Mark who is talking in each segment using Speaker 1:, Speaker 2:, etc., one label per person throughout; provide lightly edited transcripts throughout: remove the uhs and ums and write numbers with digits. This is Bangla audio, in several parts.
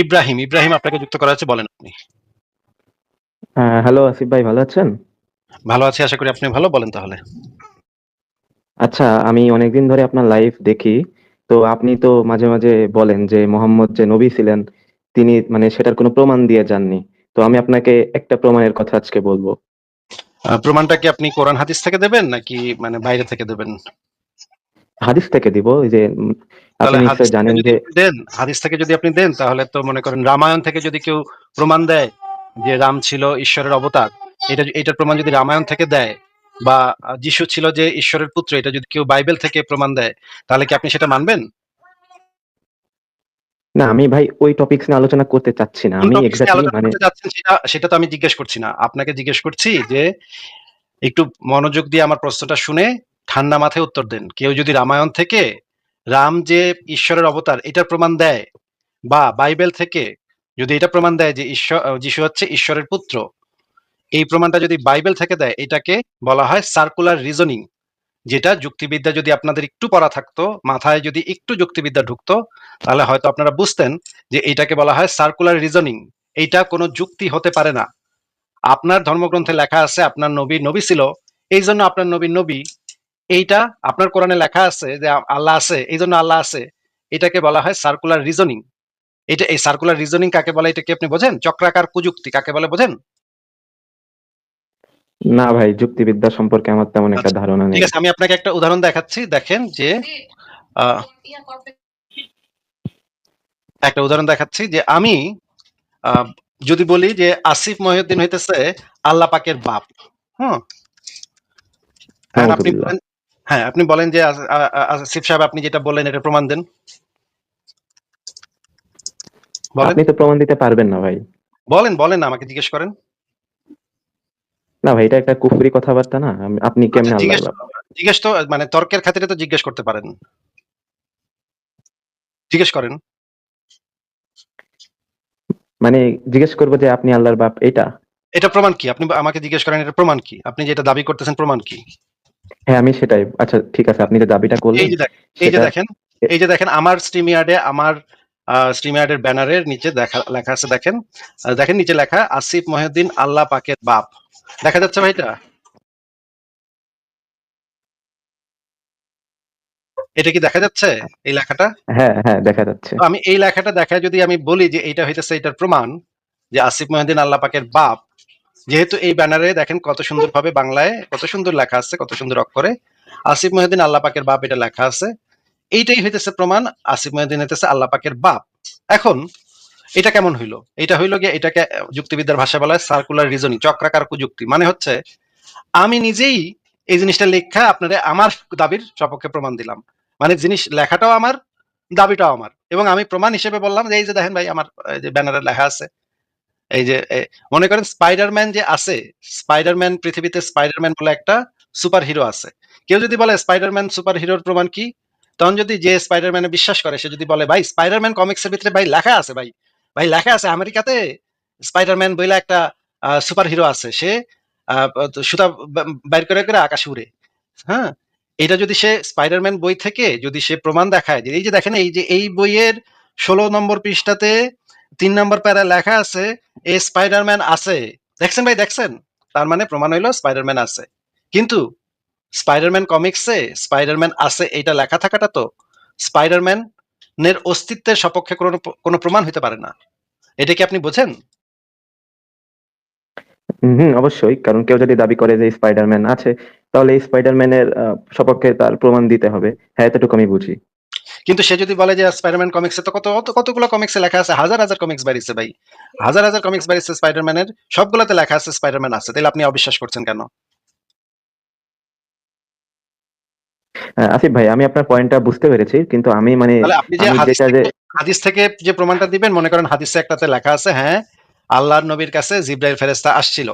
Speaker 1: ইব্রাহিম, ইব্রাহিম আপনাকে যুক্ত করা হচ্ছে, বলেন আপনি।
Speaker 2: হ্যালো আসিফ ভাই, ভালো আছেন?
Speaker 1: ভালো আছি, আশা করি আপনি ভালো, বলেন তাহলে।
Speaker 2: আচ্ছা, আমি অনেকদিন ধরে আপনার লাইভ দেখি। তো আপনি তো মাঝে মাঝে বলেন যে মোহাম্মদ যে নবী ছিলেন, তিনি মানে সেটার কোনো প্রমাণ দিয়ে যাননি। তো আমি আপনাকে একটা প্রমাণের কথা আজকে বলবো।
Speaker 1: প্রমাণটা কি আপনি কোরআন হাদিস থেকে দেবেন নাকি মানে বাইরে থেকে দেবেন?
Speaker 2: হাদিস থেকে দিব, ওই যে আপনি
Speaker 1: তাহলে হাদিস
Speaker 2: নিশ্চয়
Speaker 1: থেকে
Speaker 2: জানেন
Speaker 1: যদি
Speaker 2: যে
Speaker 1: আপনি দেন, হাদিস থেকে যদি আপনি দেন, তাহলে তো মনে করেন রামায়ণ থেকে যদি কেউ প্রমাণ দেয় যে রাম ছিল ঈশ্বরের অবতার, এটার প্রমাণ যদি রামায়ণ থেকে দেয়, বা যিশু ছিল যে ঈশ্বরের পুত্র, এটা যদি কেউ বাইবেল থেকে প্রমাণ দেয়, তাহলে কি আপনি সেটা মানবেন?
Speaker 2: না, আমি ভাই ওই টপিকস নিয়ে আলোচনা করতে চাচ্ছি না।
Speaker 1: কোন
Speaker 2: আমি
Speaker 1: টপিকস নিয়ে
Speaker 2: এক্স্যাক্টলি
Speaker 1: আলোচনা
Speaker 2: মানে
Speaker 1: করতে যাচ্ছেন সেটা সেটা তো আমি জিজ্ঞেস করছি না, আপনাকে জিজ্ঞেস করছি যে একটু মনোযোগ দিয়ে আমার প্রশ্নটা শুনে ঠান্ডা মাথায় উত্তর দেন। কেউ যদি রামায়ণ থেকে রাম যে ঈশ্বরের অবতার এটার প্রমাণ দেয়, বা বাইবেল থেকে যদি এটা প্রমাণ দেয় যে যিশু হচ্ছে ঈশ্বরের পুত্র, এই প্রমাণটা যদি বাইবেল থেকে দেয়, এটাকে বলা হয় সার্কুলার রিজনিং। যেটা যুক্তিবিদ্যা যদি আপনাদের একটু পড়া থাকতো, মাথায় যদি একটু যুক্তিবিদ্যা ঢুকতো, তাহলে হয়তো আপনারা বুঝতেন যে এটাকে বলা হয় সার্কুলার রিজনিং। এইটা কোনো যুক্তি হতে পারে না। আপনার ধর্মগ্রন্থে লেখা আছে আপনার নবী নবী ছিল, এই জন্য আপনার নবী নবী। এইটা আপনার কোরআনে লেখা আছে যে আল্লাহ আছে, এই জন্য আল্লাহ আছে। এটাকে বলা হয় সার্কুলার রিজনিং। এই সার্কুলার রিজনিং কাকে বলে, এটা কি আপনি বোঝেন? চক্রাকার কুযুক্তি কাকে বলে বোঝেন?
Speaker 2: না ভাই, যুক্তিবিদ্যা সম্পর্কে আমার তেমন একটা
Speaker 1: আচ্ছা,
Speaker 2: ধারণা
Speaker 1: ঠিক
Speaker 2: নেই।
Speaker 1: আছে, আমি আপনাকে একটা উদাহরণ দেখাচ্ছি, দেখেন যে আহ, একটা উদাহরণ দেখাচ্ছি যে আমি আহ, যদি বলি যে আসিফ মহিউদ্দিন হইতেছে আল্লাহ পাকের বাপ। হুম। এখন আপনি
Speaker 2: নাউজুবিল্লাহ।
Speaker 1: বলেন, হ্যাঁ আপনি বলেন যে আসিফ সাহেব আপনি যেটা বললেন এটা প্রমাণ দেন, বলেন।
Speaker 2: আপনি তো প্রমাণ দিতে পারবেন না ভাই।
Speaker 1: বলেন বলেন না, আমাকে জিজ্ঞেস করেন।
Speaker 2: না ভাই, এটা একটা কুফরি কথাবার্তা না। আপনি
Speaker 1: আচ্ছা,
Speaker 2: কেমনে আল্লাহর
Speaker 1: জিজ্ঞেস
Speaker 2: বাপ?
Speaker 1: জিজ্ঞেস তো মানে তর্কের খাতিরে তো জিজ্ঞেস করতে পারেন, জিজ্ঞেস করেন।
Speaker 2: মানে জিজ্ঞেস করবো যে আপনি আল্লাহর বাপ, এটা?
Speaker 1: এটা প্রমাণ কি? আপনি আমাকে জিজ্ঞেস করেন এটা প্রমাণ কি, আপনি যেটা দাবি করতেছেন প্রমাণ কি?
Speaker 2: হ্যাঁ, আমি সেটাই। আচ্ছা ঠিক আছে, আপনি যে দাবিটা
Speaker 1: এই
Speaker 2: করলেন
Speaker 1: যে দেখেন, এই যে
Speaker 2: সেটা
Speaker 1: দেখেন, এই যে দেখেন আমার স্ট্রিম ইয়ার্ডে, আমার স্ট্রিম ইয়ার্ডের ব্যানারের নিচে লেখা আছে, দেখেন। দেখেন নিচে লেখা আসিফ মহিউদ্দিন আল্লাহ পাকের বাপ। দেখা যাচ্ছে ভাই এটা? এটা কি দেখা যাচ্ছে এই লেখাটা?
Speaker 2: হ্যাঁ হ্যাঁ, দেখা যাচ্ছে।
Speaker 1: তো আমি এই লেখাটা দেখায় যদি আমি বলি যে এইটা হইতেছে এটার প্রমাণ যে আসিফ মহিউদ্দিন আল্লাহ পাকের বাপ, যেহেতু এই ব্যানারে দেখেন কত সুন্দরভাবে বাংলায় কত সুন্দর লেখা আছে, কত সুন্দর অক্ষরে আসিফ মহিউদ্দিন আল্লাহ পাকের বাপ এটা লেখা আছে, এইটাই হইতেছে প্রমাণ আসিফ মহিউদ্দিন হইতেছে আল্লাহ পাকের বাপ। এখন এটা কেমন হইলো? এটা হইলো গিয়ে, এটাকে যুক্তিবিদ্যার ভাষায় বলা হয় সার্কুলার রিজনিং, চক্রাকার কুযুক্তি। মানে হচ্ছে আমি নিজেই এই জিনিসটা লেখা আপনারে আমার দাবির সপক্ষে প্রমাণ দিলাম। মানে জিনিস লেখাটাও আমার, দাবিটাও আমার, এবং আমি প্রমাণ হিসেবে বললাম যে এই যে দেখেন ভাই আমার এই যে ব্যানারে লেখা আছে, এই যে মনে করেন স্পাইডারম্যান যে আছে, স্পাইডারম্যান পৃথিবীতে স্পাইডারম্যান বলে একটা সুপার হিরো আছে। কেউ যদি বলে স্পাইডারম্যান সুপার হিরোর প্রমাণ কি, তখন যদি যে স্পাইডারম্যানে বিশ্বাস করে সে যদি বলে ভাই স্পাইডারম্যান কমিক্সের ভিতরে ভাই লেখা আছে, ভাই ভাই লেখা আছে আমেরিকাতে স্পাইডারম্যান বইলা একটা সুপার হিরো আছে, সে সুতা বাইর করে করে আকাশে উড়ে। হ্যাঁ, এটা যদি সে স্পাইডারম্যান বই থেকে যদি সে প্রমাণ দেখায় যে এই যে দেখেন এই যে এই বইয়ের 16 নম্বর পৃষ্ঠাতে 3 নম্বর প্যারা লেখা আছে এ স্পাইডারম্যান আছে, দেখছেন ভাই দেখছেন, তার মানে প্রমাণ হইলো স্পাইডারম্যান আছে। কিন্তু স্পাইডারম্যান কমিক্সে স্পাইডারম্যান আছে এটা লেখা থাকাটা তো স্পাইডারম্যান এর অস্তিত্বের সপক্ষে কোনো কোনো প্রমাণ হইতে পারে না। এটা কি আপনি বোঝেন?
Speaker 2: হম, অবশ্যই। কারণ কেউ যদি দাবি করে যে স্পাইডারম্যান আছে, তাহলে এই স্পাইডারম্যানের সপক্ষে তার প্রমাণ দিতে হবে। হ্যাঁ, এতটুকু আমি বুঝি।
Speaker 1: কিন্তু সে যদি বলে যে স্পাইডারম্যান কমিক্সে তো কতগুলো কমিক্সে লেখা আছে, হাজার হাজার কমিক্স বাড়িছে ভাই, হাজার হাজার কমিক্স বাড়িছে স্পাইডারম্যানের, সবগুলোতে লেখা আছে স্পাইডারম্যান আছে, তাহলে আপনি অবিশ্বাস করছেন কেন?
Speaker 2: আসিফ ভাই, আমি আপনার পয়েন্টটা বুঝতে পেরেছি, কিন্তু আমি মানে
Speaker 1: তাহলে আপনি যে
Speaker 2: আমি
Speaker 1: হাদিস
Speaker 2: যেটা যে
Speaker 1: থেকে, হাদিস থেকে যে প্রমাণটা দিবেন, মনে করেন হাদিসে একটাতে লেখা আছে হ্যাঁ আল্লাহর নবীর কাছে জিব্রাইল ফেরেশতা আসছিল,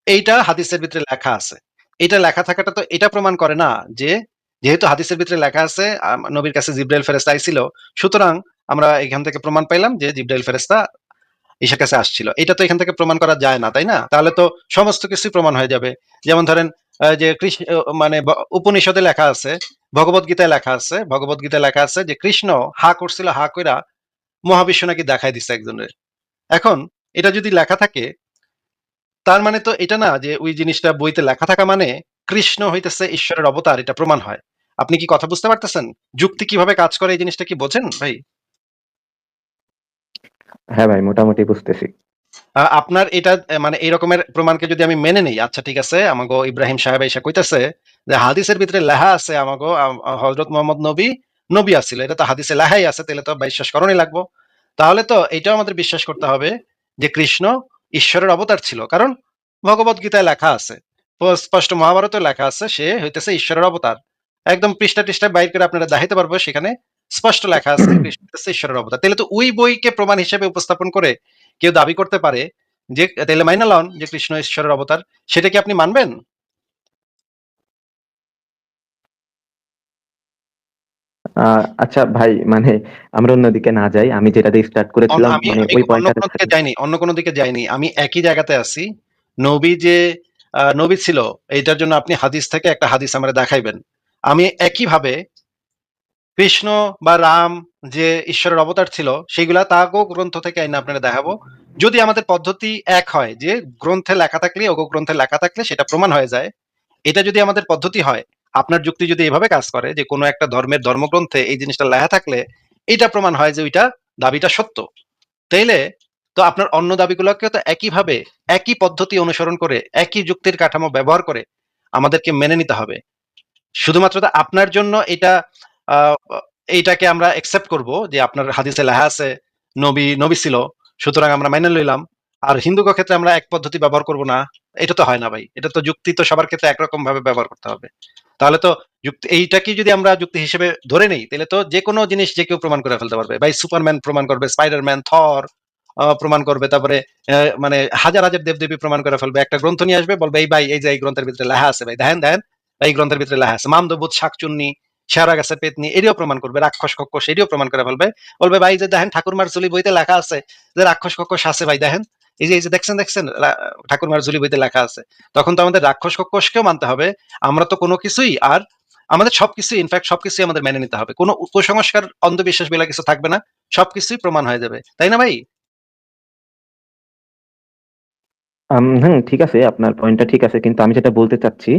Speaker 1: এইটা হাদিসের ভিতরে লেখা আছে। এটা লেখা থাকাটা তো এটা প্রমাণ করে না যে যেহেতু হাদিসের ভিতরে লেখা আছে নবীর কাছে জিব্রাইল ফেরেশতা আইছিল, সুতরাং আমরা এখান থেকে প্রমাণ পাইলাম যে জিব্রাইল ফেরেশতা ঈশার কাছে আসছিল। এটা তো এখান থেকে প্রমাণ করা যায় না, তাই না? তাহলে তো সমস্ত কিছুই প্রমাণ হয়ে যাবে। যেমন ধরেন যে মানে উপনিষদে লেখা আছে, ভগবত গীতায় লেখা আছে, ভগবত গীতায় লেখা আছে যে কৃষ্ণ হা করছিল, হা কইরা মহাবিশ্ব নাকি দেখায় দিচ্ছে একজনের। এখন এটা যদি লেখা থাকে, তার মানে তো এটা না যে ওই জিনিসটা বইতে লেখা থাকা মানে কৃষ্ণ হইতেছে ঈশ্বরের অবতার, এটা প্রমাণ হয়। আপনি কি কথা বুঝতে পারতেছেন? যুক্তি কিভাবে কাজ করে এই জিনিসটা কি বোঝেন ভাই?
Speaker 2: হ্যাঁ ভাই, মোটামুটি বুঝতেছি।
Speaker 1: আপনার এটা মানে এই রকমের প্রমাণকে যদি আমি মেনে নেই, আচ্ছা ঠিক আছে, আমাগো ইব্রাহিম সাহেব এসে কইতেছে যে হাদিসের ভিতরে লেখা আছে আমাগো হযরত মুহাম্মদ নবী নবী আছিল, এটা তো হাদিসে লেখাই আছে, তাহলে তো বিশ্বাস করণই লাগবো। তাহলে তো এটাও আমাদের বিশ্বাস করতে হবে যে কৃষ্ণ ঈশ্বরের অবতার ছিল, কারণ ভগবত গীতায় লেখা আছে, স্পষ্ট মহাভারতে লেখা আছে সে হইতেছে ঈশ্বরের অবতার। একদম পৃষ্ঠা টিষ্ঠা বাইর করে আপনারা দেখাইতে পারবো, সেখানে স্পষ্ট লেখা আছে কৃষ্ণ হইতেছে ঈশ্বরের অবতার। তাহলে তো ওই বইকে প্রমাণ হিসেবে উপস্থাপন করে কেউ দাবি করতে পারে যে তাহলে মাইনা লন যে কৃষ্ণ ঈশ্বরের অবতার, সেটা কি আপনি মানবেন?
Speaker 2: আচ্ছা ভাই, মানে আমরা অন্যদিকে না যাই, আমি যেটা দিয়ে স্টার্ট করেছিলাম
Speaker 1: আমি
Speaker 2: মানে
Speaker 1: আমি
Speaker 2: ওই
Speaker 1: অন্য
Speaker 2: পয়েন্টটাতে
Speaker 1: কোনো দিকে
Speaker 2: থাকি।
Speaker 1: যাইনি, অন্য কোনো দিকে যাইনি, আমি একই জায়গাতে আছি। নবী যে নবী ছিল, এইটার জন্য আপনি হাদিস থেকে একটা হাদিস আমরা দেখাইবেন। আমি একইভাবে কৃষ্ণ বা রাম যে ঈশ্বরের অবতার ছিল সেগুলা তাগো গ্রন্থ থেকে আইনা আপনারা দেখাবো। যদি আমাদের পদ্ধতি এক হয় যে গ্রন্থে লেখা থাকলে ওগো গ্রন্থে লেখা থাকলে সেটা প্রমাণ হয়ে যায়, এটা যদি আমাদের পদ্ধতি হয়, আপনার যুক্তি যদি এভাবে কাজ করে যে কোনো একটা ধর্মের ধর্মগ্রন্থে এই জিনিসটা লেখা থাকলে এটা প্রমাণ হয় যে ওইটা দাবিটা সত্য, তাইলে তো আপনার অন্য দাবিগুলোকে তো একইভাবে একই পদ্ধতি অনুসরণ করে একই যুক্তির কাঠামো ব্যবহার করে আমাদেরকে মেনে নিতে হবে। শুধুমাত্র তো আপনার জন্য এটা আহ, এইটাকে আমরা একসেপ্ট করব যে আপনার হাদিসে লেখা আছে নবী ছিল, সুতরাং আমরা মেনে লইলাম, আর হিন্দুকে ক্ষেত্রে আমরা এক পদ্ধতি ব্যবহার করব না, এটা তো হয় না ভাই। এটা তো যুক্তি তো সবার ক্ষেত্রে একরকম ভাবে ব্যবহার করতে হবে। তাহলে তো যুক্তি এইটাকে যদি আমরা যুক্তি হিসেবে ধরে নেই, তাহলে তো যে কোনো জিনিস যে কেউ প্রমাণ করে ফেলতে পারবে ভাই। সুপারম্যান প্রমাণ করবে, স্পাইডারম্যান, থর প্রমাণ করবে, তারপরে মানে হাজার হাজার দেবদেবী প্রমাণ করে ফেলবে। একটা গ্রন্থ নিয়ে আসবে, বলবে এই ভাই এই যে এই গ্রন্থের ভিতরে লেখা আছে, ভাই দেখেন দেখেন, এই গ্রন্থের ভিতরে লেখা আছে মামদবুত শাকচুন্নি শেয়ারা গাছের পেতনি, এটিও প্রমাণ করবে, রাক্ষস কক্ষস এটিও প্রমাণ করে ফেলবে। বলবে ভাই যে দেখেন ঠাকুরমার ঝুলি বইতে লেখা আছে যে রাক্ষস কক্ষস আছে, ভাই দেখেন এই যে দেখছেন দেখছেন ঠাকুরমার ঝুলি বইতে লেখা আছে। তখন তো আমাদের রাক্ষস কক্ষসকেও মানতে হবে। আমরা তো কোনো কিছুই আর আমাদের সবকিছু ইনফ্যাক্ট সবকিছুই আমাদের মেনে নিতে হবে, কোনো কুসংস্কার অন্ধবিশ্বাস বলে কিছু থাকবে না, সবকিছুই প্রমাণ হয়ে যাবে, তাই না ভাই?
Speaker 2: হুম, ঠিক আছে, আপনার পয়েন্টটা ঠিক আছে, কিন্তু আমি যেটা বলতে চাচ্ছি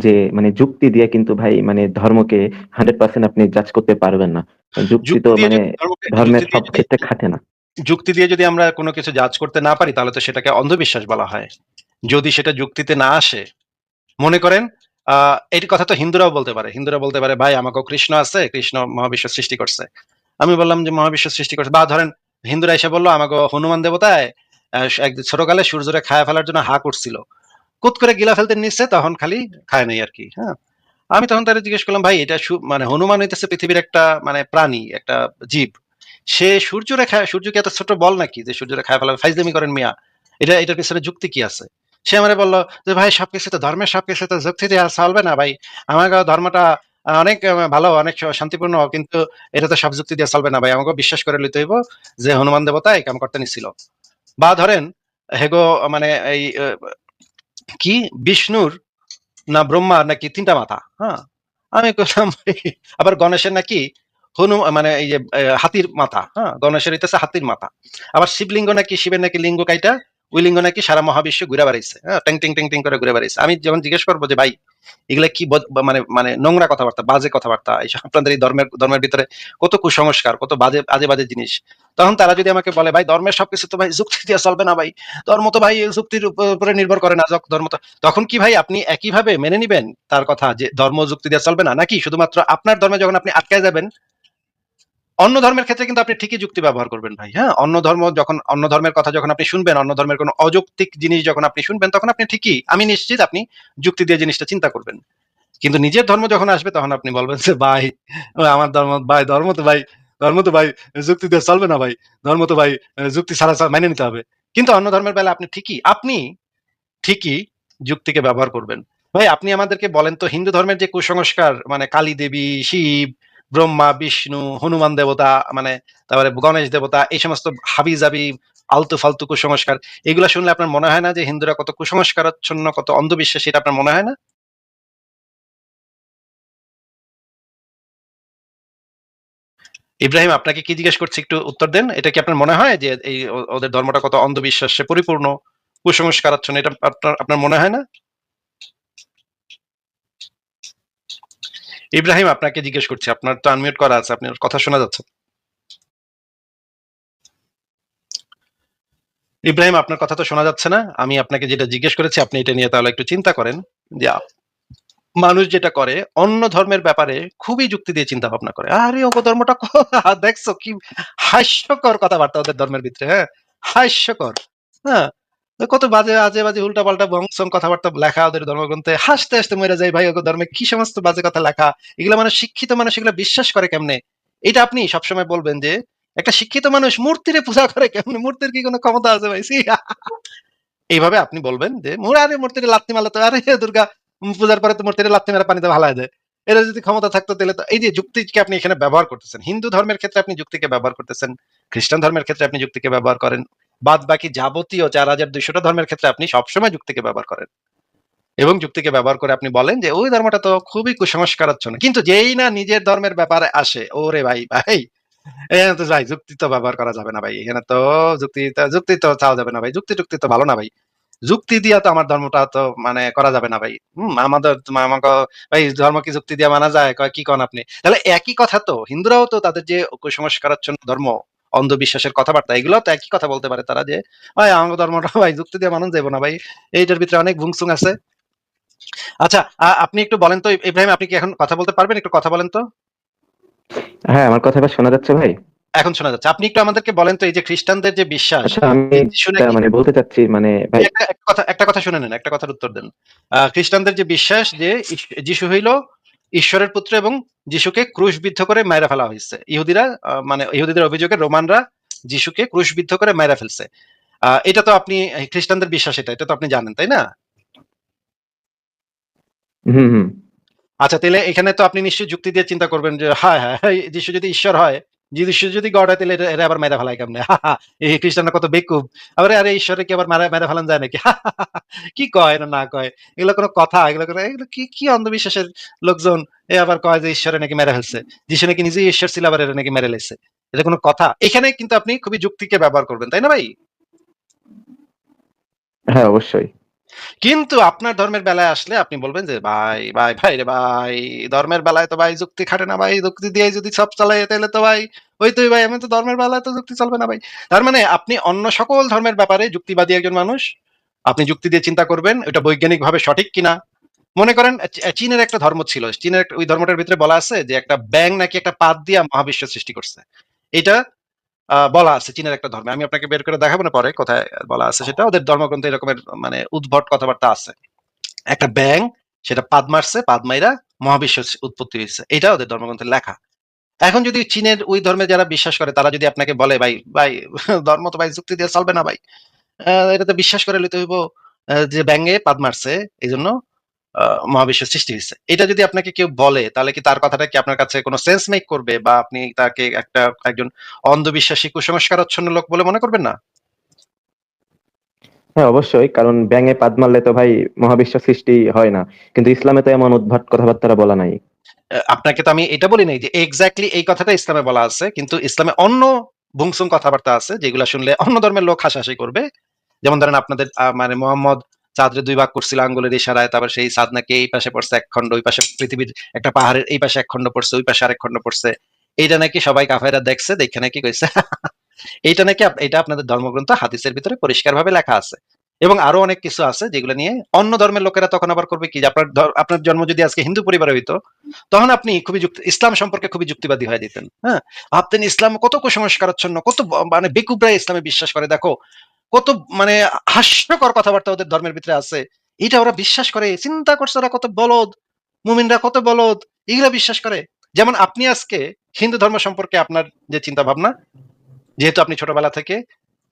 Speaker 2: যে মানে যুক্তি দিয়ে কিন্তু ভাই মানে ধর্মকে 100% আপনি জাজ করতে পারবেন না। যুক্তি তো
Speaker 1: যুক্তি দিয়ে
Speaker 2: মানে
Speaker 1: যদি ধর্মকে
Speaker 2: ধর্মের সব ক্ষেত্রে খাটে না।
Speaker 1: যুক্তি দিয়ে যদি আমরা কোনো কিছু জাজ করতে না পারি, তাহলে তো সেটাকে অন্ধবিশ্বাস বলা হয়। যদি সেটা যুক্তিতে না আসে, মনে করেন এই কথা তো হিন্দুরাও বলতে পারে, হিন্দুরা বলতে পারে ভাই আমাকে কৃষ্ণ আছে, কৃষ্ণ মহাবিশ্ব সৃষ্টি করছে। আমি বললাম যে মহাবিশ্ব সৃষ্টি করছে, বা ধরেন হিন্দুরা এসে বললো আমাকে হনুমান দেবতায় এক ছোটকালে সূর্যরে খায়া ফেলার জন্য হা করছিল, কুত করে গিলা ফেলতে নিচ্ছে, তখন খালি খায় নাই আর কি। হ্যাঁ, আমি তখন তারা জিজ্ঞেস করলাম ভাই এটা মানে হনুমান হইতেছে পৃথিবীর একটা মানে প্রাণী, একটা জীব, সে সূর্যরে খায়, সূর্য কি এত ছোট বল নাকি যে সূর্যরে খায় ফেলাবে? ফাইজলামি করেন মিয়া, এটার পিছনে যুক্তি কি আছে? সে আমারে বললো যে ভাই সবকিছু তো ধর্মের সবকিছু তো যুক্তি দিয়ে চলবে না ভাই, আমার ধর্মটা অনেক ভালো, অনেক শান্তিপূর্ণ, কিন্তু এটা তো সব যুক্তি দিয়ে চলবে না ভাই, আমাকে বিশ্বাস করে লইতে হইব যে হনুমান দেবতা এই কাম করতে নিছিল। বা ধরেন হেগো মানে এই কি বিষ্ণুর না ব্রহ্মার নাকি তিনটা মাথা, হ্যাঁ, আমি বললাম আবার গণেশের নাকি মানে এই যে হাতির মাথা, হ্যাঁ, গণেশের হইতেছে হাতির মাথা। আবার শিবলিঙ্গ নাকি শিবের নাকি লিঙ্গ কাইটা ওই লিঙ্গ নাকি সারা মহাবিশ্ব ঘুরে বেড়াইছে, হ্যাঁ, ট্যাং টিং ট্যাং টিং করে ঘুরে বেড়াইছে। আমি যখন জিজ্ঞেস করবো যে ভাই এগুলা কি মানে মানে নোংরা কথাবার্তা, বাজে কথাবার্তা, এইসব আপনাদের এই ধর্মের ভিতরে কত কুসংস্কার, কত বাজে বাজে বাজে জিনিস, তখন তারা যদি আমাকে বলে ভাই ধর্মের সবকিছু তো ভাই যুক্তি দিয়ে চলবে না ভাই, ধর্ম তো ভাই এই যুক্তির উপরে নির্ভর করে না, ধর্ম তো, তখন কি ভাই আপনি একইভাবে মেনে নিবেন তার কথা যে ধর্ম যুক্তি দিয়ে চলবে না, নাকি শুধুমাত্র আপনার ধর্মে যখন আপনি আটকায় যাবেন অন্য ধর্মের ক্ষেত্রে কিন্তু আপনি ঠিকই যুক্তি ব্যবহার করবেন ভাই? হ্যাঁ, অন্য ধর্মের কথা যখন আপনি শুনবেন, অন্য ধর্মের কোনো অযৌক্তিক জিনিস যখন আপনি শুনবেন, তখন আপনি ঠিকই, আমি নিশ্চিত আপনি যুক্তি দিয়ে জিনিসটা চিন্তা করবেন। কিন্তু নিজের ধর্ম যখন আসবে তখন আপনি বলবেন যে ভাই আমার ধর্ম ভাই, ধর্ম তো ভাই যুক্তি দিয়ে চলবে না ভাই, ধর্ম তো ভাই যুক্তি ছাড়া মেনে নিতে হবে। কিন্তু অন্য ধর্মের বেলা আপনি ঠিকই যুক্তিকে ব্যবহার করবেন। ভাই আপনি আমাদেরকে বলেন তো হিন্দু ধর্মের যে কুসংস্কার মানে কালী দেবী, শিব, ব্রহ্মা, বিষ্ণু, হনুমান দেবতা, মানে তারপরে গণেশ দেবতা, এই সমস্ত হাবি জাবি আলতু ফালতু কুসংস্কার, এগুলা শুনলে আপনার মনে হয় না যে হিন্দুরা কত কুসংস্কারাচ্ছন্ন, কত অন্ধবিশ্বাসী, এটা আপনার মনে হয় না? ইব্রাহিম আপনাকে কি জিজ্ঞেস করছি একটু উত্তর দেন। এটা কি আপনার মনে হয় যে এই ওদের ধর্মটা কত অন্ধবিশ্বাসে পরিপূর্ণ, কুসংস্কারাচ্ছন্ন, এটা আপনার আপনার মনে হয় না? ইব্রাহিম আপনাকে জিজ্ঞেস করছি, আপনার তো আনমিউট করা আছে, আপনার কথা শোনা যাচ্ছে। ইব্রাহিম আপনার কথা তো শোনা যাচ্ছে না। আমি আপনাকে যেটা জিজ্ঞেস করেছি আপনি এটা নিয়ে তাহলে একটু চিন্তা করেন যে মানুষ যেটা করে অন্য ধর্মের ব্যাপারে খুবই যুক্তি দিয়ে চিন্তা ভাবনা করে। আরে ওগো ধর্মটা দেখছো কি হাস্যকর কথাবার্তা ওদের ধর্মের ভিতরে, হ্যাঁ, হাস্যকর। হ্যাঁ, কত বাজে আজে বাজে উল্টা পাল্টা বংশং কথাবার্তা লেখা ওদের ধর্মগ্রন্থে, হাসতে হাসতে মরে যায় ভাই। ওগো ধর্মে কি সমস্ত বাজে কথা লেখা, এগুলো মানুষ, শিক্ষিত মানুষ এগুলো বিশ্বাস করে কেমনে? এটা আপনি সবসময় বলবেন যে একটা শিক্ষিত মানুষ মূর্তিরে পূজা করে কেমনে? মূর্তির কি কোনো ক্ষমতা আছে ভাই? এইভাবে আপনি বলবেন যে আরে মূর্তিতে লাত্তি মারলে তো আরে দুর্গা পূজার পরে তো মূর্তিতে লাত্তি মেরে পানিতে ভালায় দেয়। এরা যদি ক্ষমতা থাকতো তাহলে তো, এই যে যুক্তিকে আপনি এখানে ব্যবহার করতেছেন, হিন্দু ধর্মের ক্ষেত্রে আপনি যুক্তিকে ব্যবহার করতেছেন, খ্রিস্টান ধর্মের ক্ষেত্রে আপনি যুক্তিকে ব্যবহার করেন, বাদ বাকি যাবতীয় 4200টা ধর্মের ক্ষেত্রে আপনি সবসময় যুক্তিকে ব্যবহার করেন এবং যুক্তিকে ব্যবহার করে আপনি বলেন যে ওই ধর্মটা তো খুবই কুসংস্কারাচ্ছন্ন। কিন্তু যেই না নিজের ধর্মের ব্যাপারে আসে, ওরে ভাই ভাই, এখানে তো ভাই যুক্তি তো ব্যবহার করা যাবে না ভাই, এখানে তো যুক্তি তো চাওয়া যাবে না ভাই, যুক্তি টুক্তি তো ভালো না ভাই, যুক্তি দিয়া তো আমার ধর্মটা তো মানে করা যাবে না ভাই। আমাদের আমাকে ভাই ধর্ম কি যুক্তি দিয়ে মানা যায়? কয় কি কন আপনি? তাহলে একই কথা তো হিন্দুরাও তো তাদের যে কুসংস্কারাচ্ছন্ন ধর্ম, অন্ধবিশ্বাসের কথাবার্তা, এগুলো তো একই কথা বলতে পারে তারা যে ভাই আমার ধর্মটা ভাই যুক্তি দিয়ে মানুন যাবো না ভাই, এইটার ভিতরে অনেক ভুংসুং আছে। আচ্ছা, আপনি একটু বলেন তো ইব্রাহিম, আপনি কি এখন কথা বলতে পারবেন? একটু কথা বলেন তো।
Speaker 2: হ্যাঁ, আমার কথা এবার শোনা যাচ্ছে ভাই?
Speaker 1: এখন শোনা যাচ্ছে। আপনি একটু আমাদেরকে বলেন তো এই যে খ্রিস্টানদের যে বিশ্বাস
Speaker 2: আচ্ছা, আমি
Speaker 1: যে যিশু নাকি,
Speaker 2: মানে বলতে চাচ্ছি মানে ভাই।
Speaker 1: একটা কথা শুনে নেন, একটা কথার উত্তর দেন। খ্রিস্টানদের যে বিশ্বাস যে যিশু হইল ঈশ্বরের পুত্র এবং যিশুকে ক্রুশবিদ্ধ করে মাইরা ফেলা হয়েছে। ইহুদিরা মানে ইহুদিদের অভিযোগে রোমানরা যিশুকে ক্রুশবিদ্ধ করে মাইরা ফেলছে। এটা তো আপনি, খ্রিস্টানদের বিশ্বাস এটা, এটা তো আপনি জানেন তাই না?
Speaker 2: হুম, হুম।
Speaker 1: আচ্ছা, তাহলে এখানে তো আপনি নিশ্চয়ই যুক্তি দিয়ে চিন্তা করবেন যে হ্যাঁ হ্যাঁ হ্যাঁ, যিশু যদি ঈশ্বর হয়, যিশু যদি গড হয়, তাহলে এরা আবার মেরে ফেলায় কেমনে? এই খ্রিস্টানরা কত বেকুব। আবার আরে ঈশ্বরে কি আবার মেরে ফেলান যায় নাকি? কি কয় না না কয়, এগুলো কোনো কথা? এগুলো কি কি অন্ধবিশ্বাসের লোকজন। এ আবার কয় যে ঈশ্বরে নাকি মেরে ফেলছে, যিশু নাকি নিজেই ঈশ্বর ছিল, আবার এরা নাকি মেরে লেছে। এটা কোনো কথা? এখানে কিন্তু আপনি খুবই যুক্তিকে ব্যবহার করবেন তাই না ভাই?
Speaker 2: হ্যাঁ, অবশ্যই।
Speaker 1: কিন্তু আপনার ধর্মের বেলায় আসলে আপনি বলবেন যে ভাই ভাই ভাই রে ভাই, ধর্মের বেলায় তো ভাই যুক্তি খাটে না ভাই, যুক্তি দিয়ে যদি সব চালাই তাহলে তো ভাই ওই তুই ভাই, আমি তো ধর্মের বেলায় তো যুক্তি চলবে না ভাই। তার মানে আপনি অন্য সকল ধর্মের ব্যাপারে যুক্তিবাদী একজন মানুষ, আপনি যুক্তি দিয়ে চিন্তা করবেন এটা বৈজ্ঞানিক ভাবে সঠিক কিনা। মনে করেন চীনের একটা ধর্ম ছিল, চীনের ওই ধর্মটার ভিতরে বলা আছে যে একটা ব্যাং নাকি একটা পাত দিয়ে মহাবিশ্ব সৃষ্টি করছে। এটা বলা আছে চীনের একটা ধর্মে, আমি আপনাকে বের করে দেখাবো না পরে কোথায় বলা আছে সেটা, ওদের ধর্মগ্রন্থে এরকমের মানে উদ্ভট কথাবার্তা আছে। একটা ব্যাং সেটা পাদ মারছে, পাদ মাইরা মহাবিশ্ব উৎপত্তি হয়েছে, এটা ওদের ধর্মগ্রন্থে লেখা। এখন যদি চীনের ওই ধর্মে যারা বিশ্বাস করে তারা যদি আপনাকে বলে ভাই ভাই ধর্ম তো ভাই যুক্তি দিয়ে চলবে না ভাই, এটাতে বিশ্বাস করে লইতে হইব যে ব্যাঙে পাদ মারছে এই জন্য মহাবিশ্ব সৃষ্টি হয়েছে, এটা যদি আপনাকে কেউ বলে তাহলে কি তার কথাটা কি আপনার কাছে কোনো সেন্স মেক করবে, বা আপনি তাকে একজন অন্ধবিশ্বাসী কুসংস্কারাচ্ছন্ন লোক বলে মনে করবেন না?
Speaker 2: হ্যাঁ, অবশ্যই। কারণ ব্যাঙে পাদ মারলে তো ভাই মহাবিশ্ব সৃষ্টি হয় না। কিন্তু ইসলামে তো এমন উদ্ভট কথাবার্তা বলা নাই।
Speaker 1: আপনাকে তো আমি এটা বলি নাই যে এক্স্যাক্টলি এই কথাটা ইসলামে বলা আছে, কিন্তু ইসলামে অন্য ভুংসুং কথাবার্তা আছে যেগুলো শুনলে অন্য ধর্মের লোক হাসাহাসি করবে। যেমন ধরেন আপনাদের মানে মোহাম্মদ চাঁদরে 2 ভাগ করছিল আঙ্গুলের ইশারায়, তারপর সেই চাঁদ নাকি এই পাশে পড়ছে এক খণ্ড, ওই পাশে পৃথিবীর একটা পাহাড়ের এই পাশে এক খণ্ড পড়ছে, ওই পাশে আরেক খণ্ড পড়ছে। এইটা নাকি সবাই কাফেররা দেখছে, দেখে নাকি কইছে এইটা নাকি এটা আপনাদের ধর্মগ্রন্থ হাদিসের ভিতরে পরিষ্কারভাবে লেখা আছে। এবং আরো অনেক কিছু আছে যেগুলো নিয়ে অন্য ধর্মের লোকেরা তখন আবার করবে কি, যে আপনার আপনার জন্ম যদি আজকে হিন্দু পরিবারে হইতো, তখন আপনি খুবই ইসলাম সম্পর্কে খুবই যুক্তিবাদী হয়ে দিতেন। হ্যাঁ, ভাবতেন ইসলাম কত কুসংস্কারাচ্ছন্ন, কত মানে বেকুবরা ইসলামে বিশ্বাস করে, দেখো কত মানে হাস্যকর কথাবার্তা ওদের ধর্মের ভিতরে আছে, এটা ওরা বিশ্বাস করে। চিন্তা করছে ওরা কত বলদ, মুমিনরা কত বলদ, এগুলা বিশ্বাস করে। যেমন আপনি আজকে হিন্দু ধর্ম সম্পর্কে আপনার যে চিন্তা ভাবনা, যেহেতু আপনি ছোটবেলা থেকে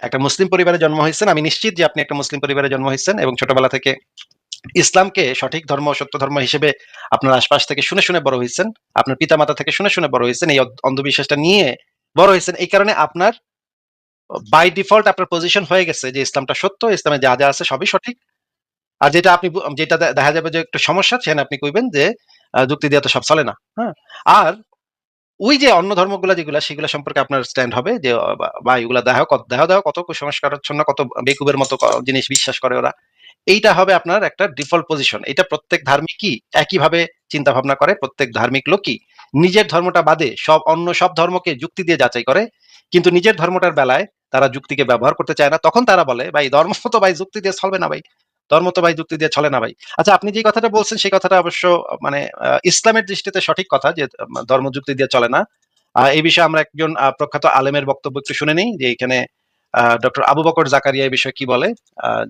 Speaker 1: একটা মুসলিম পরিবারে জন্ম হয়েছেন, আমি নিশ্চিত যে আপনি একটা মুসলিম পরিবারে জন্ম হয়েছেন এবং ছোটবেলা থেকে ইসলামকে সঠিক ধর্ম, সত্য ধর্ম হিসেবে আপনার আশপাশ থেকে শুনে শুনে বড় হয়েছেন, আপনার পিতামাতা থেকে শুনে শুনে বড় হয়েছেন, এই অন্ধবিশ্বাসটা নিয়ে বড় হয়েছেন। এই কারণে আপনার বাই ডিফল্ট আপনার পজিশন হয়ে গেছে যে ইসলামটা সত্য, ইসলামে যা যা আছে সবই সঠিক। আর যেটা আপনি যেটা দেখা যাবে যে একটু সমস্যা, সেখানে আপনি কইবেন যে যুক্তি দিয়ে তো সব চলে না। হ্যাঁ, আর ওই যে অন্য ধর্মগুলা যেগুলা সেগুলা সম্পর্কে আপনার স্ট্যান্ড হবে যে বা এগুলা দেহ কত কুসংস্কারাচ্ছন্ন, কত বেকুবের মতো জিনিস বিশ্বাস করে ওরা। এইটা হবে আপনার একটা ডিফল্ট পজিশন। এটা প্রত্যেক ধার্মিকই একইভাবে চিন্তা ভাবনা করে। প্রত্যেক ধার্মিক লোকই নিজের ধর্মটা বাদে অন্য সব ধর্মকে যুক্তি দিয়ে যাচাই করে। কিন্তু নিজের ধর্মটার বেলায় তারা যুক্তিকে ব্যবহার করতে চায় না। তখন তারা বলে, "ভাই ধর্ম তো ভাই যুক্তি দিয়ে চলবে না ভাই। ধর্ম তো ভাই যুক্তি দিয়ে চলে না ভাই।" আচ্ছা, আপনি যে কথাটা বলছেন সেই কথাটা অবশ্য মানে ইসলামের দৃষ্টিতে সঠিক কথা যে ধর্ম যুক্তি দিয়ে চলে না। এই বিষয়ে আমরা একজন প্রখ্যাত আলেমের বক্তব্য একটু শুনে নেই যে এখানে ডক্টর আবু বকর জাকারিয়া এই বিষয়ে কি বলে।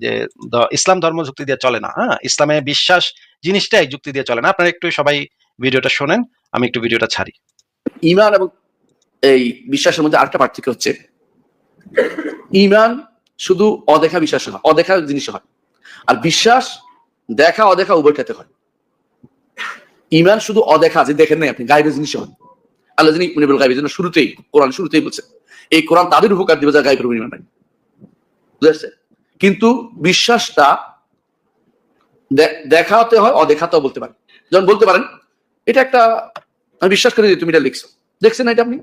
Speaker 1: যে ইসলাম ধর্ম যুক্তি দিয়ে চলে না। হ্যাঁ, ইসলামে বিশ্বাস জিনিসটাই যুক্তি দিয়ে চলে না। আপনারা একটু সবাই ভিডিওটা শোনেন, আমি একটু ভিডিওটা ছাড়ি।
Speaker 3: ঈমান এবং এই বিশ্বাসের মধ্যে আরেকটা পার্থক্য হচ্ছে, ঈমান শুধু অদেখা বিশ্বাস হয়, অদেখা জিনিস হয়, আর বিশ্বাস দেখা অদেখা উভয়টাতে হয়। ঈমান শুধু অদেখা, যে দেখেন নাই আপনি, গায়েবের জিনিস হয়। আল্লাহ যিনি মুনিবুল গায়ব, এজন্য শুরুতেই কোরআন শুরুতেই বলছে এই কোরআন তাদের উপকার দিবে যারা গায়েবের উপর ঈমান নাই। বুঝতে? কিন্তু বিশ্বাসটা দেখাতে হয়, অদেখাতেও বলতে পারেন। যেমন বলতে পারেন এটা একটা, আমি বিশ্বাস করি যে তুমি এটা লিখছো, দেখছেন না এটা আপনি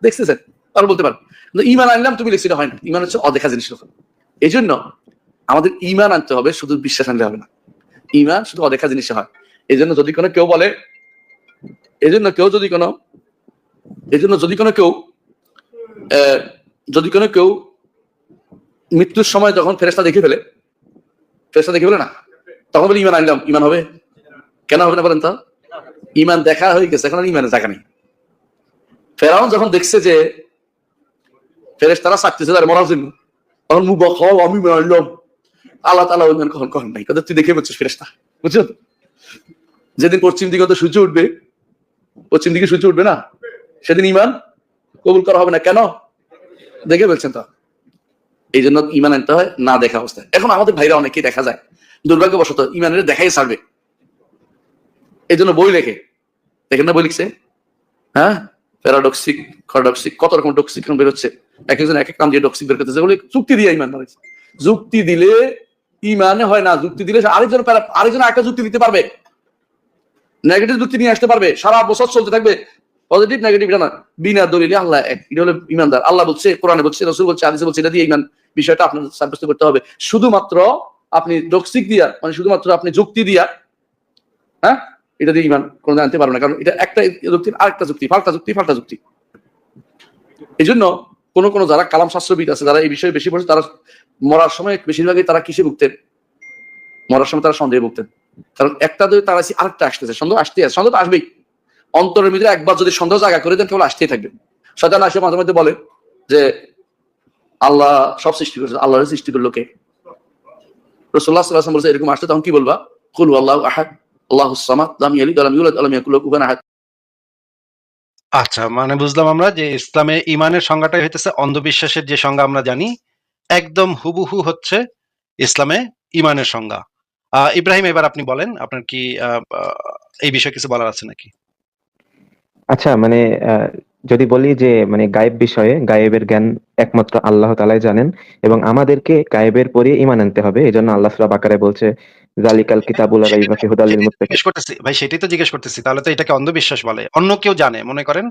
Speaker 3: দেখতেছেন, আর বলতে পারেন। কিন্তু ঈমান আনলাম তুমি লিখছি, এটা হয় না। ঈমান হচ্ছে অদেখা জিনিস। এই জন্য আমাদের ঈমান আনতে হবে, শুধু বিশ্বাস আনলে হবে না। ঈমান শুধু অদেখা জিনিসে হয়। এই জন্য যদি কোনো কেউ বলে, এই জন্য যদি কোনো কেউ মৃত্যুর সময় যখন ফেরেশতা দেখে ফেলে না, তখন বলে ঈমান আনলাম, ঈমান হবে? কেন হবে না বলেন তো? ঈমান দেখা হয়ে গেছে, এখন আর ঈমানের জায়গা নেই। ফেরাউন যখন দেখছে যে ফেরেশতারা চাকতেছে তার মরার জন্য, তখন মুখ বখাও, আমি মারলাম। আল্লাহ তাআলা ঈমান কখন কখন নাই, কথা তুই দেখে বলছিস ফেরেশতা, বুঝছো? যেদিন পশ্চিম দিকে তো সূর্য উঠবে, পশ্চিম দিকে সূর্য উঠবে না, সেদিন ঈমান কবুল করা হবে না। কেন? দেখে বলছেন তো। এই জন্য ঈমান আনতে হয় না দেখা অবস্থায়। এখন আমাদের ভাইরা অনেকেই দেখা যায় দুর্ভাগ্যবশত ঈমানের দেখাই ছাড়বে, এই জন্য বই লেখে। দেখেন না বই লিখছে, হ্যাঁ, প্যারাডক্সিক, খরডক্সিক, কত রকম ডক্সিক বেরোচ্ছে। এক একজন এক এক নাম দিয়ে ডক্সিক বের করতেছে, বলে যুক্তি দিয়ে ঈমান বানাইছে। যুক্তি দিলে ঈমানে হয় না, যুক্তি দিলে আরেকজন একটা যুক্তি দিতে পারবে, নেগেটিভ যুক্তি নিয়ে আসতে পারবে, সারা বছর চলতে থাকবে। পজিটিভ নেগেটিভ এটা না, বিনা দলিলে আল্লাহ এক, এটা হলো ঈমানদার। আল্লাহ বলছে, কোরআনে বলছে, রাসূল বলছে, হাদিসে বলছে, এটা দিয়ে ঈমান বিষয়টা আপনার সাব্যস্ত করতে হবে। শুধুমাত্র আপনি ডক্সিক দিয়া, মানে শুধুমাত্র আপনি যুক্তি দিয়া, হ্যাঁ, এটা দিয়ে ঈমান কোনো আনতে পারবে না, কারণ এটা একটা যুক্তির আরেকটা যুক্তি, ফাল্টা যুক্তি। এই জন্য কোন যারা কালাম শাস্ত্রবিদ আছে, যারা এই বিষয়ে বেশি পড়ছে, তারা মরার সময় বেশিরভাগই তারা কিসে ভুগতেন? মরার সময় তারা সন্দেহে ভুগতেন। কারণ একটা যদি তারা আরেকটা আসতেছে, সন্দেহ তো আসবেই। অন্তরের ভিতরে একবার যদি সন্দেহ জায়গা করে দেন, কেবল আসতেই থাকবে। শয়তান আসে মাঝে মধ্যে বলে যে আল্লাহ সব সৃষ্টি করেছে, আল্লাহর সৃষ্টি করলো কে? রাসূলুল্লাহ সাল্লাল্লাহু আলাইহি ওয়াসাল্লাম বলেছে, এরকম আসলে তখন কি বলবা? কুল আল্লাহু আহাদ, আল্লাহুস সামাদ, লাম ইয়ালিদ ওয়া লাম ইউলাদ ওয়া লাম ইয়াকুল লাহু কুফুয়ান আহাদ।
Speaker 1: আচ্ছা, মানে বুঝলাম আমরা যে ইসলামে ঈমানের সংজ্ঞাটাই হইতেছে অন্ধবিশ্বাসের যে সংজ্ঞা আমরা জানি, একদম হুবহু হচ্ছে ইসলামে ঈমানের সংজ্ঞা। ইব্রাহিম, এবার আপনি বলেন, আপনার কি এই বিষয়ে কিছু বলার আছে নাকি?
Speaker 2: আচ্ছা, মানে যদি বলি যে মানে গায়েব বিষয়ে, গায়েবের জ্ঞান একমাত্র আল্লাহ তাআলাই জানেন, এবং আমাদেরকে গায়েবের পরে ঈমান আনতে হবে। এজন্য আল্লাহ সূরা বাকারায় বলছে, জালিকাল কিতাবু লা রাইবা ফিহি হুদাল লিল
Speaker 1: সেটাই তো
Speaker 2: মুত্তাকিন।
Speaker 1: জিজ্ঞেস করতেছি ভাই, সেটাই তো জিজ্ঞেস করতেছি। তাহলে তো এটাকে অন্ধবিশ্বাস বলে। অন্য কেউ জানে, মনে করেন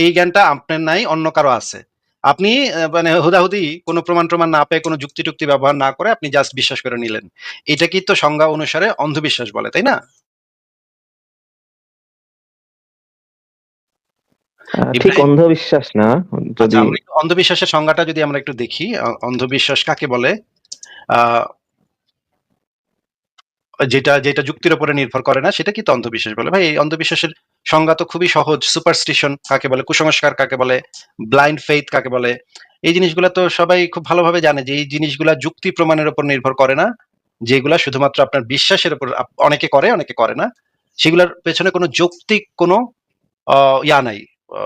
Speaker 1: এই জ্ঞানটা আপনার নাই, অন্য কারো আছে। আপনি মানে হুদাহুদি কোনো প্রমাণ না পেয়ে, কোনো যুক্তি-টুক্তি ব্যবহার না করে আপনি জাস্ট বিশ্বাস করে নিলেন। এটাকেই তো সংজ্ঞা অনুসারে অন্ধবিশ্বাস বলে, তাই না?
Speaker 2: ঠিক
Speaker 1: ইব্রাহিম,
Speaker 2: অন্ধবিশ্বাস না।
Speaker 1: আচ্ছা,
Speaker 2: যদি
Speaker 1: আমরা একটু অন্ধবিশ্বাসের সংজ্ঞাটা যদি আমরা একটু দেখি, অন্ধবিশ্বাস কাকে বলে? আ যেটা যুক্তির উপরে নির্ভর করে না, সেটা কি তো অন্ধবিশ্বাস বলে? ভাই, এই অন্ধবিশ্বাসের সংজ্ঞা তো খুবই সহজ। সুপারস্টিশন কাকে বলে, কুসংস্কার কাকে বলে, ব্লাইন্ড ফেইথ কাকে বলে? এই জিনিসগুলা তো সবাই খুব ভালোভাবে জানে যে এই জিনিসগুলা যুক্তি প্রমাণের উপর নির্ভর করে না। যেগুলা শুধুমাত্র আপনার বিশ্বাসের উপর অনেকে করে, অনেকে করে না। সেগুলার পেছনে কোনো যৌক্তিক কোনো আ ইয়া নাই, আ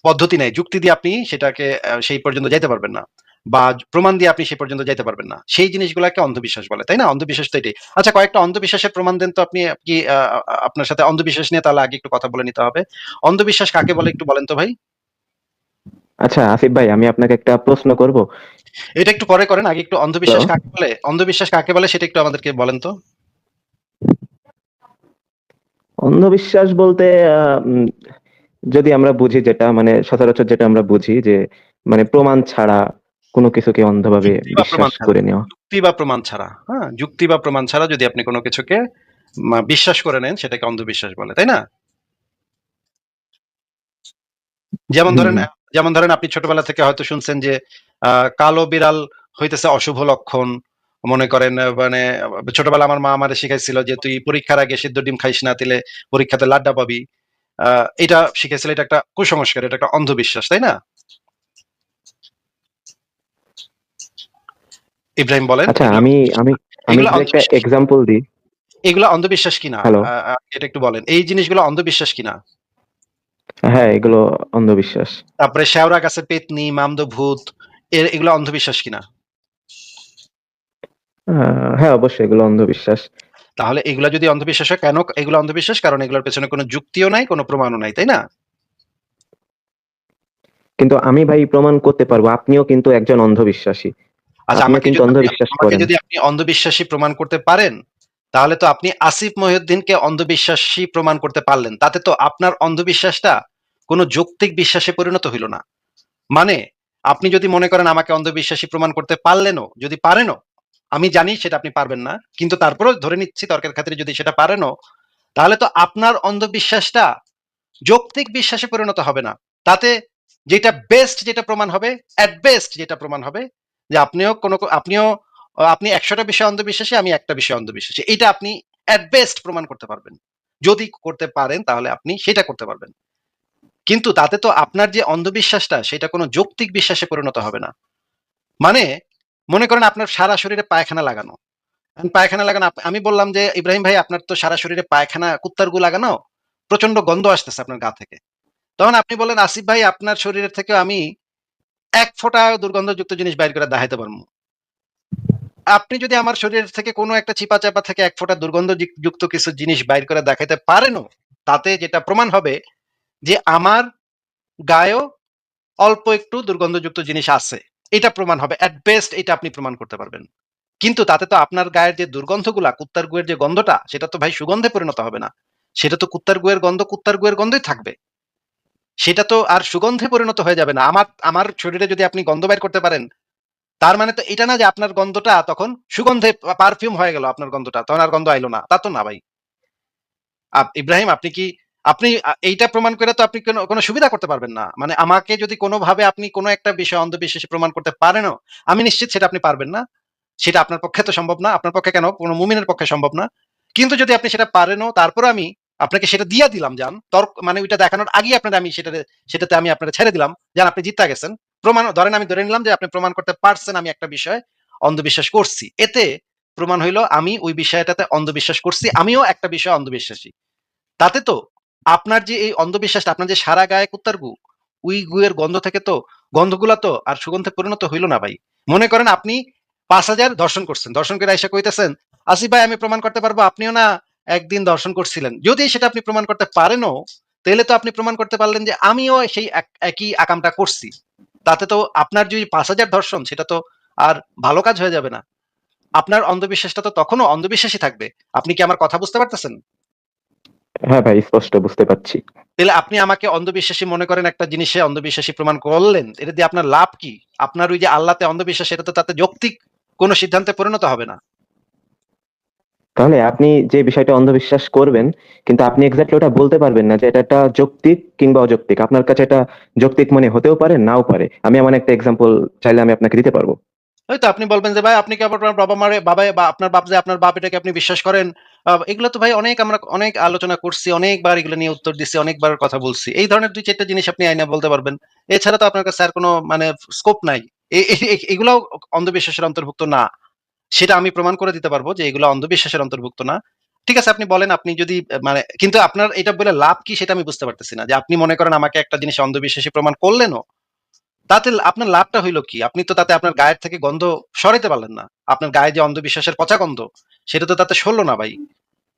Speaker 1: পদ্ধতি নাই। যুক্তি দিয়ে আপনি সেটাকে সেই পর্যন্ত যাইতে পারবেন না। বা প্রমাণ দিয়ে আপনি সেই পর্যন্ত যাইতে পারবেন না। সেই জিনিসগুলাকে অন্ধবিশ্বাস বলে, তাই না? অন্ধবিশ্বাস তো এটাই। আচ্ছা, কয়েকটা অন্ধবিশ্বাসের প্রমাণ দেন তো আপনি। কি আপনার সাথে অন্ধবিশ্বাস নিয়ে তাহলে আগে একটু কথা বলে নিতে হবে। অন্ধবিশ্বাস কাকে বলে একটু বলেন তো ভাই?
Speaker 2: আচ্ছা আসিফ ভাই, আমি আপনাকে একটা প্রশ্ন করব।
Speaker 1: এটা একটু পরে করেন। আগে একটু
Speaker 2: হ্যালো?
Speaker 1: অন্ধবিশ্বাস কাকে বলে? অন্ধবিশ্বাস কাকে বলে সেটা একটু আমাদেরকে বলেন তো।
Speaker 2: অন্ধবিশ্বাস বলতে যদি আমরা বুঝি যেটা মানে সচরাচর যেটা আমরা বুঝি যে মানে প্রমাণ ছাড়া কোনো কিছুকে অন্ধভাবে
Speaker 1: যুক্তি বা প্রমাণ
Speaker 2: বিশ্বাস
Speaker 1: ছাড়া,
Speaker 2: করে নেওয়া।
Speaker 1: যুক্তি বা প্রমাণ ছাড়া, হ্যাঁ, যুক্তি বা প্রমাণ ছাড়া যদি আপনি কোনো কিছুকে বিশ্বাস করে নেন সেটাকে অন্ধবিশ্বাস বলে, তাই না? যেমন
Speaker 2: হুম
Speaker 1: ধরেন,
Speaker 2: হুম।
Speaker 1: আপনি ছোটবেলা থেকে হয়তো শুনছেন যে কালো বিড়াল হইতেছে অশুভ লক্ষণ। মনে করেন মানে ছোটবেলা আমার মা আমারে শিখাইছিল যে তুই পরীক্ষার আগে সিদ্ধ ডিম খাইস না, দিলে পরীক্ষাতে লাড্ডা পাবি। এটা শিখাইছিল, এটা একটা কুসংস্কার, এটা একটা অন্ধবিশ্বাস, তাই না? ইব্রাহিম বলেন,
Speaker 2: আচ্ছা,
Speaker 1: এগুলো
Speaker 2: আমি আমি আমি
Speaker 1: এগুলো
Speaker 2: যদি একটা
Speaker 1: অন্ধবিশ্বাস,
Speaker 2: এক্সাম্পল দিই।
Speaker 1: এগুলো অন্ধবিশ্বাস কিনা?
Speaker 2: হ্যালো।
Speaker 1: এটা একটু বলেন, এই জিনিসগুলো অন্ধবিশ্বাস কিনা?
Speaker 2: হ্যাঁ, এগুলো অন্ধবিশ্বাস।
Speaker 1: তারপরে শেওড়া গাছে পেতনি, মামদ ভূত, এগুলো অন্ধবিশ্বাস কিনা?
Speaker 2: হ্যাঁ, অবশ্যই এগুলো অন্ধবিশ্বাস।
Speaker 1: তাহলে এগুলা যদি অন্ধবিশ্বাস হয়, কেন এগুলো অন্ধবিশ্বাস? কারণ এগুলোর পেছনে কোনো যুক্তিও নাই, কোনো প্রমাণও নাই, তাই না?
Speaker 2: কিন্তু আমি ভাই প্রমাণ করতে পারবো আপনিও কিন্তু একজন অন্ধবিশ্বাসী।
Speaker 1: আচ্ছা,
Speaker 2: আপনিও কিন্তু অন্ধবিশ্বাস করেন।
Speaker 1: আমাকে যদি আপনি অন্ধবিশ্বাসী প্রমাণ করতে পারেন, তাহলে তো আপনি আসিফ মহিউদ্দিনকে অন্ধবিশ্বাসী প্রমাণ করতে পারলেন। তাতে তো আপনার অন্ধবিশ্বাসটা কোনো যৌক্তিক বিশ্বাসে পরিণত হইল না। মানে আপনি যদি মনে করেন আমাকে অন্ধবিশ্বাসী প্রমাণ করতে পারলেনও, যদি পারেনও, আমি জানি সেটা আপনি পারবেন না, কিন্তু তারপরেও ধরে নিচ্ছি তর্কের খাতিরে যদি সেটা পারেনও, তাহলে তো আপনার অন্ধবিশ্বাসটা যৌক্তিক বিশ্বাসে পরিণত হবে না। তাতে যেটা বেস্ট যেটা প্রমাণ হবে, এট বেস্ট যেটা প্রমাণ হবে, যে আপনি ১০০টা বিষয়ে অন্ধবিশ্বাসী, আমি একটা বিষয়ে অন্ধবিশ্বাসী, এটা আপনি এট বেস্ট প্রমাণ করতে পারবেন। যদি করতে পারেন তাহলে আপনি সেটা করতে পারবেন। কিন্তু তাতে তো আপনার যে অন্ধবিশ্বাসটা সেটা কোনো যৌক্তিক বিশ্বাসে পরিণত হবে না। মানে মনে করেন আপনার সারা শরীরে পায়খানা লাগানো। পায়খানা লাগানো, আমি বললাম যে ইব্রাহিম ভাই আপনার তো সারা শরীরে পায়খানা, কুত্তার গু লাগানো, প্রচন্ড গন্ধ আসতেছে আপনার গা থেকে। তখন আপনি বললেন আসিফ ভাই আপনার শরীরের থেকে আমি এক ফোঁটা দুর্গন্ধযুক্ত জিনিস বাইর করে দেখাইতে পারবো। আপনি যদি আমার শরীর থেকে কোনো একটা চিপা চাপা থেকে এক ফোঁটা দুর্গন্ধযুক্ত কিছু জিনিস বাইর করে দেখাইতে পারেনও, তাতে যেটা প্রমাণ হবে যে আমার গায়েও অল্প একটু দুর্গন্ধযুক্ত জিনিস আছে। এটা প্রমাণ হবে, এট বেস্ট এটা আপনি প্রমাণ করতে পারবেন। কিন্তু তাতে তো আপনার গায়ের যে দুর্গন্ধগুলা, কুত্তার গুয়ের যে গন্ধটা, সেটা তো ভাই সুগন্ধে পরিণত হবে না। সেটা তো কুত্তার গুয়ের গন্ধ, কুত্তার গুয়ের গন্ধই থাকবে। সেটা তো আর সুগন্ধে পরিণত হয়ে যাবে না। আমার আমার শরীরে যদি আপনি গন্ধ বের করতে পারেন, তার মানে তো এটা না যে আপনার গন্ধটা তখন সুগন্ধে পারফিউম হয়ে গেল, আপনার গন্ধটা তখন আর গন্ধ আইলো না, তা তো না ভাই। ইব্রাহিম আপনি কি, আপনি এইটা প্রমাণ করে তো আপনি কোনো সুবিধা করতে পারবেন না। মানে আমাকে যদি কোনোভাবে আপনি কোনো একটা বিষয় অন্ধবিশ্বাসী প্রমাণ করতে পারেনও, আমি নিশ্চিত সেটা আপনি পারবেন না। সেটা আপনার পক্ষে তো সম্ভব না, আপনার পক্ষে কেন, কোনো মুমিনের পক্ষে সম্ভব না। কিন্তু যদি আপনি সেটা পারেনও, তারপরে আমি আপনাকে সেটা দিয়া দিলাম, জান তর্ক মানে ওইটা দেখানোর আগেই আপনার আমি সেটাতে আমি আপনাকে ছেড়ে দিলাম, জান আপনি জিততে গেছেন। প্রমাণ ধরেন আমি ধরে নিলাম যে আপনি প্রমাণ করতে পারছেন আমি একটা বিষয় অন্ধবিশ্বাস করছি, এতে প্রমাণ হইলো আমি ওই বিষয়টাতে অন্ধবিশ্বাস করছি, আমিও একটা বিষয় অন্ধবিশ্বাসী। তাতে তো আপনার যে এই অন্ধবিশ্বাসটা, আপনার যে সারা গায়ে কুত্তার গু, ওই গুয়ের গন্ধ থেকে তো গন্ধগুলা তো আর সুগন্ধে পরিণত হইল না ভাই। মনে করেন আপনি ৫,০০০ দর্শন করছেন, দর্শন করে আইসা কইতেছেন আসিফ ভাই আমি প্রমাণ করতে পারবো আপনিও না একদিন দর্শন করছিলেন। যদি সেটা আপনি প্রমাণ করতে পারেনও, তাহলে তো আপনি প্রমাণ করতে পারলেন যে আমিও সেই একই আকামটা করছি। তাতে তো আপনার যে ৫,০০০ দর্শন সেটা তো আর ভালো কাজ হয়ে যাবে না। আপনার অন্ধবিশ্বাসটা তো তখনও অন্ধবিশ্বাসই থাকবে। আপনি কি আমার কথা বুঝতে পারতেছেন?
Speaker 2: হ্যাঁ ভাই, স্পষ্ট বুঝতে পারছি।
Speaker 1: তাহলে আপনি আমাকে অন্ধবিশ্বাসী মনে করেন, একটা জিনিসে অন্ধবিশ্বাসী প্রমাণ করলেন, এটা দিয়ে আপনার লাভ কি? আপনার ওই যে আল্লাহতে অন্ধবিশ্বাস, এটা তো তাতে যৌক্তিক কোনো সিদ্ধান্তে পরিণত হবে না।
Speaker 2: তাহলে আপনি যে বিষয়টা অন্ধবিশ্বাস করবেন, কিন্তু আপনি এক্স্যাক্টলি ওটা বলতে পারবেন না যে এটা একটা যৌক্তিক কিংবা অযৌক্তিক। আপনার কাছে এটা যৌক্তিক মনে হতেও পারে, নাও পারে। আমি এমন একটা এক্সাম্পল চাইলে আমি আপনাকে দিতে পারবো।
Speaker 1: হয়তো আপনি বলবেন যে ভাই আপনি কি আবার আপনার বাবা মারে বাবা বা আপনার বাপ, যে আপনার বাপ এটাকে আপনি বিশ্বাস করেন? এগুলো তো ভাই আমরা অনেক আলোচনা করছি, অনেকবার এগুলো নিয়ে উত্তর দিছি, অনেকবার কথা বলছি। এই ধরনের ২-৪ টা জিনিস আপনি আইনা বলতে পারবেন। এছাড়া তো আপনার কাছে আর কোনো মানে স্কোপ নাই। এগুলাও অন্ধবিশ্বাসের অন্তর্ভুক্ত না। সেটা আমি প্রমাণ করে দিতে পারবো যে এগুলো অন্ধবিশ্বাসের অন্তর্ভুক্ত না। ঠিক আছে, আপনি বলেন, আপনি যদি মানে, কিন্তু আপনার এটা বলে লাভ কি সেটা আমি বুঝতে পারতেছি না। যে আপনি মনে করেন আমাকে একটা জিনিস অন্ধবিশ্বাসী প্রমাণ করলেনও, তাতে আপনার লাভটা হইল কি? আপনি তো তাতে আপনার গায়ের থেকে গন্ধ সরাইতে পারলেন না। আপনার গায়ে যে অন্ধবিশ্বাসের পচা গন্ধ, সেটা তো তাতে সরল না ভাই।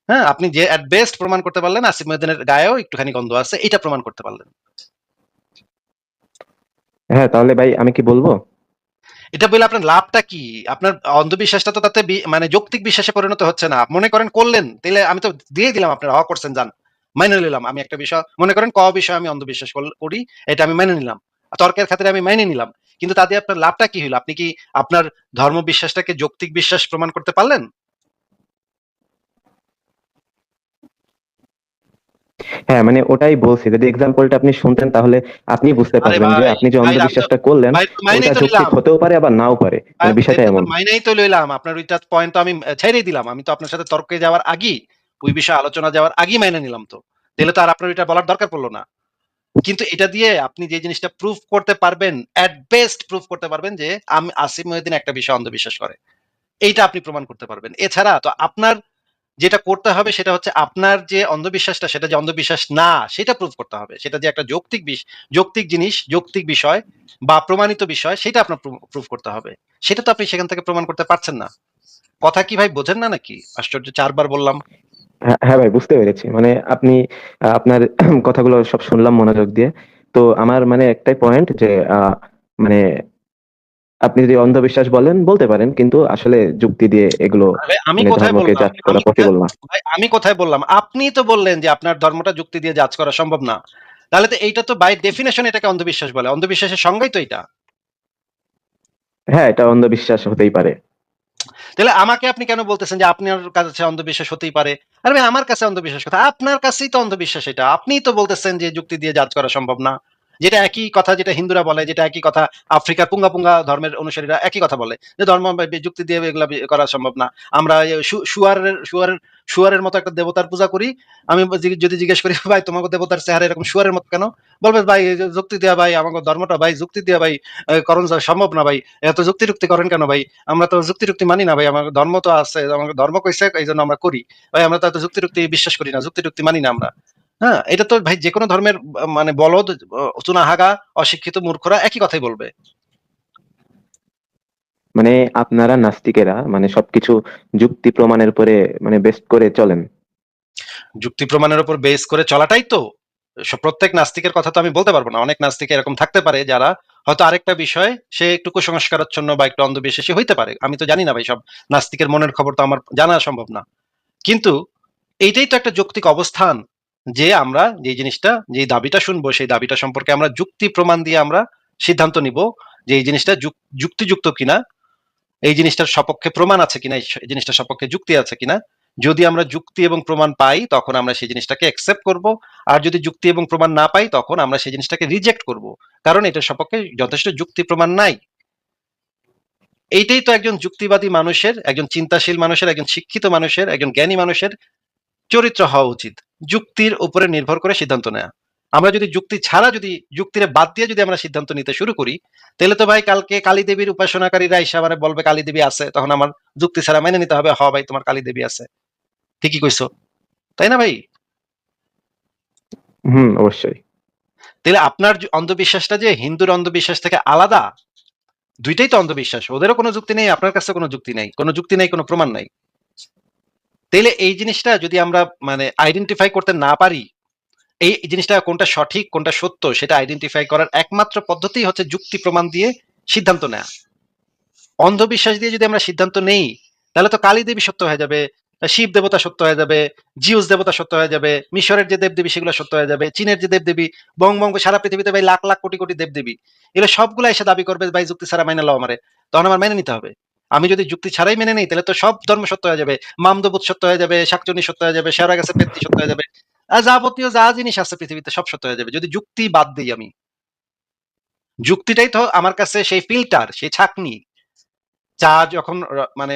Speaker 1: হ্যাঁ, আপনি যে এট বেস্ট প্রমাণ করতে পারলেন আসিফ মহিউদ্দিনের গায়েও একটুখানি গন্ধ আছে, এটা প্রমাণ করতে পারলেন।
Speaker 2: হ্যাঁ, তাহলে ভাই আমি কি বলবো?
Speaker 1: এটা বলে আপনার লাভটা কি? আপনার অন্ধবিশ্বাসটা তো তাতে মানে যৌক্তিক বিশ্বাসে পরিণত হচ্ছে না। মনে করেন করলেন, তাইলে আমি তো দিয়ে দিলাম, আপনার করছেন যান। মেনে নিলাম। আমি একটা বিষয় মনে করেন বিষয়ে আমি অন্ধবিশ্বাস করি, এটা আমি মেনে নিলাম। তর্কের খাতিরে আমি মেনে নিলাম। কিন্তু তাতে আপনার লাভটা কি হইল? আপনি কি আপনার ধর্ম বিশ্বাসটাকে যৌক্তিক বিশ্বাস প্রমাণ করতে পারলেন?
Speaker 2: হ্যাঁ, মানে ওটাই বলছি। যদি এক্সাম্পলটা আপনি শুনতেন তাহলে আপনি বুঝতে
Speaker 1: আরে
Speaker 2: পারবেন যে
Speaker 1: ভাই,
Speaker 2: আপনি যে
Speaker 1: ভাই আমি তো
Speaker 2: অন্ধবিশ্বাসটা করলেন
Speaker 1: ভাই তো
Speaker 2: ওইটা
Speaker 1: মাইনেই তো
Speaker 2: যৌক্তিক
Speaker 1: নিলাম।
Speaker 2: হতেও পারে আবার নাও পারে।
Speaker 1: ভাই
Speaker 2: মানে বিষয়টা
Speaker 1: এটা তো
Speaker 2: এমন।
Speaker 1: মাইনেই তো লইলাম। আপনার ওইটা পয়েন্ট তো আমি ছেড়েই দিলাম। আমি তো আপনার সাথে তর্কে যাওয়ার আগেই, ওই বিষয়ে আলোচনা যাওয়ার আগেই মাইনে নিলাম তো। তাহলে তো আর আপনার ওইটা বলার দরকার পড়ল না। কিন্তু এটা দিয়ে আপনি যে জিনিসটা প্রুফ করতে পারবেন, এট বেস্ট প্রুফ করতে পারবেন যে আসিফ মহিউদ্দিন একটা বিষয়ে অন্ধবিশ্বাস করে। এইটা আপনি প্রমাণ করতে পারবেন। এছাড়া তো আপনার যেটা করতে হবে সেটা হচ্ছে আপনার যে অন্ধবিশ্বাসটা সেটা যে অন্ধবিশ্বাস না সেটা প্রুফ করতে হবে। সেটা যে একটা যৌক্তিক জিনিস, যৌক্তিক বিষয় বা প্রমাণিত বিষয় সেটা আপনার প্রুফ করতে হবে। সেটা তো আপনি সেখান থেকে প্রমাণ করতে পারছেন না। কথা কি ভাই বোঝেন না নাকি? আশ্চর্য, ৪ বার বললাম।
Speaker 2: হ্যাঁ, হ্যাঁ ভাই, বুঝতে পেরেছি। মানে আপনি আপনার কথাগুলো সব শুনলাম মনোযোগ দিয়ে। তো আমার মানে একটাই পয়েন্ট যে মানে আপনি যদি অন্ধবিশ্বাস বলেন বলতে পারেন, কিন্তু আসলে যুক্তি দিয়ে এগুলো
Speaker 1: ভাই আমি
Speaker 2: মানে
Speaker 1: কোথায়
Speaker 2: ধর্মকে
Speaker 1: বললাম?
Speaker 2: জাজ করা পসিবল না।
Speaker 1: আমি কোথায় বললাম? আপনিই তো বললেন যে আপনার ধর্মটা যুক্তি দিয়ে জাজ করা সম্ভব না। তাহলে তো এইটা তো বাই ডেফিনিশন এটাকে অন্ধবিশ্বাস বলে। অন্ধবিশ্বাসের সংজ্ঞাই তো এটা।
Speaker 2: হ্যাঁ, এটা অন্ধবিশ্বাস হতেই পারে।
Speaker 1: তাহলে আমাকে আপনি কেন বলতেছেন যে আপনার কাছে অন্ধবিশ্বাস হতেই পারে? আরে ভাই আমার কাছে অন্ধবিশ্বাস কথা। আপনার কাছেই তো অন্ধবিশ্বাস এটা। আপনিই তো বলতেছেন যে যুক্তি দিয়ে জাজ করা সম্ভব না। যেটা একই কথা যেটা হিন্দুরা বলে, যেটা একই কথা আফ্রিকার পুঙ্গা ধর্মের অনুসারীরা একই কথা বলে। যে ধর্ম যুক্তি দিয়ে এগুলা করা সম্ভব না। আমরা শুয়ারের মতো একটা দেবতার পূজা করি। আমি যদি জিজ্ঞেস করি ভাই তোমাকে দেবতার চেহারা এরকম শুয়ারের মতো কেন? বলবে ভাই এই যে যুক্তি দেয়া ভাই আমাকে ধর্মটা ভাই যুক্তি দেয়া ভাই করণ সম্ভব না ভাই। এত যুক্তি করেন কেন ভাই? আমরা তো যুক্তি মানি না ভাই। আমার ধর্ম তো আছে। আমাকে ধর্ম কইছে এইজন্য আমরা করি। ভাই আমরা তো এত যুক্তি বিশ্বাস করি না। যুক্তি মানি না আমরা। হ্যাঁ? এটা তো ভাই যেকোনো ধর্মের মানে বলদ, চুনাহাগা, অশিক্ষিত মূর্খরা একই কথাই বলবে।
Speaker 2: মানে আপনারা নাস্তিকেরা মানে সবকিছু যুক্তি প্রমাণের উপরে মানে বেস্ট করে চলেন।
Speaker 1: যুক্তি প্রমাণের উপর বেস করে চলাটাই তো প্রত্যেক নাস্তিকের কথা তো আমি বলতে পারবো না। অনেক নাস্তিক এরকম থাকতে পারে যারা হয়তো আরেকটা বিষয় সে একটু কুসংস্কারাচ্ছন্ন বা একটু অন্ধবিশ্বাসী হইতে পারে। আমি তো জানি না ভাই, সব নাস্তিকের মনের খবর তো আমার জানা সম্ভব না। কিন্তু এইটাই তো একটা যৌক্তিক অবস্থান যে আমরা যে জিনিসটা যে দাবিটা শুনবো সেই দাবিটা সম্পর্কে আমরা যুক্তি প্রমাণ দিয়ে আমরা সিদ্ধান্ত নিব যে এই জিনিসটা যুক্তিযুক্ত কিনা, এই জিনিসটার সপক্ষে প্রমাণ আছে কিনা, এই জিনিসটার সপক্ষে যুক্তি আছে কিনা। যদি আমরা যুক্তি এবং প্রমাণ পাই তখন আমরা সেই জিনিসটাকে অ্যাকসেপ্ট করব। আর যদি যুক্তি এবং প্রমাণ না পাই তখন আমরা সেই জিনিসটাকে রিজেক্ট করব, কারণ এটার সপক্ষে যথেষ্ট যুক্তি প্রমাণ নাই। এইটাই তো একজন যুক্তিবাদী মানুষের, একজন চিন্তাশীল মানুষের, একজন শিক্ষিত মানুষের, একজন জ্ঞানী মানুষের চরিত্র হওয়া উচিত। যুক্তির উপরে নির্ভর করে সিদ্ধান্ত নেওয়া। আমরা যদি যুক্তি ছাড়া, যদি যুক্তিরে বাদ দিয়ে যদি আমরা সিদ্ধান্ত নিতে শুরু করি, তাহলে তো ভাই কালকে কালী দেবীর উপাসনাকারীরা এসে আমার বলবে কালী দেবী আছে, তখন আমার যুক্তি ছাড়া মেনে নিতে হবে, হ ভাই তোমার কালী দেবী আছে। ঠিকই কইছো, তাই না ভাই?
Speaker 2: হুম, অবশ্যই।
Speaker 1: তাহলে আপনার অন্ধবিশ্বাসটা যে হিন্দুর অন্ধবিশ্বাস থেকে আলাদা, দুইটাই তো অন্ধবিশ্বাস। ওদেরও কোনো যুক্তি নেই, আপনার কাছে কোনো যুক্তি নেই, কোনো যুক্তি নেই, কোনো প্রমাণ নাই। তাহলে এই জিনিসটা যদি আমরা মানে আইডেন্টিফাই করতে না পারি, এই জিনিসটা কোনটা সঠিক কোনটা সত্য সেটা আইডেন্টিফাই করার একমাত্র পদ্ধতি হচ্ছে যুক্তি প্রমাণ দিয়ে সিদ্ধান্ত নেওয়া। অন্ধবিশ্বাস দিয়ে যদি আমরা সিদ্ধান্ত নেই তাহলে তো কালী দেবী সত্য হয়ে যাবে, শিব দেবতা সত্য হয়ে যাবে, জিউস দেবতা সত্য হয়ে যাবে, মিশরের যে দেবদেবী সেগুলো সত্য হয়ে যাবে, চীনের যে দেবদেবী, বং বং সারা পৃথিবীতে ভাই লাখ লাখ কোটি কোটি দেবদেবী, এগুলো সবগুলো এসে দাবি করবে ভাই যুক্তি ছাড়া মাইনে লও আমারে, তখন আমার মেনে নিতে হবে। আমি যদি যুক্তি ছাড়াই মেনে নিই তাহলে তো সব ধর্ম সত্য হয়ে যাবে, মামদবুত সত্য হয়ে যাবে, শাকচুনি সত্য হয়ে যাবে, শেওড়া গাছে পেত্তি সত্য হয়ে যাবে, আর যাবতীয় যা জিনিস আছে পৃথিবীতে সব সত্য হয়ে যাবে যদি যুক্তি বাদ দিই আমি। যুক্তিটাই তো আমার কাছে সেই ফিল্টার, সেই ছাঁকনি। চা যখন মানে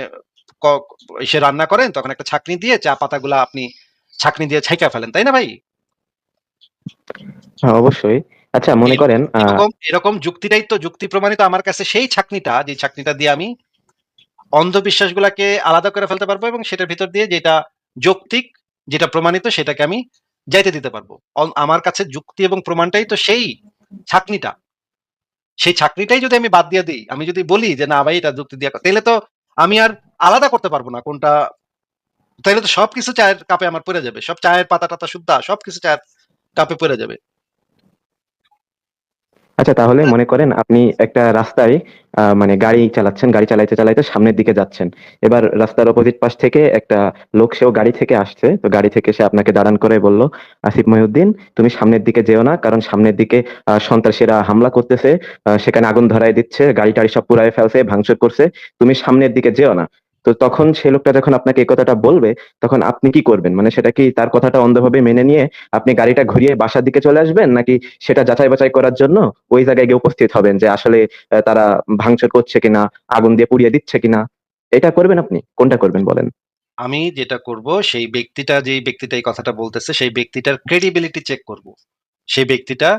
Speaker 1: এসে রান্না করেন তখন একটা ছাঁকনি দিয়ে চা পাতাগুলা আপনি ছাঁকনি দিয়ে ছাইকা ফেলেন, তাই না ভাই?
Speaker 2: হ্যাঁ, অবশ্যই। আচ্ছা, মনে করেন
Speaker 1: এরকম এরকম যুক্তিটাই তো, যুক্তি প্রমাণিত আমার কাছে সেই ছাঁকনিটা, যে ছাঁকনিটা দিয়ে আমি অন্ধবিশ্বাস গুলাকে আলাদা করে ফেলতে পারবো এবং সেটার ভিতর দিয়ে যেটা যৌক্তিক, যেটা প্রমাণিত সেটাকে আমি যাইতে দিতে পারবো। আমার কাছে যুক্তি এবং প্রমাণটাই তো সেই ছাঁকনিটা। সেই ছাঁকনিটাই যদি আমি বাদ দিয়ে দিই, আমি যদি বলি যে না ভাই এটা যুক্তি দিয়ে, তাহলে তো আমি আর আলাদা করতে পারবো না কোনটা। তাইলে তো সবকিছু চায়ের কাপে আমার পড়ে যাবে, সব চায়ের পাতা টাতা সুদ্ধা সবকিছু চায়ের কাপে পড়ে যাবে।
Speaker 2: আচ্ছা, তাহলে মনে করেন আপনি একটা রাস্তায় মানে গাড়ি চালাচ্ছেন, গাড়ি চালাইতে চালাইতে সামনের দিকে যাচ্ছেন। এবার রাস্তার অপোজিট পাশ থেকে একটা লোক, সেও গাড়ি থেকে আসছে, তো গাড়ি থেকে সে আপনাকে দাঁড়ান করে বলল, আসিফ মহিউদ্দিন, তুমি সামনের দিকে যেও না, কারণ সামনের দিকে সন্ত্রাসীরা হামলা করতেছে, সেখানে আগুন ধরায় দিচ্ছে, গাড়ি টাড়ি সব পুড়ায় ফেলছে, ভাঙচুর করছে, তুমি সামনের দিকে যেও না। তো তখন সেই লোকটা যখন আপনাকে এই কথাটা বলবে, তখন আপনি কি করবেন? মানে সেটা কি তার কথাটা অন্ধভাবে মেনে নিয়ে আপনি গাড়িটা ঘুরিয়ে বাসার দিকে চলে আসবেন, নাকি সেটা যাচাই বাছাই করার জন্য ওই জায়গায় গিয়ে উপস্থিত হবেন যে আসলে তারা ভাঙচুর করছে কিনা, আগুন দিয়ে পুড়িয়ে দিচ্ছে কিনা? এটা করবেন আপনি? কোনটা করবেন বলেন?
Speaker 1: আমি যেটা করব, সেই ব্যক্তিটা, যেই ব্যক্তিটা এই কথাটা বলতেছে, সেই ব্যক্তিটার ক্রেডিবিলিটি চেক করব। সেই ব্যক্তিটা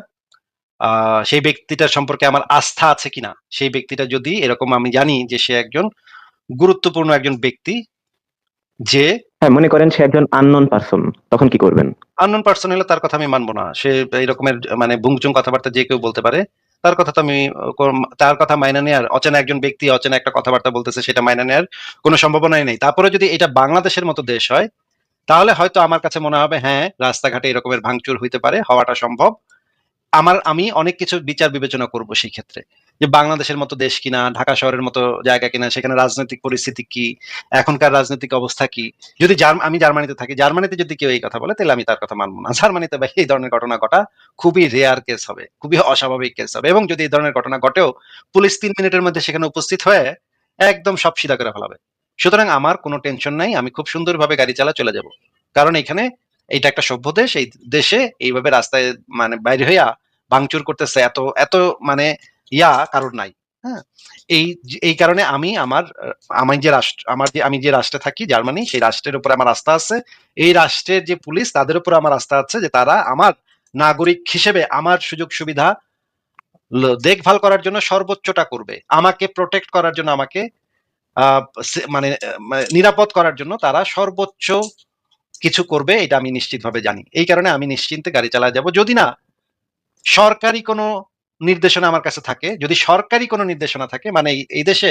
Speaker 1: সেই ব্যক্তিটার সম্পর্কে আমার আস্থা আছে কিনা। সেই ব্যক্তিটা যদি এরকম আমি জানি যে সে একজন গুরুত্বপূর্ণ একজন ব্যক্তি, যে
Speaker 2: হ্যাঁ, মনে করেন সে একজন আননোন পারসন, তখন কি করবেন?
Speaker 1: আননোন পার্সন হলে তার কথা আমি মানবো না। সে এরকমের মানে বুংচুং কথাবার্তা যে কেউ বলতে পারে। তার কথা তো আমি তার কথা মাইনা নেয়ার, অচেনা একজন ব্যক্তি অচেনা একটা কথাবার্তা বলতেছে, সেটা মাইনা নেয়ার কোনো সম্ভাবনাই নেই। তারপরে যদি এটা বাংলাদেশের মতো দেশ হয়, তাহলে হয়তো আমার কাছে মনে হবে হ্যাঁ, রাস্তাঘাটে এরকমের ভাঙচুর হইতে পারে, হওয়াটা সম্ভব। আমি অনেক কিছু বিচার বিবেচনা করব সেই ক্ষেত্রে, যে বাংলাদেশের মতো দেশ কিনা, ঢাকা শহরের মতো জায়গা কিনা, সেখানে রাজনৈতিক পরিস্থিতি কি, এখনকার রাজনৈতিক অবস্থা কি। যদি আমি জার্মানিতে থাকি, জার্মানিতে যদি কেউ এই কথা বলে, তাহলে আমি তার কথা মানবো না। জার্মানিতে ভাই এই ধরনের ঘটনা ঘটা খুবই রেয়ার কেস হবে, খুবই অস্বাভাবিক কেস হবে, এবং যদি এই ধরনের ঘটনা ঘটেও, পুলিশ 3 মিনিটের মধ্যে সেখানে উপস্থিত হয়ে একদম সব সিধা করে ফেলাবে। সুতরাং আমার কোনো টেনশন নাই, আমি খুব সুন্দরভাবে গাড়ি চালা চলে যাব। কারণ এখানে এটা একটা সভ্য দেশ, এই দেশে এইভাবে রাস্তায় মানে বাইরে হইয়া ভাঙচুর করতেছে এত এত মানে কারণ নাই। হ্যাঁ, এই কারণে আমি যে রাষ্ট্র, আমি যে রাষ্ট্রে থাকি জার্মানি, সেই রাষ্ট্রের উপর আমার আস্থা আছে। এই রাষ্ট্রের যে পুলিশ, তাদের উপর আমার আস্থা আছে যে তারা আমার নাগরিক হিসেবে আমার সুযোগ সুবিধা দেখভাল করার জন্য সর্বোচ্চটা করবে, আমাকে প্রোটেক্ট করার জন্য, আমাকে মানে নিরাপদ করার জন্য তারা সর্বোচ্চ কিছু করবে, এটা আমি নিশ্চিতভাবে জানি। এই কারণে আমি নিশ্চিন্তে গাড়ি চালায় যাব। যদি না সরকারি কোনো নির্দেশনা আমার কাছে থাকে, যদি সরকারি কোনো নির্দেশনা থাকে, মানে এই দেশে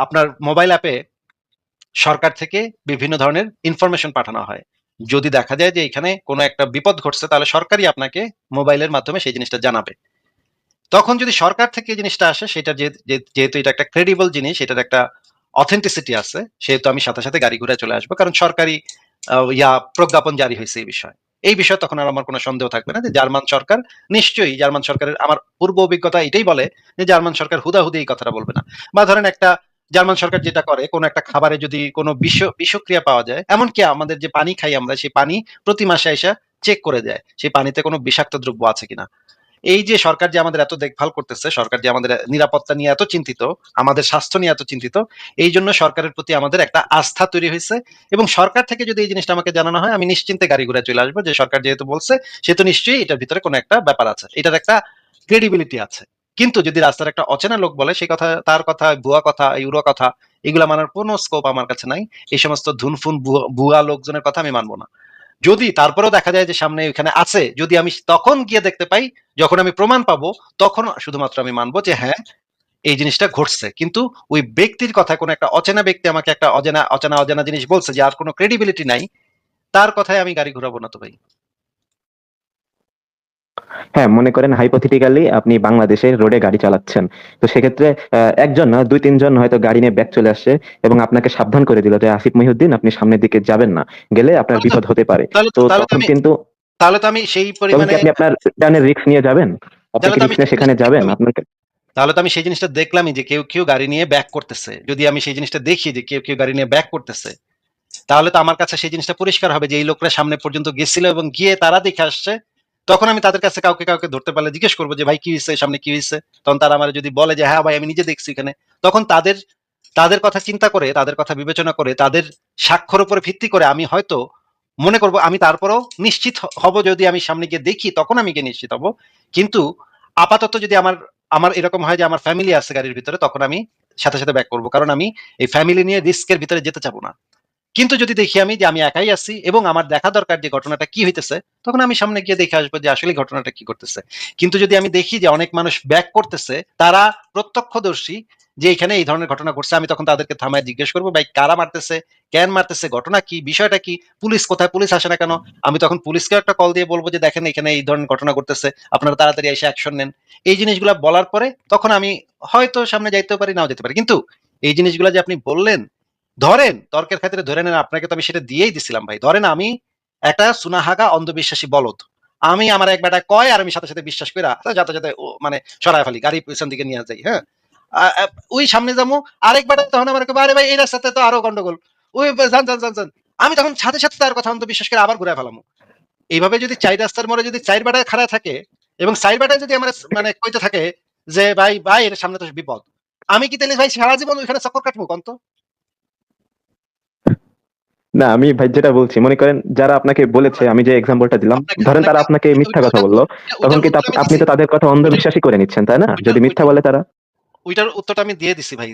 Speaker 1: আপনার মোবাইল অ্যাপে সরকার থেকে বিভিন্ন ধরনের ইনফরমেশন পাঠানো হয়। যদি দেখা যায় যে এখানে কোনো একটা বিপদ ঘটছে, তাহলে সরকারই আপনাকে মোবাইলের মাধ্যমে সেই জিনিসটা জানাবে। তখন যদি সরকার থেকে এই জিনিসটা আসে, সেটা যেহেতু এটা একটা ক্রেডিবল জিনিস, এটার একটা অথেন্টিসিটি আছে, সেহেতু আমি সাথে সাথে গাড়ি ঘুরে চলে আসবো। কারণ সরকারি প্রজ্ঞাপন জারি হয়েছে এই বিষয়ে তখন আর আমার কোনো সন্দেহ থাকবে না যে জার্মান সরকার, নিশ্চয়ই জার্মান সরকারের, আমার পূর্ব অভিজ্ঞতা এটাই বলে যে জার্মান সরকার হুদাহুদি এই কথাটা বলবে না। বা ধরেন একটা জার্মান সরকার যেটা করে, কোনো একটা খাবারে যদি কোনো বিষক্রিয়া পাওয়া যায়, এমনকি আমাদের যে পানি খাই আমরা, সেই পানি প্রতি মাসে এসে চেক করে দেয় সেই পানিতে কোনো বিষাক্ত দ্রব্য আছে কিনা। এই যে সরকার যে আমাদের এত দেখভাল করতেছে, সরকার যে আমাদের নিরাপত্তা নিয়ে এত চিন্তিত, আমাদের স্বাস্থ্য নিয়ে এত চিন্তিত, এই জন্য সরকারের প্রতি আমাদের একটা আস্থা তৈরি হয়েছে। এবং সরকার থেকে যদি এই জিনিসটা আমাকে জানানো হয়, আমি নিশ্চিন্তে গাড়ি ঘোড়া চলে আসবো, যে সরকার যেহেতু বলছে, সেহেতু নিশ্চয়ই এটার ভিতরে কোনো একটা ব্যাপার আছে, এটার একটা ক্রেডিবিলিটি আছে। কিন্তু যদি রাস্তার একটা অচেনা লোক বলে, সেই কথা, তার কথা, ভুয়া কথা, এই উড়ো কথা, এগুলা মানার কোনো স্কোপ আমার কাছে নাই। এই সমস্ত ধুনফুন ভুয়া লোকজনের কথা আমি মানবো না। যদি তারপরেও দেখা যায় যে সামনে ওইখানে আছে, যদি আমি তখন গিয়ে দেখতে পাই, যখন আমি প্রমাণ পাবো, তখন শুধুমাত্র আমি মানবো যে হ্যাঁ, এই জিনিসটা ঘটছে। কিন্তু ওই ব্যক্তির কথা, কোনো একটা অচেনা ব্যক্তি আমাকে একটা অজানা অজানা অজানা জিনিস বলছে, যে আর কোনো ক্রেডিবিলিটি নাই, তার কথায় আমি গাড়ি ঘুরাবো না তো ভাই।
Speaker 2: হ্যাঁ, মনে করেন হাইপোথেটিক্যালি আপনি বাংলাদেশে রোডে গাড়ি চালাচ্ছেন। তো সেক্ষেত্রে একজন না, দুই তিনজন হয়তো গাড়ি নিয়ে ব্যাক চলে আসছে এবং আপনাকে সাবধান করে দিল যে আসিফ মহিউদ্দিন, আপনি সামনের দিকে যাবেন না, গেলে আপনার
Speaker 1: তাহলে তো
Speaker 2: বিপদ হতে পারে।
Speaker 1: তাহলে
Speaker 2: তো
Speaker 1: তো তাহলে তো
Speaker 2: তখন
Speaker 1: আমি
Speaker 2: কিন্তু
Speaker 1: তাহলে তো আমি সেই
Speaker 2: তখন কি
Speaker 1: পরিমাণে,
Speaker 2: আপনি আপনার প্রাণের রিস্ক নিয়ে যাবেন? আপনি
Speaker 1: তাহলে
Speaker 2: কি
Speaker 1: তো আমি
Speaker 2: রিস্ক
Speaker 1: সেই
Speaker 2: নিয়ে সেখানে
Speaker 1: জিনিসটা
Speaker 2: যাবেন?
Speaker 1: দেখলামই।
Speaker 2: আপনাকে
Speaker 1: তাহলে তো আমি সেই জিনিসটা দেখলামই যে কেউ কেউ গাড়ি নিয়ে ব্যাক করতেছে। যদি আমি সেই জিনিসটা দেখি যে কেউ কেউ গাড়ি নিয়ে ব্যাক করতেছে, তাহলে তো আমার কাছে সেই জিনিসটা পরিষ্কার হবে যে এই লোকরা সামনে পর্যন্ত গেছিল এবং গিয়ে তারা দেখে আসছে। তখন আমি তাদের কাছে কাউকে কাউকে ধরতে পারলে জিজ্ঞেস করবো যে ভাই কি হয়েছে, সামনে কি হয়েছে। তখন তারা আমার যদি বলে যে হ্যাঁ ভাই আমি নিজে দেখছি এখানে, তখন তাদের তাদের কথা চিন্তা করে, তাদের কথা বিবেচনা করে, তাদের সাক্ষ্যর উপরে ভিত্তি করে আমি হয়তো মনে করব, আমি তারপরেও নিশ্চিত হব, যদি আমি সামনে গিয়ে দেখি তখন আমি গিয়ে নিশ্চিত হব। কিন্তু আপাতত যদি আমার আমার এরকম হয় যে আমার ফ্যামিলি আছে গাড়ির ভিতরে, তখন আমি সাথে সাথে ব্যাক করবো, কারণ আমি এই ফ্যামিলি নিয়ে রিস্কের ভিতরে যেতে চাবো না। কিন্তু যদি দেখি আমি যে আমি একাই আছি এবং আমার দেখা দরকার যে ঘটনাটা কি হইতেছে, তখন আমি সামনে গিয়ে দেখে আসবো যে আসলে ঘটনাটা কি করতেছে। কিন্তু যদি আমি দেখি যে অনেক মানুষ ব্যাক করতেছে, তারা প্রত্যক্ষদর্শী যে এখানে এই ধরনের ঘটনা ঘটছে, আমি তখন তাদেরকে থামায় জিজ্ঞেস করবো, ভাই কারা মারতেছে, কেন মারতেছে, ঘটনা কি, বিষয়টা কি, পুলিশ কোথায়, পুলিশ আসে না কেন। আমি তখন পুলিশকে একটা কল দিয়ে বলবো যে দেখেন এখানে এই ধরনের ঘটনা ঘটতেছে, আপনারা তাড়াতাড়ি এসে অ্যাকশন নেন। এই জিনিসগুলো বলার পরে তখন আমি হয়তো সামনে যাইতেও পারি, নাও যেতে পারি। কিন্তু এই জিনিসগুলো যে আপনি বললেন, ধরেন তর্কের খাতিরে ধরে নেন, আপনাকে তো আমি সেটা দিয়েই দিছিলাম ভাই। ধরেন আমি একটা সুনাহাগা অন্ধবিশ্বাসী বলদ, আমি আমার এক বেটা কয় আর আমি সাথে সাথে বিশ্বাস করে যাতে যাতে মানে সরাই ফেলি, গাড়ি পিছন দিকে নিয়ে যাই। হ্যাঁ, ওই সামনে যাবো, আরেক বেটা তখন আমার আরে ভাই এই রাস্তাতে তো আরো গন্ডগোল, ওই যান যান যান যান, আমি তখন সাথে সাথে তার কথা অন্ধবিশ্বাস করে আবার ঘুরে ফেলাম। এইভাবে যদি চাই রাস্তার মোড়ে যদি চাইর বেটায় খাড়া থাকে এবং চাইর বেটায় যদি আমার মানে কইতে থাকে যে ভাই ভাই এর সামনে তো বিপদ, আমি কি তাহলে ভাই সারা জীবন ওইখানে চক্কর কাটবো কন্ত?
Speaker 2: না, আমি ভাই যেটা বলছি, মনে করেন যারা আপনাকে বলেছে, আমি যে এক্সাম্পলটা দিলাম,
Speaker 1: আপনাকে
Speaker 2: ধরেন
Speaker 1: আপনাকে
Speaker 2: তারা আপনাকে মিথ্যা কথা বললো, তখন
Speaker 1: ওইটার
Speaker 2: কিন্তু
Speaker 1: উত্তর আমি
Speaker 2: আপনি
Speaker 1: দিছি।
Speaker 2: তো তাদের কথা
Speaker 1: ওইটার
Speaker 2: অন্ধবিশ্বাসী করে নিচ্ছেন, তাই না?
Speaker 1: ওইটার
Speaker 2: যদি মিথ্যা
Speaker 1: ওইটার
Speaker 2: বলে তারা।
Speaker 1: ওইটার উত্তরটা আমি দিয়ে দিছি ভাই।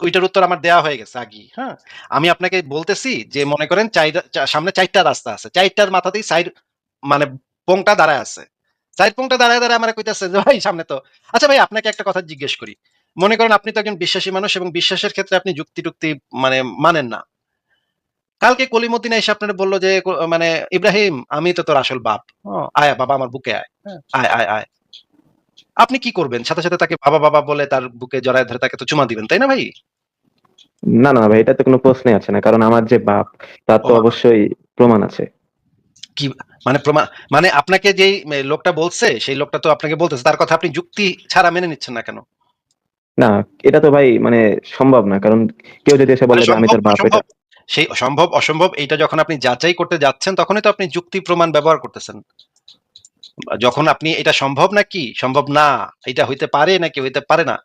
Speaker 1: ওইটার উত্তর আমার দেয়া হয়ে গেছে আগেই। হ্যাঁ, আমি আপনাকে বলতেছি যে মনে করেন সামনে চারটা রাস্তা আছে, চারটার মাথাতেই সাইড মানে পোংটা দাঁড়ায় আছে। সাইড পোংটা দাঁড়ায় দাঁড়ায় আমার কইতেছে যে ভাই সামনে তো। আচ্ছা ভাই আপনাকে একটা কথা জিজ্ঞেস করি, মনে করেন আপনি তো একজন বিশ্বাসী মানুষ এবং বিশ্বাসের ক্ষেত্রে আপনি যুক্তি টুক্তি মানে মানেন না। কালকে কলিমুদ্দিন এসে আপনার বললো যে মানে ইব্রাহিম আমি তো তোর আসল বাপ, আয় বাবা আমার বুকে আয়, হ্যাঁ, আয় আয় আয়, আপনি কি করবেন? সাথে সাথে তাকে বাবা বাবা বলে তার বুকে জড়ায় ধরে তাকে তো চুমা দিবেন, তাই না ভাই?
Speaker 2: না না ভাই, এটা তো কোনো প্রশ্নই আছে না, কারণ আমার যে বাপ, তার
Speaker 1: ও
Speaker 2: তো
Speaker 1: বাবা,
Speaker 2: অবশ্যই প্রমাণ আছে।
Speaker 1: কি মানে প্রমাণ? মানে আপনাকে যেই লোকটা বলছে সেই লোকটা তো আপনাকে বলতেছে, তার কথা আপনি যুক্তি ছাড়া মেনে নিচ্ছেন না কেন?
Speaker 2: না, এটা তো ভাই মানে সম্ভব না, কারণ কেউ যদি এসে
Speaker 1: মানে
Speaker 2: বলে যে আমি
Speaker 1: সম্ভব
Speaker 2: তোর বাপ, এটা।
Speaker 1: অসম্ভব, সেই সম্ভব অসম্ভব এইটা যখন আপনি যাচাই করতে যাচ্ছেন তখনই তো আপনি যুক্তি প্রমাণ ব্যবহার করতেছেন। যখন আপনি এটা সম্ভব নাকি সম্ভব না, এটা হইতে পারে নাকি হইতে পারে না,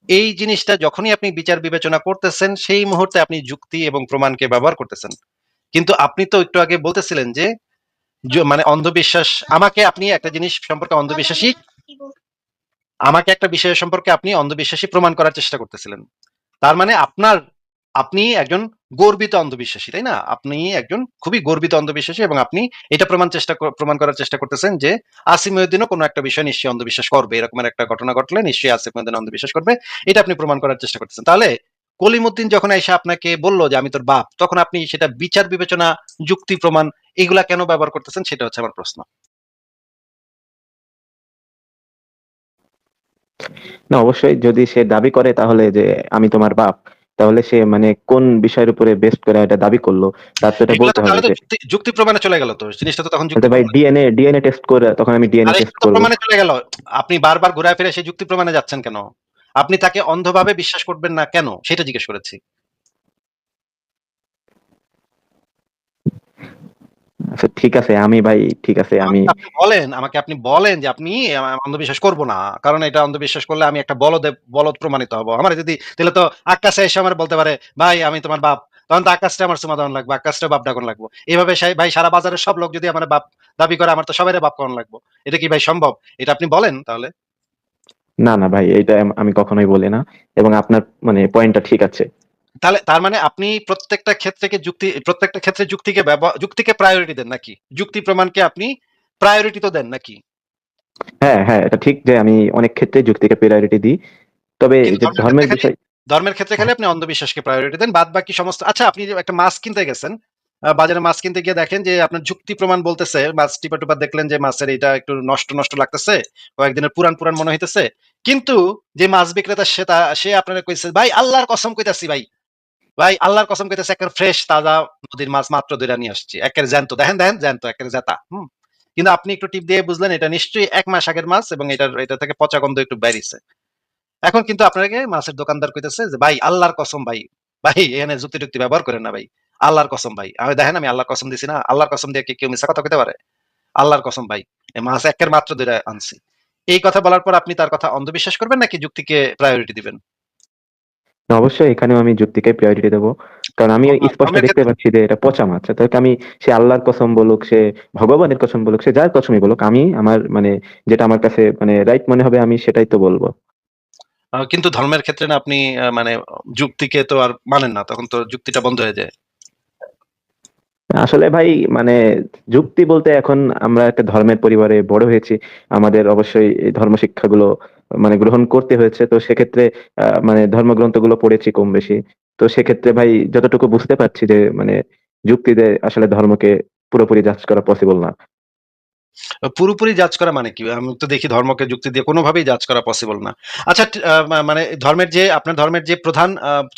Speaker 1: এই জিনিসটা যখনই আপনি বিচার বিবেচনা করতেছেন সেই মুহূর্তে আপনি যুক্তি এবং প্রমাণকে ব্যবহার করতেছেন। কিন্তু আপনি তো একটু আগে বলতেছিলেন যে মানে অন্ধবিশ্বাস, আমাকে আপনি একটা জিনিস সম্পর্কে অন্ধবিশ্বাসী, আমাকে একটা বিষয় সম্পর্কে আপনি অন্ধবিশ্বাসী প্রমাণ করার চেষ্টা করতেছিলেন। তার মানে আপনি একজন গর্বিত অন্ধবিশ্বাসী, তাই না? আপনি একজন খুবই গর্বিত অন্ধবিশ্বাসী এবং আপনি এটা প্রমাণ করার চেষ্টা করতেছেন যে আসিফ মহিউদ্দিনও কোনো একটা বিষয় নিশ্চয়ই অন্ধবিশ্বাস করবে, এরকম একটা ঘটনা ঘটলে নিশ্চয়ই আসিফ মহিউদ্দিন অন্ধবিশ্বাস করবে, এটা আপনি প্রমাণ করার চেষ্টা করতেছেন। তাহলে কলিমুদ্দিন যখন এসে আপনাকে বলল যে আমি তোর বাপ, তখন আপনি সেটা বিচার বিবেচনা, যুক্তি প্রমাণ এগুলা কেন ব্যবহার করতেছেন, সেটা হচ্ছে আমার প্রশ্ন।
Speaker 2: না, অবশ্যই যদি সে দাবি করে তাহলে যে আমি তোমার বাপ, তাহলে সে মানে কোন বিষয়ের উপরে বেস্ট করে এটা দাবি করলো, তার তো এটা
Speaker 1: এগুলা
Speaker 2: বলতে
Speaker 1: তো
Speaker 2: হবে
Speaker 1: তাহলে তো
Speaker 2: যে।
Speaker 1: যুক্তি যুক্তি প্রমাণে চলে গেল, তো জিনিসটা তো তখন যুক্তি
Speaker 2: তো ভাই
Speaker 1: প্রমাণে।
Speaker 2: ডিএনএ টেস্ট করে, তখন আমি ডিএনএ
Speaker 1: আরে
Speaker 2: টেস্ট
Speaker 1: এটা তো
Speaker 2: করব।
Speaker 1: প্রমাণে চলে গেল, আপনি বারবার ঘুরায় ফিরে সেই যুক্তি প্রমাণে যাচ্ছেন কেন? আপনি তাকে অন্ধভাবে বিশ্বাস করবেন না কেন সেটা জিজ্ঞেস করেছি।
Speaker 2: আচ্ছা ঠিক আছে, আমি ভাই ঠিক আছে, আমি।
Speaker 1: আমাকে আপনি বলেন যে আপনি অন্ধবিশ্বাস করব না, কারণ এটা অন্ধবিশ্বাস করলে আমি একটা বলদ প্রমাণিত হব। আমার যদি তাহলে তো আকাশে এসে আমার বলতে পারে ভাই আমি তোমার বাপ, তখন তো আকাশটা আমার চুমা দেওয়ান লাগবে, আকাশটা বাপ ডাকন লাগবো। এইভাবে ভাই সারা বাজারের সব লোক যদি আমার বাপ দাবি করে, আমার তো সবাই বাপ করান লাগবো। এটা কি ভাই সম্ভব? এটা আপনি বলেন তাহলে।
Speaker 2: না না ভাই, এটা আমি কখনোই বলি না, এবং আপনার মানে পয়েন্টটা ঠিক আছে।
Speaker 1: তাহলে তার মানে আপনি প্রত্যেকটা ক্ষেত্রে যুক্তিকে প্রায়োরিটি দেন নাকি? যুক্তি প্রমাণকে আপনি প্রায়োরিটি তো দেন নাকি?
Speaker 2: হ্যাঁ হ্যাঁ, এটা ঠিক যে আমি অনেক ক্ষেত্রে যুক্তিকে প্রায়োরিটি দিই, তবে এই
Speaker 1: কিন্তু
Speaker 2: যে ধর্মের বিষয়।
Speaker 1: ধর্মের ক্ষেত্রে খালি আপনি অন্ধবিশ্বাসকে প্রায়োরিটি দেন, বাদ বাকি সমস্ত। আচ্ছা আপনি যে একটা মাছ কিনতে গেছেন, বাজারে মাছ কিনতে গিয়ে দেখেন যে আপনার যুক্তি প্রমাণ বলতেছে, মাছ টিপা টুপা দেখলেন যে মাছের এটা একটু নষ্ট নষ্ট লাগতেছে, কয়েকদিনের পুরান পুরান মনে হইতেছে, কিন্তু যে মাছ বিক্রেতা সে আপনার কইছে ভাই আল্লাহর কসম কইতাছি ভাই, ভাই আল্লাহর কসম কইতেছে একের ফ্রেশ তাজা নদীর মাছ মাত্র ধইরা নিয়ে আসছি, একের জ্যান্ত, দেখেন দেখেন জ্যান্ত একের জেতা। কিন্তু আপনি একটু টিপ দিয়ে বুঝলেন এটা নিশ্চয়ই ১ মাস আগের মাছ এবং এটা থেকে পচা গন্ধ একটু বেরিয়েছে। এখন কিন্তু আপনাকে মাছের দোকানদার কইতেছে যে ভাই আল্লাহর কসম ভাই, ভাই এখানে যুক্তি টুক্তি ব্যবহার করেন না ভাই, আল্লাহর কসম ভাই, আমি দেখেন আমি আল্লাহর কসম দিছি না, আল্লাহর কসম দিয়ে কি কেউ মিথ্যা কথা কইতে পারে? আল্লাহর কসম ভাই, এই মাছ একের মাত্র ধইরা আনছি। এই কথা বলার পর আপনি তার কথা অন্ধবিশ্বাস করবেন নাকি যুক্তিকে প্রায়োরিটি দিবেন?
Speaker 2: না, অবশ্যই এখানেও আমি যুক্তিকে প্রায়োরিটি দেবো, কারণ আমি স্পষ্ট
Speaker 1: ধর্মের
Speaker 2: দেখতে
Speaker 1: ক্ষেত্রে
Speaker 2: পাচ্ছি যে এটা পচা মাছ। তাদেরকে আমি, সে আল্লাহর কসম বলুক, সে ভগবানের কসম বলুক, সে যার কসমই বলুক, আমি আমার মানে যেটা আমার কাছে মানে রাইট মনে হবে আমি সেটাই তো বলবো।
Speaker 1: কিন্তু ধর্মের ক্ষেত্রে না আপনি মানে যুক্তিকে তো আর মানেন না, তখন তো যুক্তিটা বন্ধ হয়ে যায়।
Speaker 2: আসলে ভাই মানে যুক্তি বলতে এখন আমরা একটা ধর্মের পরিবারে বড় হয়েছি, আমাদের অবশ্যই এই ধর্ম শিক্ষাগুলো মানে গ্রহণ করতে হয়েছে। তো সেক্ষেত্রে মানে ধর্মগ্রন্থগুলো পড়েছি কম বেশি। তো সেক্ষেত্রে ভাই যতটুকু বুঝতে পারছি যে মানে যুক্তিতে আসলে ধর্মকে পুরোপুরি জাজ করা পসিবল না।
Speaker 1: পুরোপুরি জাজ করা মানে কি? আমি তো দেখি ধর্মকে যুক্তি দিয়ে কোনোভাবেই জাজ করা পসিবল না। আচ্ছা, মানে ধর্মের যে আপনার ধর্মের যে প্রধান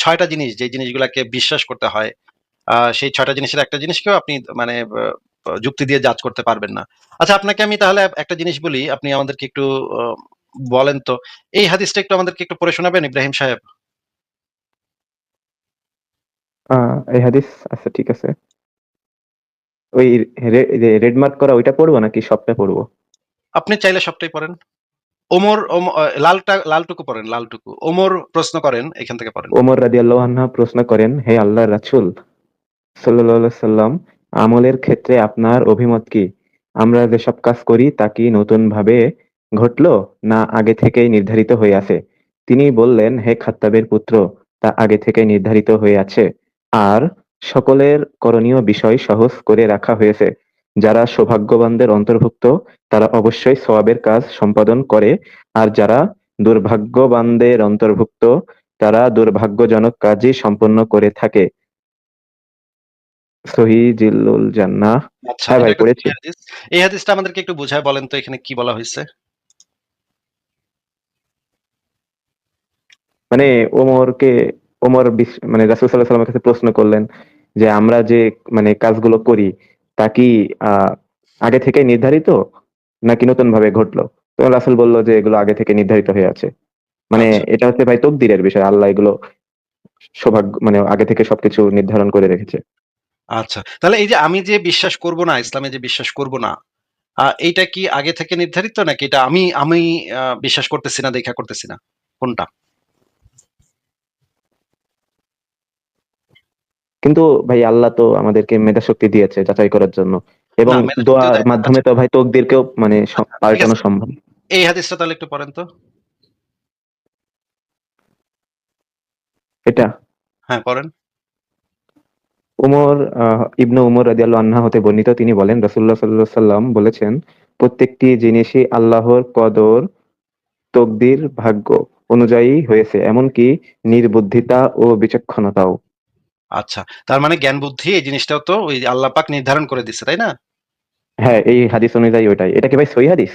Speaker 1: ৬ টা জিনিস, যে জিনিসগুলাকে বিশ্বাস করতে হয়, সেই ৬ টা জিনিসের একটা জিনিসকেও আপনি মানে যুক্তি দিয়ে জাজ করতে পারবেন না। আচ্ছা, আপনাকে আমি তাহলে একটা জিনিস বলি, আপনি আমাদেরকে একটু আ বলেন তো, এই হাদিসটা একটু আমাদেরকে একটু পড়ে শোনাবেন ইব্রাহিম সাহেব?
Speaker 2: এই হাদিস, আচ্ছা ঠিক আছে। ওই রেড মার্ক করা ওইটা পড়বো নাকি সবটা পড়বো?
Speaker 1: আপনি চাইলে সবটাই পড়েন। লালটুকু পড়েন, লালটুকু। ওমর প্রশ্ন করেন, এখান থেকে পড়েন।
Speaker 2: ওমর রাদিয়াল্লাহু আনহু প্রশ্ন করেন, হে আল্লাহর রাসূল সাল্লাল্লাহু আলাইহি সাল্লাম, আমলের ক্ষেত্রে আপনার অভিমত কি? আমরা যেসব কাজ করি তা কি নতুন ভাবে ঘটলো না আগে থেকেই নির্ধারিত হয়ে আছে? তিনি বললেন, হে খাত্তাবের পুত্র, তা আগে থেকেই নির্ধারিত হয়ে আছে। আর সকলের করণীয় বিষয় সহজ করে রাখা হয়েছে। যারা সৌভাগ্যবানদের অন্তর্ভুক্ত তারা অবশ্যই সওয়াবের কাজ সম্পাদন করে, আর যারা দুর্ভাগ্যবানদের অন্তর্ভুক্ত তারা দুর্ভাগ্যজনক কাজই সম্পন্ন করে থাকে। সহিহ জান্নাহ।
Speaker 1: আচ্ছা,
Speaker 2: হ্যাঁ
Speaker 1: এটা
Speaker 2: ভাই,
Speaker 1: একটা
Speaker 2: পড়েছি।
Speaker 1: সহিহ হাদিস। এই হাদিসটা আমাদেরকে একটু বুঝায় বলেন তো, এখানে কি বলা হইছে?
Speaker 2: মানে ওমরকে মানে রাসূল সাল্লাল্লাহু আলাইহি ওয়াসাল্লামের কাছে প্রশ্ন করলেন যে আমরা যে মানে কাজগুলো করি তা কি আহ আগে থেকে নির্ধারিত নাকি নতুন ভাবে ঘটলো? তো রাসূল বলল যে এগুলো আগে থেকে নির্ধারিত হয়ে আছে। মানে
Speaker 1: আচ্ছা,
Speaker 2: এটা হচ্ছে ভাই তকদিরের বিষয়, আল্লাহ এগুলো সৌভাগ্য মানে আগে থেকে সবকিছু নির্ধারণ করে রেখেছে।
Speaker 1: আচ্ছা। তাহলে এই যে আমি যে বিশ্বাস করব না, ইসলামে যে বিশ্বাস করব না, এইটা কি আগে থেকে নির্ধারিত নাকি এটা আমি আমি বিশ্বাস করতেছি না দেইখা করতেছি না? কোনটা?
Speaker 2: কিন্তু ভাই আল্লাহ তো আমাদেরকে মেধা শক্তি দিয়েছে যাচাই করার জন্য, এবং
Speaker 1: না, মেধা শক্তিও
Speaker 2: দোয়ার
Speaker 1: দেয়।
Speaker 2: মাধ্যমে
Speaker 1: আচ্ছা,
Speaker 2: তো ভাই তকদিরকেও মানে
Speaker 1: আচ্ছা, ঠিক
Speaker 2: পাল্টানো
Speaker 1: আছে।
Speaker 2: সম্ভব।
Speaker 1: এই হাদিসটা তাহলে একটু পড়েন তো।
Speaker 2: এটা
Speaker 1: হ্যাঁ, পড়েন।
Speaker 2: উমর ইবনে উমর রাদিয়াল্লাহু আনহু হতে বর্ণিত, তিনি বলেন রাসূলুল্লাহ সাল্লাল্লাহু আলাইহি সাল্লাম বলেছেন, প্রত্যেকটি জিনিসই আল্লাহর কদর, তকদির, ভাগ্য অনুযায়ী হয়েছে, এমনকি নির্বুদ্ধিতা ও বিচক্ষণতাও।
Speaker 1: আচ্ছা। তার মানে জ্ঞান বুদ্ধি এই জিনিসটাও তো ওই আল্লাহ পাক নির্ধারণ করে দিছে, তাই না?
Speaker 2: হ্যাঁ, এই হাদিস অনুযায়ী ওইটাই। এটা কি ভাই সহিহ হাদিস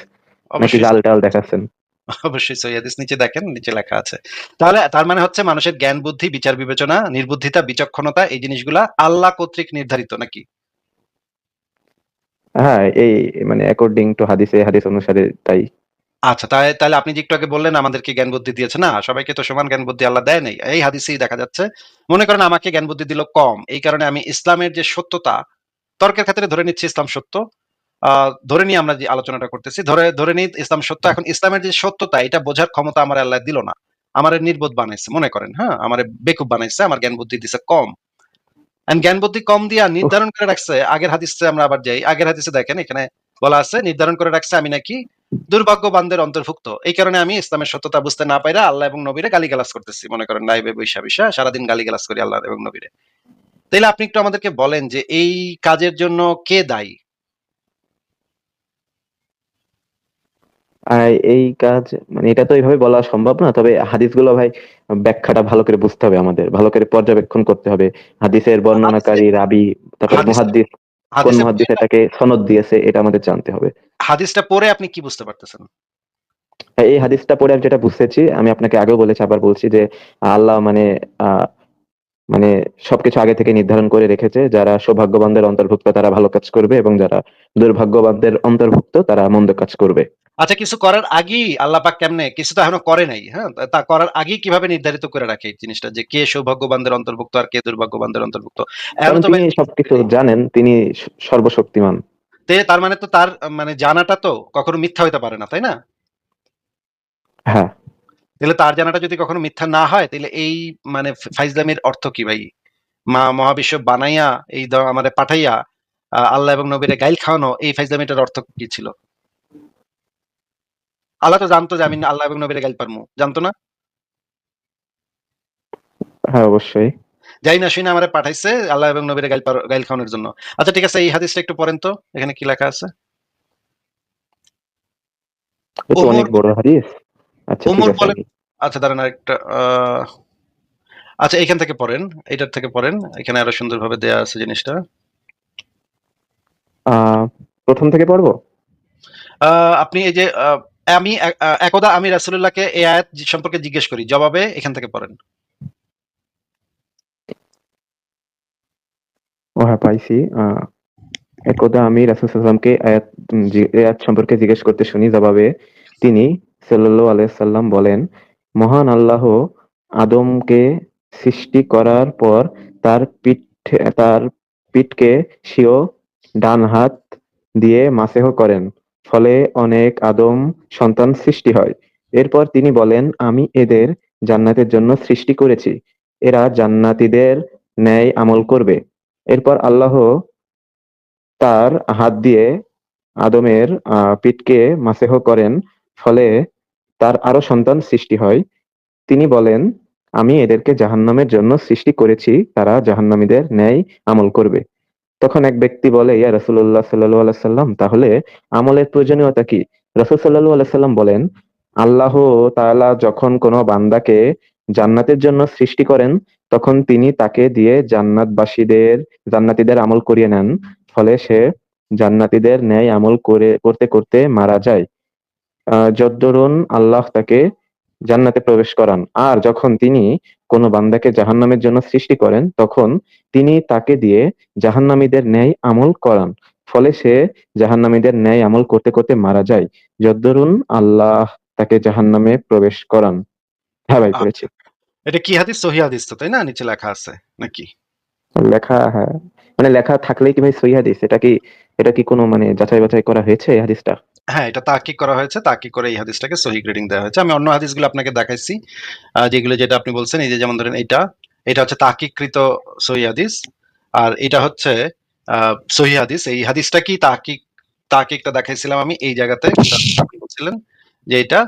Speaker 2: নাকি
Speaker 1: অবশ্যই
Speaker 2: জাল
Speaker 1: সহিহ
Speaker 2: টাল
Speaker 1: হাদিস।
Speaker 2: দেখাচ্ছেন?
Speaker 1: অবশ্যই সহিহ হাদিস, নিচে দেখেন, নিচে লেখা আছে। তাহলে তার মানে হচ্ছে মানুষের জ্ঞান বুদ্ধি, বিচার বিবেচনা, নির্বুদ্ধিতা, বিচক্ষণতা এই জিনিসগুলা আল্লাহ কর্তৃক নির্ধারিত নাকি?
Speaker 2: হ্যাঁ, এই মানে অ্যাকর্ডিং টু হাদিসে, হাদিস অনুসারে তাই।
Speaker 1: আচ্ছা, তাহলে আপনি যে একটু আগে বললেন আমাদেরকে জ্ঞান বুদ্ধি দিয়েছে, না সবাইকে তো সমান জ্ঞান বুদ্ধি আল্লাহ দেয় নাই। এই হাদিসেই দেখা যাচ্ছে। মনে করেন আমাকে জ্ঞান বুদ্ধি দিল কম, এই কারণে আমি ইসলামের যে সত্যতা, তর্কের ক্ষেত্রে ধরে নিচ্ছি ইসলাম সত্য। ধরে নিয়ে আমরা যে আলোচনাটা করতেছি, ধরে ধরে নিই ইসলাম সত্য। এখন ইসলামের যে সত্যতা এটা বোঝার ক্ষমতা আমার আল্লাহ দিল না। আমারে নির্বোধ বানাইছে মনে করেন, হ্যাঁ? আমারে বেকুব বানাইছে, আমার জ্ঞান বুদ্ধি দিছে কম। জ্ঞান বুদ্ধি কম দিয়া
Speaker 2: উফ,
Speaker 1: নির্ধারণ করে রাখছে, আগের হাদিসে আমরা আবার যাই। আগের হাদিসে দেখেন, এখানে বলা আছে নির্ধারণ করে রাখছে আমি নাকি দুর্ভাগ্যবানদের অন্তর্ভুক্ত। এই কারণে আমি ইসলামের সত্যতা বুঝতে না পাইরা আল্লাহ এবং নবীরে গালিগালাজ করতেছি। মনে করেন লাইভে বইসা সারাদিন গালিগালাজ করি আল্লাহ এবং নবীরে। তাইলে আপনি একটু আমাদেরকে বলেন যে এই কাজের জন্য কে দায়ী?
Speaker 2: এই কাজ মানে এটা তো এইভাবে বলা সম্ভব না, তবে হাদিসগুলো ভাই ব্যাখ্যাটা ভালো করে বুঝতে হবে, আমাদের ভালো করে পর্যবেক্ষণ করতে হবে। হাদিসের
Speaker 1: হাদিসে
Speaker 2: বর্ণনাকারী রাবি, তারপরে
Speaker 1: হাদিসে
Speaker 2: মুহাদ্দিস, কোন
Speaker 1: হাদিসে
Speaker 2: মুহাদ্দিস এটাকে সনদ দিয়েছে এটা আমাদের জানতে হবে।
Speaker 1: হাদিসটা পড়ে আপনি কি বুঝতে পারতেছেন?
Speaker 2: হ্যাঁ, এই হাদিসটা পড়ে আমি যেটা বুঝতেছি, আমি আপনাকে আগেও বলেছি আবার বলছি যে আল্লাহ মানে আহ মানে সবকিছু আগে থেকে নির্ধারণ করে রেখেছে, যারা সৌভাগ্যবানদের অন্তর্ভুক্ত তারা ভালো কাজ করবে, এবং যারা দুর্ভাগ্যবানদের অন্তর্ভুক্ত তারা মন্দ কাজ করবে।
Speaker 1: আচ্ছা, কিছু করার আগেই আল্লাহ পাক কেমনে, কিছু তো এখনো করে নাই, হ্যাঁ? তা করার আগেই কিভাবে নির্ধারিত করে রাখে এই জিনিসটা যে কে সৌভাগ্যবানদের অন্তর্ভুক্ত আর কে দুর্ভাগ্যবানদের অন্তর্ভুক্ত? এখনো
Speaker 2: কারণ
Speaker 1: তো
Speaker 2: তিনি
Speaker 1: ভাই
Speaker 2: সবকিছু জানেন, তিনি সর্বশক্তিমান।
Speaker 1: তার মানে তো তার মানে জানাটা তো কখনো মিথ্যা হইতে পারে না, তাই না?
Speaker 2: হ্যাঁ,
Speaker 1: তাহলে তার জানাটা যদি কখনো মিথ্যা না হয়, তাহলে এই মানে ফাইজলামির অর্থ কি ভাই? মহাবিশ্ব বানাইয়া এই আমাদের পাঠাইয়া আল্লাহ এবং নবীরে গাইল খাওয়ানো, এই ফাইজলামিটার অর্থ কি ছিল? আল্লাহ তো জানতো যে আমি আল্লাহ এবং নবীরে গাইল পারমু, জানতো না?
Speaker 2: হ্যাঁ অবশ্যই।
Speaker 1: যাই না শুনে আমারে পাঠাইছে আল্লাহ এবং নবীর গাইল খাওয়ানোর জন্য। আচ্ছা ঠিক আছে, এই হাদিসটা একটু পড়েন তো, এখানে কি লেখা আছে?
Speaker 2: এ তো
Speaker 1: ওমর
Speaker 2: অনেক বড় হাদিস। আচ্ছা ঠিক
Speaker 1: ওমর
Speaker 2: আছে
Speaker 1: বলেন,
Speaker 2: আমি
Speaker 1: আচ্ছা দাঁড়ান আরেকটা, আচ্ছা এইখান থেকে পড়েন, এটার থেকে পড়েন, এখানে আরো সুন্দরভাবে দেয়া আছে জিনিসটা।
Speaker 2: প্রথম থেকে পড়বো।
Speaker 1: আপনি এই যে একদা আমি রাসূলুল্লাহকে এই আয়াত সম্পর্কে জিজ্ঞেস করি, জবাবে এখান থেকে পড়েন।
Speaker 2: ও হ্যাঁ পাইছি। একদা আমি রাসূল সাল্লাল্লাহু আলাইহি ওয়াসাল্লামকে এই আয়াত সম্পর্কে জিজ্ঞেস করতে শুনি, জবাবে তিনি সাল্লাল্লাহু আলাইহি ওয়াসাল্লাম বলেন, মহান আল্লাহ আদমকে সৃষ্টি করার পর তার পিঠকে স্বীয় ডান হাত দিয়ে মাসেহ করেন, ফলে অনেক আদম সন্তান সৃষ্টি হয়। এরপর তিনি বলেন, আমি এদের জান্নাতের জন্য সৃষ্টি করেছি, এরা জান্নাতীদের ন্যায় আমল করবে। এরপর আল্লাহ তার হাত দিয়ে আদমের পিঠকে মাসেহ করেন, ফলে তার আরো সন্তান সৃষ্টি হয়। তিনি বলেন, আমি এদেরকে জাহান্নামের জন্য সৃষ্টি করেছি, তারা জাহান্নামীদের ন্যায় আমল করবে। তখন এক ব্যক্তি বলে, ইয়া রাসূলুল্লাহ সাল্লাল্লাহু আলাইহি সাল্লাম, তাহলে আমলের প্রয়োজনীয়তা কি? রাসূল সাল্লাল্লাহু আলাইহি সাল্লাম বলেন, আল্লাহ তাআলা যখন কোনো বান্দাকে জান্নাতের জন্য সৃষ্টি করেন, তখন তিনি তাকে দিয়ে জান্নাতীদের আমল করিয়ে নেন, ফলে সে জান্নাতীদের ন্যায় আমল করতে করতে মারা যায়, যদ্দরুন আল্লাহ তাকে জান্নাতে প্রবেশ করান। আর যখন তিনি কোনো বান্দাকে জাহান্নামের জন্য সৃষ্টি করেন, তখন তিনি তাকে দিয়ে জাহান্নামীদের ন্যায় আমল করান, ফলে সে জাহান্নামীদের ন্যায় আমল করতে করতে মারা যায়, যদ্দরুন আল্লাহ তাকে জাহান্নামে প্রবেশ করান। হ্যাঁ ভাই, পড়েছি।
Speaker 1: আচ্ছা, এটা কি হাদিস? সহিহ হাদিস তো, তাই না? নিচে লেখা আছে নাকি?
Speaker 2: লেখা, হ্যাঁ, মানে লেখা থাকলেই কি ভাই সহিহ হাদিস? এটা কি কোনো মানে যাচাই বাছাই করা হয়েছে এই হাদিসটা?
Speaker 1: হ্যাঁ, এটা তাহকিক করা হয়েছে, তাহকিক করে এই হাদিসটাকে সহিহ গ্রেডিং দেওয়া হয়েছে। আমি অন্য হাদিসগুলো আপনাকে দেখাইছি, যেটা আপনি বলছেন, এই যে যেমন ধরেন এটা হচ্ছে তাহকিককৃত সহিহ হাদিস, আর এটা হচ্ছে সহিহ হাদিস। এই হাদিসটা কি তাহকিকটা দেখাইছিলাম আমি এই জায়গাতে, কিন্তু আপনি বলছিলেন যে এটা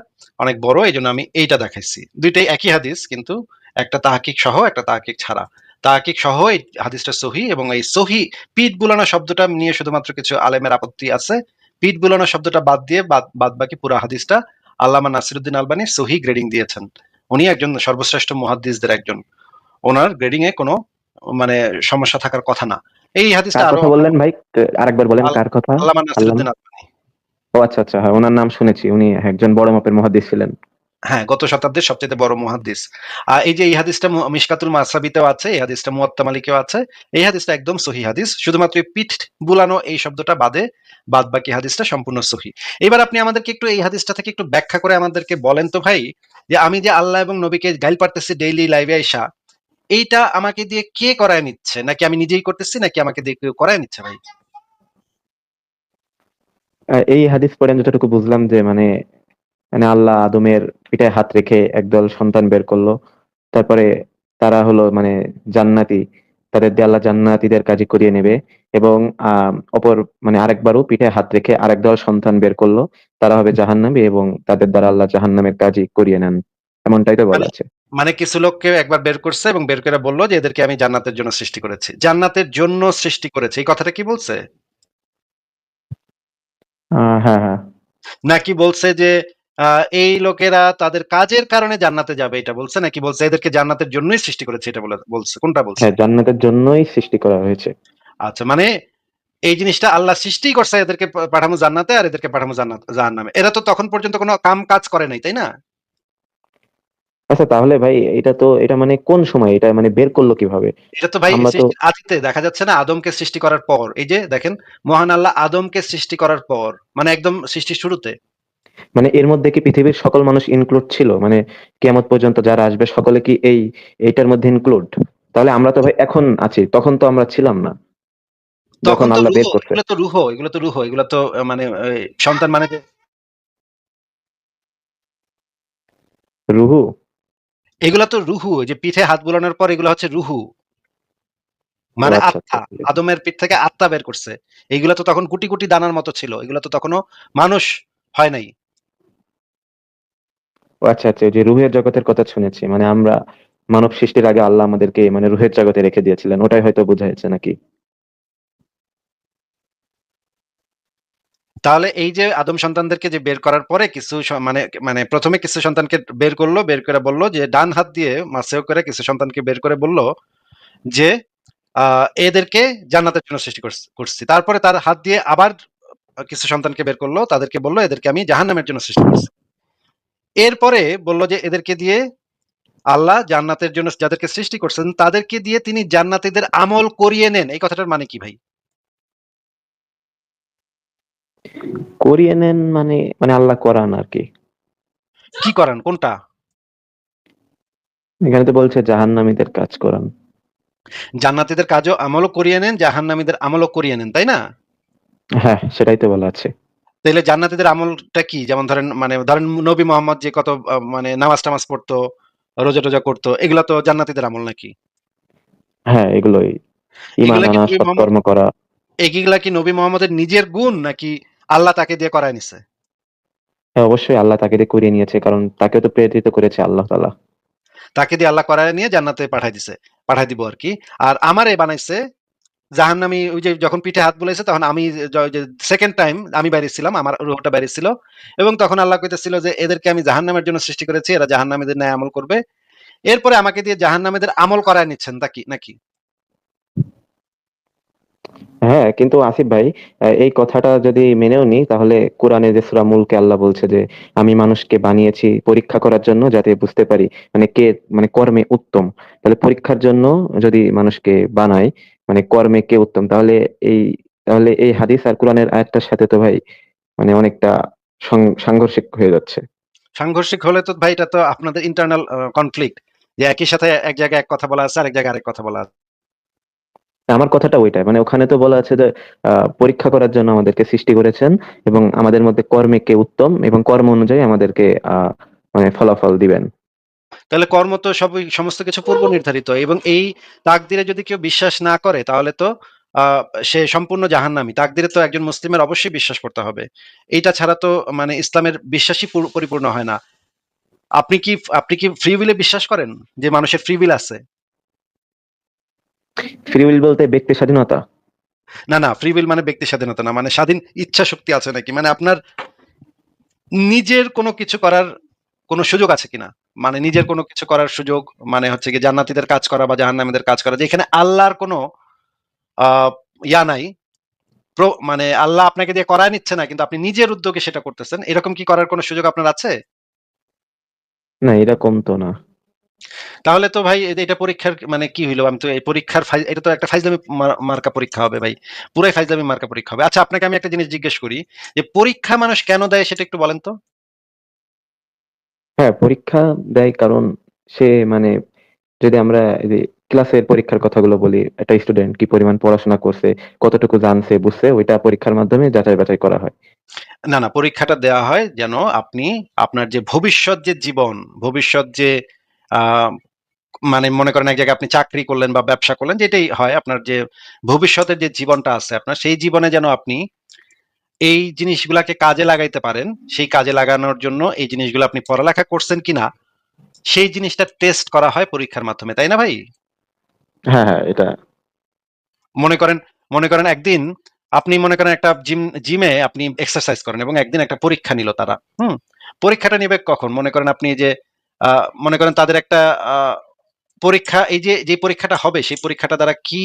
Speaker 1: অনেক বড়, এই জন্য আমি এইটা দেখাইছি। দুইটাই একই হাদিস, কিন্তু একটা তাহকিক সহ, একটা তাহকিক ছাড়া। তাহকিক সহ এই হাদিসটা সহি, এবং এই সহি পিঠ বুলানো শব্দটা নিয়ে শুধুমাত্র কিছু আলেমের আপত্তি আছে। পিঠ বুলানো শব্দটা বাদ দিয়ে বাদ বাকি পুরো হাদিসটা আল্লামা নাসিরুদ্দিন আলবানী সহি গ্রেডিং দিয়েছেন। উনি একজন সর্বশ্রেষ্ঠ মুহাদ্দিসদের একজন, ওনার গ্রেডিং এ কোনো মানে সমস্যা থাকার কথা না। এই হাদিসটা
Speaker 2: কার
Speaker 1: আরো
Speaker 2: কথা বললেন ভাই? আরেকবার বলেন, কার কথা?
Speaker 1: আল্লামা
Speaker 2: আল্লাহ।
Speaker 1: নাসিরুদ্দিন আলবানী।
Speaker 2: ও আচ্ছা আচ্ছা, হ্যাঁ ওনার নাম শুনেছি, উনি একজন বড় মাপের মুহাদ্দিস ছিলেন।
Speaker 1: হ্যাঁ, গত শতাব্দীর সবচেয়ে বড় মুহাদ্দিস। এই যে এই হাদিসটা মিশকাতুল মাসাবিতেও আছে, এই হাদিসটা মুয়াত্তা মালিকেও আছে। এই হাদিসটা একদম সহি হাদিস, শুধুমাত্র এই পিঠ বুলানো এই শব্দটা বাদে বাদ বাকি হাদিসটা সম্পূর্ণ সহি। এবার আপনি আমাদেরকে একটু এই হাদিসটা থেকে একটু ব্যাখ্যা করে আমাদেরকে বলেন তো ভাই, যে আমি যে আল্লাহ এবং নবীকে গাইল পারতেছি ডেইলি লাইভে আইসা, এইটা আমাকে দিয়ে কে করায় নিচ্ছে, নাকি আমি নিজেই করতেছি, নাকি আমাকে দিয়ে কেউ করায় নিচ্ছে ভাই?
Speaker 2: এই হাদিস পড়ে আমি যতটুকু বুঝলাম যে মানে মানে আল্লাহ আদমের পিঠায় হাত রেখে একদল সন্তান বের করলো, তারপরে তারা হলো মানে জান্নাতি, তাদের দিয়ে আল্লাহ জান্নাতীদের কাজী করিয়ে নেবে, এবং অপর মানে আরেকবারও পিঠে হাত রেখে আরেক দল সন্তান বের করলো, তারা হবে জাহান্নামী এবং তাদের দ্বারা আল্লাহ জাহান্নামের কাজী করিয়ে নেন, এমনটাই তো বলা
Speaker 1: মানে
Speaker 2: আছে।
Speaker 1: মানে কিছু লোককে একবার বের করছে এবং বের করে বললো যে এদেরকে আমি জান্নাতের জন্য সৃষ্টি করেছি, জান্নাতের জন্য সৃষ্টি করেছে, এই কথাটা কি বলছে?
Speaker 2: হ্যাঁ হ্যাঁ।
Speaker 1: নাকি বলছে যে এই লোকেরা তাদের কাজের কারণে জান্নাতে যাবে, এটা বলছে? নাকি বলছে এদেরকে জান্নাতের জন্যই সৃষ্টি করেছে, এটা বলছে? কোনটা বলছে?
Speaker 2: হ্যাঁ, জান্নাতের জন্যই সৃষ্টি করা হয়েছে।
Speaker 1: আচ্ছা, মানে এই জিনিসটা আল্লাহ সৃষ্টি করছে, এদেরকে পাঠামো জান্নাতে আর এদেরকে পাঠামো জাহান্নামে। এরা তো তখন পর্যন্ত কোনো কাম কাজ করে নাই, তাই না?
Speaker 2: আচ্ছা তাহলে ভাই, এটা মানে কোন সময় এটা মানে বের করলো কিভাবে?
Speaker 1: এটা তো ভাই
Speaker 2: আমরা তো
Speaker 1: আদিতে দেখা যাচ্ছে না, আদমকে সৃষ্টি করার পর। এই যে দেখেন, মহান আল্লাহ আদমকে সৃষ্টি করার পর, মানে একদম সৃষ্টির শুরুতে।
Speaker 2: মানে এর মধ্যে কি পৃথিবীর সকল মানুষ ইনক্লুড ছিল, মানে কিয়ামত পর্যন্ত যারা আসবে সকলে কি এইটার মধ্যে ইনক্লুড? তাহলে আমরা তো ভাই এখন আছি, তখন তো আমরা ছিলাম না যখন
Speaker 1: তখন তো
Speaker 2: আল্লাহ
Speaker 1: রুহ,
Speaker 2: বের করছে।
Speaker 1: এগুলো তো মানে সন্তান মানে যে,
Speaker 2: রুহু।
Speaker 1: এগুলো তো রুহু, ওই যে পিঠে হাত বুলানোর পর এগুলো হচ্ছে রুহু,
Speaker 2: ও
Speaker 1: মানে
Speaker 2: আচ্ছা আচ্ছা,
Speaker 1: আত্মা।
Speaker 2: ঠিক আছে।
Speaker 1: আদমের পিঠ থেকে আত্মা বের করছে। এগুলো তো তখন কোটি কোটি দানার মতো ছিল, এগুলো তো তখনও মানুষ হয় নাই।
Speaker 2: ও আচ্ছা আচ্ছা, ওই যে রুহের জগতের কথা শুনেছি, মানে আমরা মানব সৃষ্টির আগে আল্লাহ আমাদেরকে মানে রুহের জগতে রেখে দিয়েছিলেন, ওটাই হয়তো বোঝাইছে নাকি?
Speaker 1: তাহলে এই যে আদম সন্তানদেরকে যে বের করার পরে কিছু মানে মানে প্রথমে কিছু সন্তানকে বের করলো, বের করে বললো যে ডান হাত দিয়ে মাসেও করে কিছু সন্তানকে বের করে বলল যে এদেরকে জান্নাতের জন্য সৃষ্টি করছি। তারপরে তার হাত দিয়ে আবার কিছু সন্তানকে বের করলো, তাদেরকে বললো এদেরকে আমি জাহান্নামের জন্য সৃষ্টি করছি। এরপরে বললো যে এদেরকে দিয়ে আল্লাহ জান্নাতের জন্য যাদেরকে সৃষ্টি করছেন তাদেরকে দিয়ে তিনি জান্নাতীদের আমল করিয়ে নেন। এই কথাটার মানে কি ভাই?
Speaker 2: করিয়ে নেন মানে মানে আল্লাহ করান আর কি।
Speaker 1: কি করান? কোনটা?
Speaker 2: এখানে তো বলছে জাহান্নামীদের কাজ করান।
Speaker 1: জান্নাতীদের কাজও আমলও করিয়ে নেন, জাহান্নামীদের আমলও করিয়ে নেন, তাই না?
Speaker 2: হ্যাঁ, সেটাই তো বলা আছে।
Speaker 1: তাহলে জান্নাতীদের আমলটা কি? যেমন ধরেন মানে ধরেন নবী মোহাম্মদ যে কত মানে নামাজ টামাজ পড়তো, রোজা টোজা করতো, এগুলা তো জান্নাতীদের আমল নাকি?
Speaker 2: হ্যাঁ, এগুলোই ঈমান
Speaker 1: এগুলা কি
Speaker 2: আনা,
Speaker 1: নবী মোহাম্মদ,
Speaker 2: সৎকর্ম করা।
Speaker 1: এগুলা কি নবী মোহাম্মদের নিজের গুণ নাকি আল্লাহ তাকে দিয়ে করায় নিছে?
Speaker 2: হ্যাঁ, অবশ্যই আল্লাহ তাকে দিয়ে করিয়ে নিয়েছে, কারণ তাকেও তো প্রেরিত করেছে আল্লাহ তাআলা।
Speaker 1: তাকে দিয়ে আল্লাহ করায় নিয়ে জান্নাতে পাঠাই দিছে, পাঠাই দিব আর কি। আর আমারে বানাইছে জাহান্নামী। ওই যে যখন পিঠে হাত বুলাইছে তখন আমি সেকেন্ড টাইম আমি বাইরে ছিলাম, আমার রুহটা বাইরে ছিল, এবং তখন আল্লাহ কইতেছিল যে এদেরকে আমি জাহান্নামের জন্য সৃষ্টি করেছি, এরা জাহান্নামীদের ন্যায় আমল করবে। এরপরে আমাকে দিয়ে জাহান্নামীদের আমল করায় নিচ্ছেন নাকি নাকি?
Speaker 2: হ্যাঁ, কিন্তু আসিফ ভাই, এই কথাটা যদি মেনেও নিই, তাহলে কোরআনে যে সূরা মুলকে আল্লাহ বলছে যে আমি মানুষকে বানিয়েছি পরীক্ষা করার জন্য, যাতে বুঝতে পারি মানে কে মানে কর্মে উত্তম। তাহলে পরীক্ষার জন্য যদি মানুষকে বানাই মানে কর্মে কে উত্তম, এই তাহলে এই হাদিস আর কোরআনের আয়াতটার সাথে তো ভাই মানে অনেকটা সাংঘর্ষিক হয়ে যাচ্ছে।
Speaker 1: সাংঘর্ষিক হলে তো ভাই এটা তো আপনাদের ইন্টারনাল কনফ্লিক্ট, যে একই সাথে এক জায়গায় এক কথা বলা আছে, আরেক জায়গায় আরেক কথা বলা আছে।
Speaker 2: আমার কথাটা ওইটাই, মানে ওখানে তো বলা আছে যে পরীক্ষা করার জন্য আমাদেরকে সৃষ্টি করেছেন, এবং আমাদের মধ্যে কর্মে কে উত্তম, এবং কর্ম অনুযায়ী আমাদেরকে মানে ফলাফল দিবেন।
Speaker 1: তাহলে কর্ম তো সবই সমস্ত কিছু পূর্ব নির্ধারিত, এবং এই তাকদিরে যদি কেউ বিশ্বাস না করে তাহলে তো আহ, সে সম্পূর্ণ জাহান্নামী। তাকদিরে তো একজন মুসলিমের অবশ্যই বিশ্বাস করতে হবে। এইটা ছাড়া তো মানে ইসলামের বিশ্বাসই পরিপূর্ণ হয় না। আপনি কি আপনি কি ফ্রি উইলে বিশ্বাস করেন যে মানুষের ফ্রি উইল আছে?
Speaker 2: ফ্রি উইল বলতে ব্যক্তি স্বাধীনতা।
Speaker 1: না না, ফ্রি উইল মানে ব্যক্তি স্বাধীনতা না, মানে স্বাধীন ইচ্ছা শক্তি আছে নাকি, মানে আপনার নিজের কোনো কিছু করার কোনো সুযোগ আছে কিনা, মানে নিজের কোনো কিছু করার সুযোগ, মানে হচ্ছে কি জান্নাতীদের কাজ করা বা জাহান্নামীদের কাজ করা, যেখানে আল্লাহর কোনো আহ ইয়া নাই, মানে আল্লাহ আপনাকে দিয়ে করায় নিচ্ছে না কিন্তু আপনি নিজের উদ্যোগে সেটা করতেছেন, এরকম কি করার কোনো সুযোগ আপনার আছে?
Speaker 2: না, এরকম তো না।
Speaker 1: তাহলে তো ভাই এটা পরীক্ষার মানে কি হইলো? আমি তো এই পরীক্ষার এটা তো একটা ফাইজলামি মার্কা পরীক্ষা হবে ভাই, পুরাই ফাইজলামি মার্কা পরীক্ষা হবে। আচ্ছা, আপনাকে আমি একটা জিনিস জিজ্ঞেস করি, যে পরীক্ষা মানুষ কেন দেয় সেটা একটু বলেন তো।
Speaker 2: হ্যাঁ, পরীক্ষা দেয় কারণ সে মানে যদি আমরা এই যে ক্লাসের পরীক্ষার কথাগুলো বলি, একটা স্টুডেন্ট কি পরিমাণ পড়াশোনা করছে, কতটুকু জানছে বুঝছে, ওইটা পরীক্ষার মাধ্যমে যাচাই বাছাই করা হয়।
Speaker 1: না না, পরীক্ষাটা দেওয়া হয় যেন আপনি আপনার যে ভবিষ্যৎ যে জীবন, ভবিষ্যৎ যে আহ মানে মনে করেন এক জায়গায় আপনি চাকরি করলেন বা ব্যবসা করলেন, যেটাই হয়, আপনার যে ভবিষ্যতের যে জীবনটা আছে আপনার, সেই জীবনে যেন আপনি এই জিনিসগুলাকে কাজে লাগাইতে পারেন, সেই কাজে লাগানোর জন্য এই জিনিসগুলো আপনি পড়ালেখা করছেন কিনা সেই জিনিসটা টেস্ট করা হয় পরীক্ষার মাধ্যমে, তাই না ভাই?
Speaker 2: হ্যাঁ, হ্যাঁ, এটা।
Speaker 1: মনে করেন, মনে করেন একদিন আপনি মনে করেন একটা জিমে আপনি এক্সারসাইজ করেন এবং একদিন একটা পরীক্ষা নিল তারা। পরীক্ষাটা নিবে কখন? মনে করেন আপনি যে মনে করেন তাদের একটা আহ, পরীক্ষা, এই যে যে পরীক্ষাটা হবে সেই পরীক্ষাটা দ্বারা কি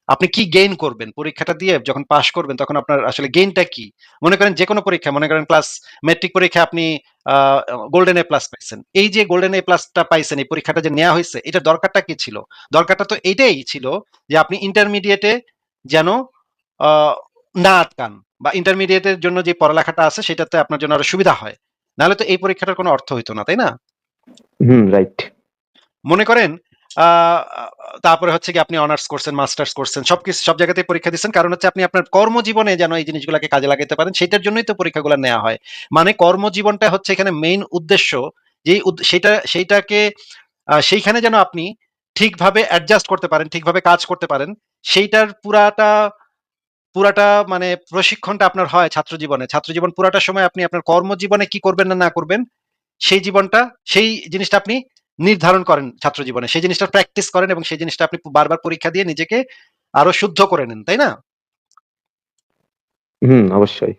Speaker 1: আপনি কি গেইন করবেন, পরীক্ষাটা দিয়ে যখন পাশ করবেন তখন আপনার আসলে গেইনটা কি? মনে করেন যে কোনো পরীক্ষা, মনে করেন ক্লাস মেট্রিক পরীক্ষা আপনি গোল্ডেন এ প্লাস পাইছেন, এই যে গোল্ডেন এ প্লাসটা পাইছেন, এই পরীক্ষাটা যে নেওয়া হয়েছে, এটা দরকারটা কি ছিল? দরকারটা তো এটাই ছিল যে আপনি ইন্টারমিডিয়েটে যেন আহ, না আটকান, বা ইন্টারমিডিয়েটের জন্য যে পড়ালেখাটা আছে সেটাতে আপনার জন্য আরো সুবিধা হয়। নাহলে তো এই পরীক্ষাটার কোনো অর্থ হইতো না, তাই না?
Speaker 2: হুম, রাইট।
Speaker 1: মনে করেন আহ, তারপরে হচ্ছে কি আপনি অনার্স করছেন, মাস্টার্স করছেন, সবকিছু সব জায়গাতেই পরীক্ষা দিচ্ছেন, কারণ হচ্ছে আপনি আপনার কর্মজীবনে যেন এই জিনিসগুলোকে কাজে লাগাতে পারেন, সেটার জন্যই তো পরীক্ষাগুলো নেওয়া হয়। মানে কর্মজীবনটা হচ্ছে এখানে মেইন উদ্দেশ্য, যে সেইটাকে সেইখানে যেন আপনি ঠিকভাবে অ্যাডজাস্ট করতে পারেন, ঠিকভাবে কাজ করতে পারেন, সেইটার পুরাটা পুরাটা মানে প্রশিক্ষণটা আপনার হয় ছাত্র জীবনে। ছাত্র জীবন পুরাটা সময় আপনি আপনার কর্মজীবনে কি করবেন না না করবেন, সেই জীবনটা, সেই জিনিসটা আপনি নির্ধারণ করেন ছাত্র জীবনে, সেই জিনিসটা প্র্যাকটিস করেন এবং সেই জিনিসটা আপনি বারবার পরীক্ষা দিয়ে নিজেকে আরো শুদ্ধ করে নেন, তাই না?
Speaker 2: হুম, অবশ্যই।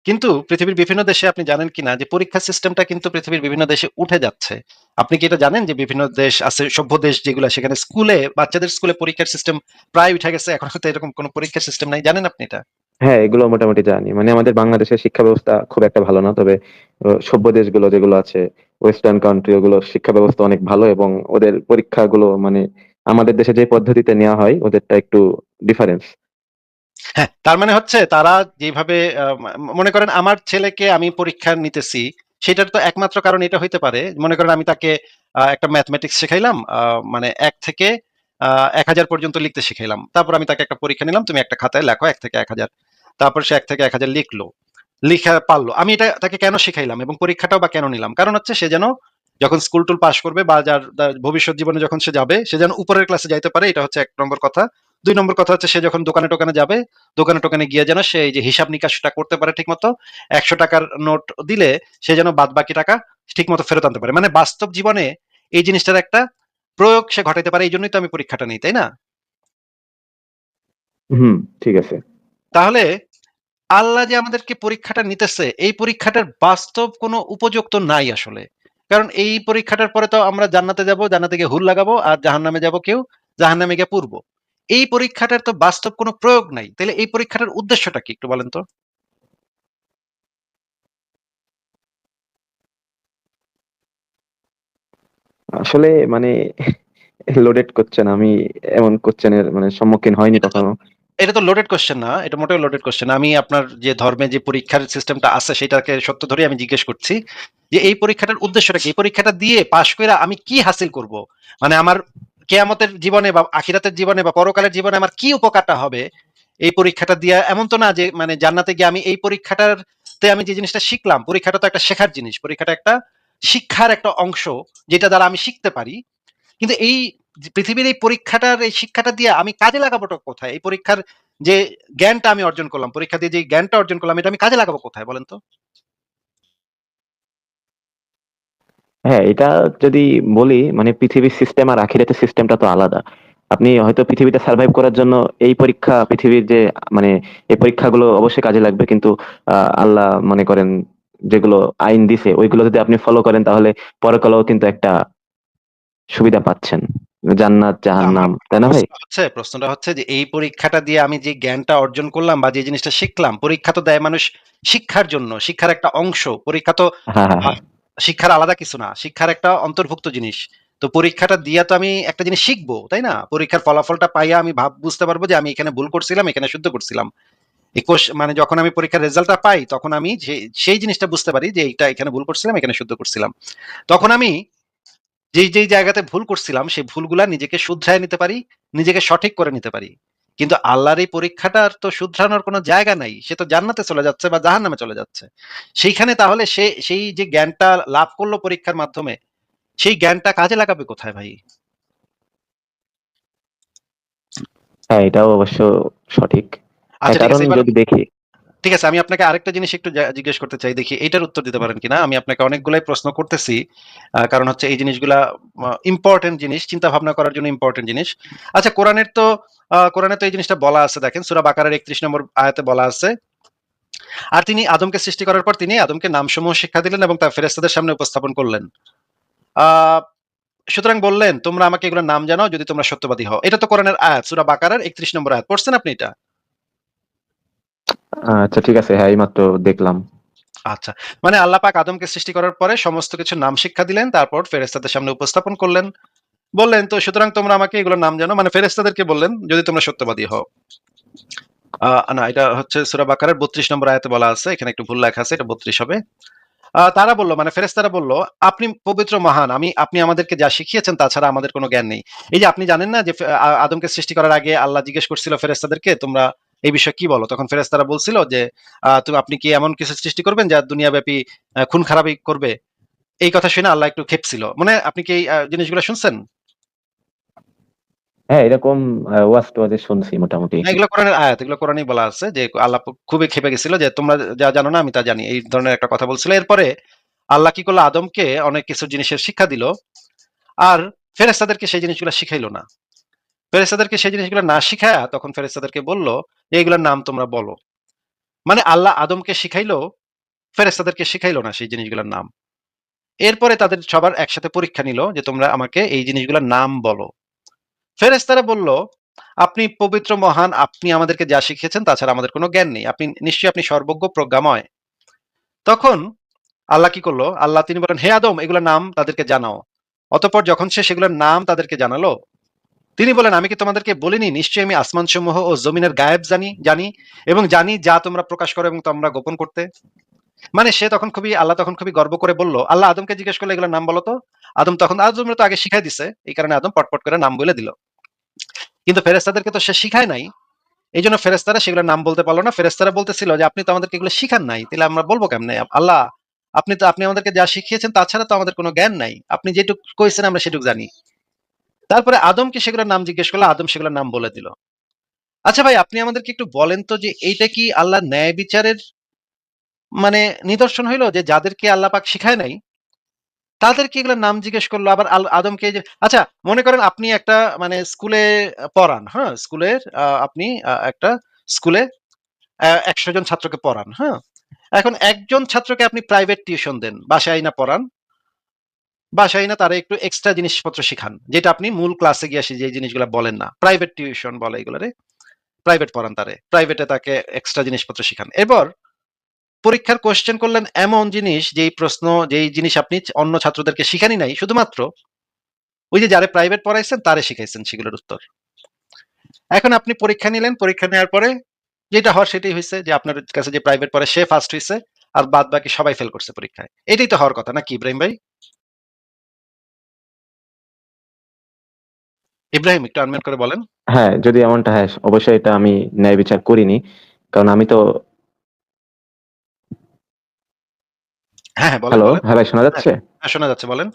Speaker 1: কিন্তু পৃথিবীর বিভিন্ন দেশে আপনি জানেন কিনা যে পরীক্ষা সিস্টেমটা কিন্তু পৃথিবীর বিভিন্ন দেশে উঠে যাচ্ছে। আপনি কি এটা জানেন যে বিভিন্ন দেশ আছে, সভ্য দেশ যেগুলা, সেখানে স্কুলে, বাচ্চাদের স্কুলে পরীক্ষার সিস্টেম প্রায় উঠে গেছে। এখন হয়তো এরকম কোনো পরীক্ষার সিস্টেম নাই। জানেন আপনি এটা?
Speaker 2: হ্যাঁ, এগুলো মোটামুটি জানি। মানে আমাদের বাংলাদেশের শিক্ষা ব্যবস্থা খুব একটা ভালো না। তবে সভ্য দেশগুলো যেগুলো আছে, ওয়েস্টার্ন কান্ট্রি, ওগুলো শিক্ষা ব্যবস্থা অনেক ভালো এবং ওদের পরীক্ষাগুলো মানে আমাদের দেশে যে পদ্ধতিতে নেওয়া হয় ওদেরটা একটু ডিফারেন্স।
Speaker 1: হ্যাঁ, তার মানে হচ্ছে তারা যেভাবে মনে করেন আমার ছেলেকে আমি পরীক্ষা নিতেছি, সেটার তো একমাত্র কারণ এটা হইতে পারে, মনে করেন আমি তাকে একটা ম্যাথমেটিক্স শেখাইলাম, মানে ১ থেকে ১,০০০ পর্যন্ত লিখতে শিখাইলাম। তারপর আমি তাকে একটা পরীক্ষা নিলাম, তুমি একটা খাতায় লেখো ১ থেকে ১,০০০। তারপর সে ১ থেকে ১,০০০ লিখলো। লিখা পারলো। আমি এটা তাকে কেন শিখাইলাম এবং পরীক্ষাটাও বা কেন নিলাম? কারণ হচ্ছে সে যেন যখন স্কুল-টুল পাস করবে বা তার ভবিষ্যৎ জীবনে যখন সে যাবে, সে যেন উপরের ক্লাসে যাইতে পারে। এটা হচ্ছে ১ নম্বর কথা। ২ নম্বর কথা হচ্ছে সে যখন দোকানে-টোকানে যাবে, দোকানে-টোকানে গিয়ে যেন সে এই যে হিসাব-নিকাশটা করতে পারে ঠিকমতো। ৳১০০ নোট দিলে সে যেন বাদবাকি টাকা ঠিকমতো ফেরত আনতে পারে। মানে বাস্তব জীবনে এই জিনিসটার একটা প্রয়োগ সে ঘটাইতে পারে। এইজন্যই তো আমি পরীক্ষাটা নেই, তাই না?
Speaker 2: হুম, ঠিক আছে।
Speaker 1: তাহলে আল্লাহ যে আমাদেরকে পরীক্ষাটা নিতেছে, এই পরীক্ষাটার বাস্তব কোনো উপযোগ তো নাই আসলে। কারণ এই পরীক্ষাটার পরে তো আমরা জান্নাতে যাবো, জান্নাতে গিয়ে হুর লাগাবো, আর জাহান্নামে যাবো কেউ, জাহান্নামে গিয়ে পুড়বো। এই পরীক্ষাটার তো বাস্তব কোনো প্রয়োগ নাই। তাইলে এই পরীক্ষাটার উদ্দেশ্যটা কি একটু বলেন তো?
Speaker 2: আসলে মানে লোডেড কোশ্চেন। আমি এমন কোশ্চেনের মানে সম্মুখীন হয়নি
Speaker 1: এটা তো
Speaker 2: কখনো।
Speaker 1: এটা তো লোডেড কোয়েশ্চেন না। এটা মোটেও লোডেড কোয়েশ্চেন না। আমি আপনার যে ধর্মে যে পরীক্ষার সিস্টেমটা আছে সেটাকে সত্য ধরেই আমি জিজ্ঞেস করছি যে এই পরীক্ষাটার উদ্দেশ্যটা কি? এই পরীক্ষাটা দিয়ে পাশ কইরা আমি কি হাসিল করব? মানে আমার কিয়ামতের জীবনে বা আখিরাতের জীবনে বা পরকালের জীবনে আমার কি উপকারটা হবে এই পরীক্ষাটা দিয়া? এমন তো না যে মানে জান্নাতে গিয়ে আমি এই পরীক্ষাটাতে আমি যে জিনিসটা শিখলাম, পরীক্ষাটা তো একটা শেখার জিনিস। পরীক্ষাটা একটা শিক্ষার একটা অংশ যেটা দ্বারা আমি শিখতে পারি। কিন্তু এই যে পৃথিবীর এই পরীক্ষাটার এই শিক্ষাটা দিয়ে আমি কাজে লাগাবোটা কোথায়? এই পরীক্ষার যে জ্ঞানটা আমি অর্জন করলাম, পরীক্ষা দিয়ে যে জ্ঞানটা অর্জন করলাম, এটা আমি কাজে লাগাবো কোথায় বলেন তো?
Speaker 2: হ্যাঁ, এটা যদি বলি মানে পৃথিবীর সিস্টেম আর আখিরাতের সিস্টেমটা তো আলাদা। আপনি হয়তো পৃথিবীতে সার্ভাইভ করার জন্য এই পরীক্ষা পৃথিবীর যে মানে এই পরীক্ষাগুলো অবশ্যই কাজে লাগবে, কিন্তু আল্লাহ মনে করেন যেগুলো আইন দিছে ওইগুলো যদি আপনি ফলো করেন তাহলে পরকালেও কিন্তু একটা সুবিধা পাচ্ছেন, জান্নাত
Speaker 1: আমার
Speaker 2: জাহান্নাম, তাই না ভাই?
Speaker 1: প্রশ্নটা হচ্ছে যে এই পরীক্ষাটা দিয়ে আমি যে জ্ঞানটা অর্জন করলাম বা যে জিনিসটা শিখলাম, পরীক্ষা তো দেয় মানুষ শিক্ষার জন্য, শিক্ষার একটা অংশ। পরীক্ষা তো
Speaker 2: হ্যাঁ, হ্যাঁ, হ্যাঁ।
Speaker 1: শিক্ষার আলাদা কিছু না, শিক্ষার একটা অন্তর্ভুক্ত জিনিস। তো পরীক্ষাটা দিয়া তো আমি একটা জিনিস শিখবো, তাই না? পরীক্ষার ফলাফলটা পাইয়া আমি বুঝতে পারবো যে আমি এখানে ভুল করছিলাম, এখানে শুদ্ধ করছিলাম। মানে যখন আমি পরীক্ষার রেজাল্টটা পাই তখন আমি সেই জিনিসটা বুঝতে পারি যে এইটা এখানে ভুল করছিলাম, এখানে শুদ্ধ করছিলাম। তখন আমি যেই জায়গাতে ভুল করছিলাম সেই ভুলগুলা নিজেকে শুধরায় নিতে পারি, নিজেকে সঠিক করে নিতে পারি। কিন্তু আল্লাহর এই পরীক্ষাটার তো শুধরানোর কোনো জায়গা নাই। সে তো জান্নাতে চলে যাচ্ছে বা জাহান্নামে চলে যাচ্ছে। সেইখানে তাহলে সে সেই যে জ্ঞানটা লাভ করলো পরীক্ষার মাধ্যমে, সেই জ্ঞানটা কাজে লাগাবে কোথায় ভাই?
Speaker 2: হ্যাঁ, এটাও অবশ্য সঠিক। হ্যাঁ,
Speaker 1: আচ্ছা ঠিক
Speaker 2: কারণ
Speaker 1: আছে, এবার
Speaker 2: যদি দেখি।
Speaker 1: ঠিক আছে, আমি আপনাকে আরেকটা জিনিস একটু জিজ্ঞেস করতে চাই। দেখি এইটার উত্তর দিতে পারেন কিনা। আমি আপনাকে অনেকগুলাই প্রশ্ন করতেছি। কারণ হচ্ছে এই জিনিসগুলা ইম্পোর্টেন্ট জিনিস, চিন্তা ভাবনা করার জন্য ইম্পোর্টেন্ট জিনিস। আচ্ছা, কোরআনে তো এই জিনিসটা বলা আছে, দেখেন সূরা বাকারার ৩১ নম্বর আয়াতে বলা আছে, আর তিনি আদমকে সৃষ্টি করার পর তিনি আদমকে নামসমূহ শিক্ষা দিলেন এবং তা ফেরেশতাদের সামনে উপস্থাপন করলেন। আহ সুতরাং বললেন, তোমরা আমাকে এগুলোর নাম জানাও যদি তোমরা সত্যবাদী হও। এটা তো কোরআনের আয়াত, সূরা বাকারার ৩১ নম্বর আয়াত। পড়ছেন আপনি এটা?
Speaker 2: আচ্ছা, ঠিক আছে। হ্যাঁ, এইমাত্র দেখলাম।
Speaker 1: আচ্ছা। মানে আল্লাহ পাক আদমকে সৃষ্টি করার পরে সমস্ত কিছুর নাম শিক্ষা দিলেন। তারপর ফেরেশতাদের সামনে উপস্থাপন করলেন। বললেন, তো সুতরাং তোমরা আমাকে এগুলোর নাম জানো। মানে ফেরেশতাদেরকে বললেন, যদি তোমরা সত্যবাদী হও। না, এটা হচ্ছে সূরা বাকারার ৩২ নম্বর আয়াতে বলা আছে। এখানে একটু ভুল লেখা আছে। এটা ৩২ হবে। তারা বলল, মানে ফেরেশতারা বলল, আপনি পবিত্র মহান। আপনি আমাদেরকে যা শিখিয়েছেন তাছাড়া আমাদের কোনো জ্ঞান নেই। এই যে আপনি জানেন না যে আদমকে সৃষ্টি করার আগে আল্লাহ জিজ্ঞেস করছিল ফেরেশতাদেরকে, তোমরা এই বিষয়ে কি বলো? তখন ফেরেশতারা বলছিল যে আপনি কি এমন কিছু সৃষ্টি করবেন যা দুনিয়াব্যাপী খুন খারাবি করবে? এই কথা শুনে আল্লাহ একটু ক্ষেপছিল। মানে আপনি কি এই জিনিসগুলো শুনছেন?
Speaker 2: হ্যাঁ, এরকম ওয়াজ টোয়াজে শুনছি মোটামুটি।
Speaker 1: না, এগুলো কোরআনের আয়াত। এগুলো কোরআনেই বলা আছে যে আল্লাহ খুবই ক্ষেপে গেছিল যে তোমরা যা জানো না আমি তা জানি। এই ধরনের একটা কথা বলছিল। এরপরে আল্লাহ কি করলো? আদমকে অনেক কিছু জিনিসের শিক্ষা দিল। আর ফেরেশতাদেরকে সেই জিনিসগুলো শিখাইলো না। ফেরেশতাদেরকে সেই জিনিসগুলো না শিখায়া তখন ফেরেশতাদেরকে বলল, "এগুলোর নাম তোমরা বলো।" মানে আল্লাহ আদমকে শিখাইলো, ফেরেশতাদেরকে শিখাইলো না সেই জিনিসগুলোর নাম। এরপরে তাদের সবার একসাথে পরীক্ষা নিল যে, "তোমরা আমাকে এই জিনিসগুলোর নাম বলো।" ফেরেশতারা বলল, "আপনি পবিত্র মহান, আপনি আমাদেরকে যা শিখিয়েছেন তাছাড়া আমাদের কোনো জ্ঞান নেই। আপনি নিশ্চয়ই সর্বজ্ঞ প্রজ্ঞাময়।" তখন আল্লাহ কি করলো? আল্লাহ তিনি বলেন, "হে আদম, এগুলোর নাম তাদেরকে জানাও।" অতঃপর যখন সে সেগুলোর নাম তাদেরকে জানালো, তিনি বলেন, "আমি কি তোমাদেরকে বলিনি নিশ্চয়ই আমি আসমানসমূহ ও জমিনের গায়েব জানি এবং জানি যা তোমরা প্রকাশ করো এবং তোমরা গোপন করতে?" মানে আল্লাহ তখন খুবই গর্ব করে বলল, আল্লাহ আদমকে জিজ্ঞেস করলো, "এগুলোর নাম বলো তো?" আদমরা তো আগে শিখাই দিছে। এই কারণে আদম পটপট করে নাম বলে দিল। কিন্তু ফেরেশতাদেরকে তো সে শিখায় নাই। এইজন্য ফেরেশতারা সেগুলোর নাম বলতে পারল না। ফেরেশতারা বলতেছিল যে, "আপনি তো আমাদেরকে এগুলো শিখান নাই। তাহলে আমরা বলবো কেমনে? আল্লাহ, আপনি আমাদেরকে যা শিখিয়েছেন তাছাড়া তো আমাদের কোনো জ্ঞান নাই। আপনি যেটুক কইছেন আমরা সেটুক জানি।" তারপরে আদমকে সেগুলোর নাম জিজ্ঞেস করলে আদম সেগুলোর নাম বলে দিল। আচ্ছা ভাই, আপনি আমাদেরকে একটু বলেন তো যে এইটা কি আল্লাহর ন্যায় বিচারের মানে নিদর্শন হইল যে যাদেরকে আল্লাহ পাক শিখায় নাই তাদেরকে এগুলোর নাম জিজ্ঞেস করলো, আবার আদমকে যে আচ্ছা, মনে করেন আপনি একটা মানে স্কুলে পড়ান, হ্যাঁ? আপনি একটা স্কুলে ১০০ জন ছাত্রকে পড়ান, হ্যাঁ? এখন একজন ছাত্রকে আপনি প্রাইভেট টিউশন দেন, বাসায় আইনা পড়ান, বাসায় আইনা তারা একটু এক্সট্রা জিনিসপত্র শিখান, যেটা আপনি মূল ক্লাসে গিয়ে যে জিনিসগুলো বলেন না, প্রাইভেট টিউশন বলে এগুলারে। প্রাইভেট পড়ান তারে, প্রাইভেটে তাকে এক্সট্রা জিনিসপত্র শিখান। এরপর পরীক্ষার কোয়েশ্চেন করলেন এমন জিনিস, যেই জিনিস আপনি অন্য ছাত্রদেরকে শিখানি নাই, শুধুমাত্র ওই যে যারে প্রাইভেট পড়াইছেন তারে শিখাইছেন সেগুলোর উত্তর। এখন আপনি পরীক্ষা নিলেন, পরীক্ষা নেওয়ার পরে যেটা হওয়ার সেটাই হয়েছে যে আপনার কাছে যে প্রাইভেট পড়ে সে ফার্স্ট হয়েছে, আর বাদ বাকি সবাই ফেল করছে পরীক্ষায়। এটাই তো হওয়ার কথা নাকি ইব্রাহিম ভাই? ইব্রাহিম একটু আনমিউট করে বলেন।
Speaker 2: হ্যাঁ, যদি এমনটা হয় অবশ্যই এটা আমি ন্যায় বিচার করিনি। কারণ আমি তো
Speaker 1: হ্যাঁ, হ্যাঁ, বলেন,
Speaker 2: হ্যালো,
Speaker 1: বলেন।
Speaker 2: হ্যাঁ ভাই শোনা
Speaker 1: হ্যাঁ,
Speaker 2: যাচ্ছে?
Speaker 1: হ্যাঁ, শোনা যাচ্ছে, বলেন।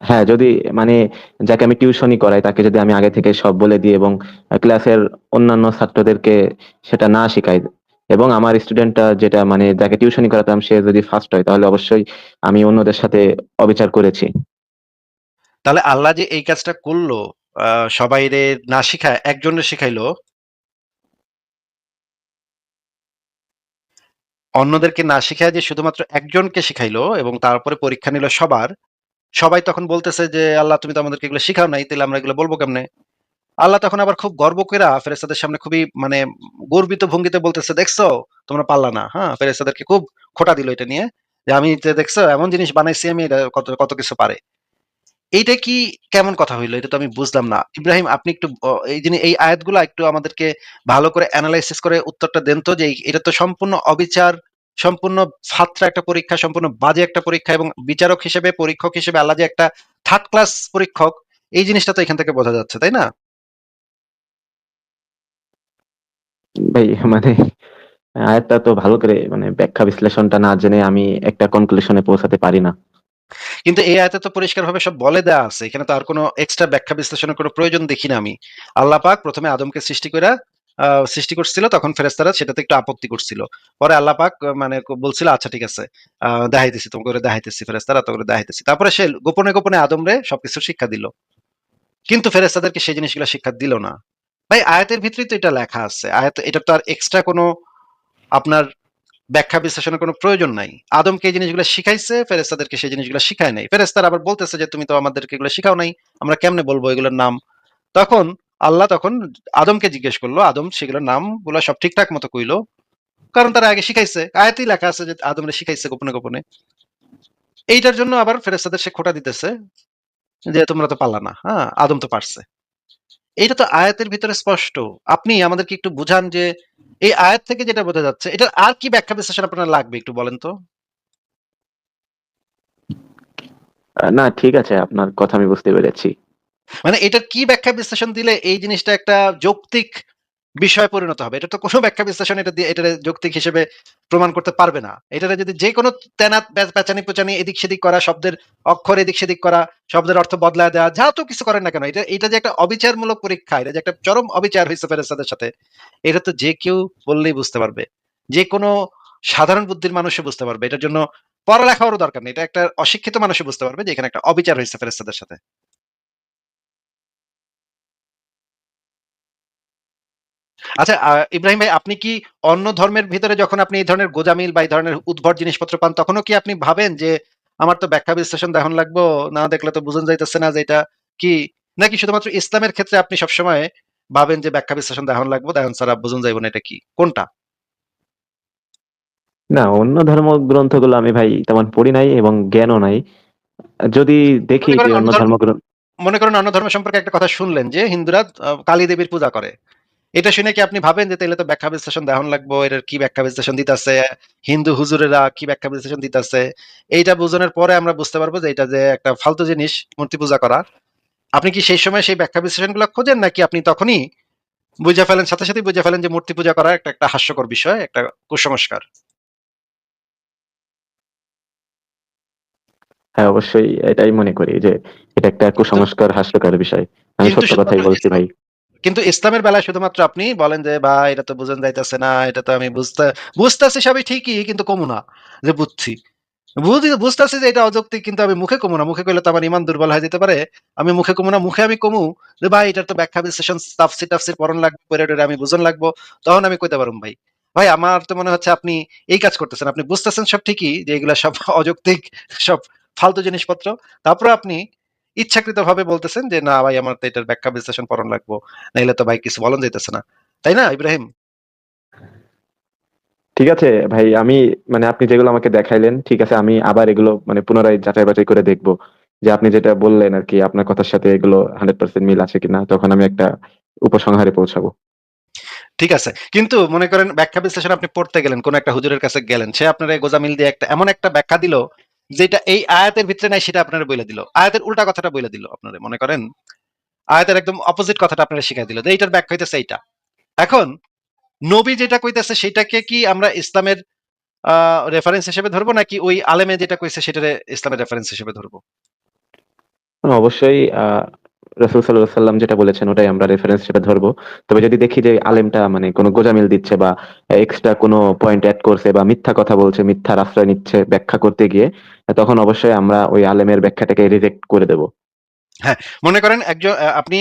Speaker 2: হ্যাঁ, যদি মানে যাকে আমি টিউশনি করাই তাকে যদি আমি আগে থেকে সব বলে দিই এবং ক্লাসের অন্যান্য ছাত্রদেরকে সেটা না শিখাই এবং আমার স্টুডেন্টটা যেটা মানে যাকে টিউশনি করাতাম সে যদি ফার্স্ট হয় তাহলে অবশ্যই আমি অন্যদের সাথে অবিচার করেছি।
Speaker 1: তাহলে আল্লাহ যে এই কাজটা করলো, সবাইরে না শিখায় একজনের শিখাইলো, অন্যদেরকে না শিখায় যে শুধুমাত্র একজনকে শিখাইলো এবং তারপরে পরীক্ষা নিল সবার। সবাই তখন বলতেছে যে, "আল্লাহ তুমি তো আমাদেরকে এগুলো শিখাও নাই, তাহলে আমরা এগুলো বলবো কেমনে?" আল্লাহ তখন আবার খুব গর্ব কইরা ফেরেশতাদের সামনে খুবই মানে গর্বিত ভঙ্গিতে বলতেছে, "দেখছো? তোমরা পারলা না।" হ্যাঁ? ফেরেশতাদেরকে খুব খোঁটা দিল এটা নিয়ে। যে, "আমি যে দেখছো এমন জিনিস বানাইছি আমি, এটা কত কিছু পারে।" এইটা কি কেমন কথা হইলো? এটা তো আমি বুঝলাম না। ইব্রাহিম, আপনি একটু এই আয়াতগুলা একটু আমাদেরকে ভালো করে এনালাইসিস করে উত্তরটা দেন তো যে এটা তো সম্পূর্ণ অবিচার, সম্পূর্ণ ফাত্রা একটা পরীক্ষা, সম্পূর্ণ বাজে একটা পরীক্ষা এবং বিচারক হিসেবে, পরীক্ষক হিসেবে আল্লাহ যে একটা থার্ড ক্লাস পরীক্ষক, এই জিনিসটা তো এখান থেকে বোঝা যাচ্ছে, তাই না?
Speaker 2: ভাই মানে আয়াতটা তো ভালো করে মানে ব্যাখ্যা বিশ্লেষণটা না জেনে আমি একটা কনক্লুশনে পৌঁছাতে পারি না।
Speaker 1: কিন্তু এই আয়াতে তো পরিষ্কারভাবে সব বলে দেয়া আছে। এখানে তো আর কোনো এক্সট্রা ব্যাখ্যা বিশ্লেষণের কোনো প্রয়োজন দেখি না আমি। আল্লাহ পাক ১ম এ আদমকে সৃষ্টি করছিল, তখন ফেরেশতারা সেটাতে একটু আপত্তি করছিল। পরে আল্লাহ পাক মানে বলছিল, "আচ্ছা ঠিক আছে। দেখাইতেছি, তোমাকে করে দেখাইতেছি ফেরেশতারা, তো করে দেখাইতেছি।" তারপরে সে গোপনে আদমরে সবকিছু শিক্ষা দিল। কিন্তু ফেরেশতাদেরকে সেই জিনিসগুলা শিক্ষা দিল না। ভাই আয়াতের ভিতরেই তো এটা লেখা আছে। এটা তো আর এক্সট্রা কোনো আপনার ব্যাখ্যা বিশ্লেষণের কোনো প্রয়োজন নাই। আদমকে এই জিনিসগুলো শিখাইছে, ফেরেশতাদেরকে সেই জিনিসগুলো শিখায় নাই। ফেরেশতারা আবার বলতেছে যে, "তুমি তো আমাদেরকে এগুলো শিখাও নাই। আমরা কেমনে বলবো এগুলোর নাম?" তখন আল্লাহ আদমকে জিজ্ঞেস করলো। আদম সেগুলোর নামগুলা সব ঠিকঠাক মতো কইলো। কারণ তারা আগে শিখাইছে। আয়াতেই লেখা আছে যে আদমরে শিখাইছে গোপনে। এইটার জন্য আবার ফেরেশতাদের সে খোঁটা দিতেছে যে, "তোমরা তো পারলা না। হ্যাঁ? আদম তো পারছে।" এইটা তো আয়াতের ভিতরে স্পষ্ট। আপনি আমাদেরকে একটু বুঝান যে এই আয়াত থেকে যেটা বোঝা যাচ্ছে, এটার আর কি ব্যাখ্যা বিশ্লেষণ আপনার লাগবে একটু বলেন তো?
Speaker 2: না ঠিক আছে, আপনার কথা আমি বুঝতে পেরেছি।
Speaker 1: মানে এটার কি ব্যাখ্যা বিশ্লেষণ দিলে এই জিনিসটা একটা যৌক্তিক বিষয়ে পরিণত হবে? এটা তো কোনো ব্যাখ্যা বিশ্লেষণ এটারে যৌক্তিক হিসেবে প্রমাণ করতে পারবে না। এটারে যদি যেকোনো তেনা পেঁচানি-পেচানি এদিক সেদিক করা, শব্দের অক্ষর এদিক সেদিক করা, শব্দের অর্থ বদলায় দেওয়া, যা তো কিছু করেন না কেন, এটা যে একটা অবিচারমূলক পরীক্ষা, এটা যে একটা চরম অবিচার হইছে ফেরেশতাদের সাথে, এটা তো যে কেউ বললেই বুঝতে পারবে। যেকোনো সাধারণ বুদ্ধির মানুষও বুঝতে পারবে। এটার জন্য পড়ালেখারও দরকার নেই। এটা একটা অশিক্ষিত মানুষও বুঝতে পারবে যে এখানে একটা অবিচার হইছে ফেরেশতাদের সাথে। আচ্ছা, ইব্রাহিম ভাই, আপনি কি অন্য ধর্মের ভিতরে যখন আপনি এই ধরনের গোঁজামিল বা এই ধরনের উদ্ভট জিনিসপত্র পান, তখনও কি আপনি ভাবেন যে আমার তো ব্যাখ্যা বিশ্লেষণ দেখন লাগবো, না দেখলে তো বুঝন যাইতেছে না যে এটা কি? নাকি শুধুমাত্র ইসলামের ক্ষেত্রে আপনি সবসময় ভাবেন যে ব্যাখ্যা বিশ্লেষণ দেখন লাগবো, দেখন ছাড়া বুঝন যাইব না, এটা কি, কোনটা?
Speaker 2: না, অন্য ধর্মগ্রন্থগুলো আমি ভাই তেমন পড়ি নাই এবং জ্ঞানও নাই। যদি দেখি
Speaker 1: মনে
Speaker 2: যে
Speaker 1: করেন
Speaker 2: অন্য ধর্মগ্রন্থ,
Speaker 1: অন্য ধর্ম সম্পর্কে একটা কথা শুনলেন যে হিন্দুরা কালী দেবীর পূজা করে, এটা শুনে কি আপনি ভাবেন যে তাইলে তো ব্যাখ্যা বিশ্লেষণ দেখন লাগবো, এটার কি ব্যাখ্যা বিশ্লেষণ দিতেছে, হিন্দু হুজুরেরা কি ব্যাখ্যা বিশ্লেষণ দিতেছে? এইটা বুঝানোর পরে আমরা বুঝতে পারবো যে এটা যে একটা ফালতু জিনিস মূর্তি পূজা করা। আপনি কি সেই সময় সেই ব্যাখ্যা বিশ্লেষণ গুলো খোঁজেন, নাকি আপনি তখনই বুঝে ফেলেন, সাথে সাথে বুঝে ফেলেন যে মূর্তি পূজা করা একটা একটা হাস্যকর বিষয়, একটা কুসংস্কার?
Speaker 2: হ্যাঁ অবশ্যই এটাই মনে করি যে এটা একটা
Speaker 1: কিন্তু
Speaker 2: কুসংস্কার, হাস্যকর বিষয়। আমি
Speaker 1: কিন্তু
Speaker 2: সত্য কথাই
Speaker 1: শুধুমাত্র
Speaker 2: বলছি ভাই।
Speaker 1: কিন্তু ইসলামের বেলায় শুধুমাত্র আপনি বলেন যে ভাই এটা তো বুঝন যাইতেছে না, এটা তো আমি বুঝতেছি সবই ঠিকই, কিন্তু কমু না যে বুঝছি, বুঝতেছি যে এটা অযৌক্তিক, কিন্তু আমি মুখে কমু না, মুখে কইলে তো আমার ইমান দুর্বল হয়ে যেতে পারে। আমি মুখে কমু না, মুখে আমি কমু যে ভাই এটার তো ব্যাখ্যা বিশ্লেষণ তাফসীর টাফসীর পড়ন লাগবে, পড়ে টরে আমি বুঝন লাগবো, তখন আমি কইতে পারুম ভাই। ভাই আমার তো মনে হচ্ছে আপনি এই কাজ করতেছেন, আপনি বুঝতেছেন সব ঠিকই যে এগুলা সব অযৌক্তিক, সব ফালতু জিনিসপত্র, তারপরে আপনি ইচ্ছাকৃত ভাবে বলতেছেন যে না ভাই আমার তো এটার ব্যাখ্যা বিশ্লেষণ পড়ন লাগবো, নাইলে তো ভাই কিছু বলন যাইতেছে না, তাই না ইব্রাহিম?
Speaker 2: ঠিক আছে ভাই, আমি মানে আপনি যেগুলো আমাকে দেখাইলেন, ঠিক আছে, আমি আবার এগুলো মানে পুনরায় যাচাই বাছাই করে দেখবো যে আপনি যেটা বললেন আর কি আপনার কথার সাথে এগুলো 100% মিল আছে কিনা, তখন আমি একটা উপসংহারে পৌঁছাবো।
Speaker 1: ঠিক আছে, কিন্তু মনে করেন ব্যাখ্যা বিশ্লেষণ আপনি পড়তে গেলেন, কোন একটা হুজুরের কাছে গেলেন, সে আপনার এই গোজামিল দিয়ে একটা এমন একটা ব্যাখ্যা দিল যেটা এই আয়াতের ভিতরে নাই, সেটা আপনারা বলে দিল, আয়াতের উল্টা কথাটা বলে দিল আপনারা, মনে করেন আয়াতের একদম অপোজিট কথাটা আপনারা শিখাই দিল যে এইটার ব্যাখ্যা হইতেছে এইটা। এখন নবী যেটা কইতেছে সেটাকে কি আমরা ইসলামের রেফারেন্স হিসেবে ধরবো, নাকি ওই আলেমে যেটা কইছে সেটারে ইসলামের রেফারেন্স হিসেবে ধরবো?
Speaker 2: অবশ্যই রাসূল সাল্লাল্লাহু আলাইহি সাল্লাম যেটা বলেছেন ওটাই আমরা রেফারেন্স হিসেবে ধরবো। তবে যদি দেখি যে আলেমটা মানে কোনো গোঁজামিল দিচ্ছে বা এক্সট্রা কোনো পয়েন্ট অ্যাড করছে বা মিথ্যা কথা বলছে, মিথ্যার আশ্রয় নিচ্ছে ব্যাখ্যা করতে গিয়ে, তখন অবশ্যই আমরা ওই আলেমের ব্যাখ্যাটাকে রিজেক্ট করে দেব।
Speaker 1: হ্যাঁ, মনে করেন একজন আপনি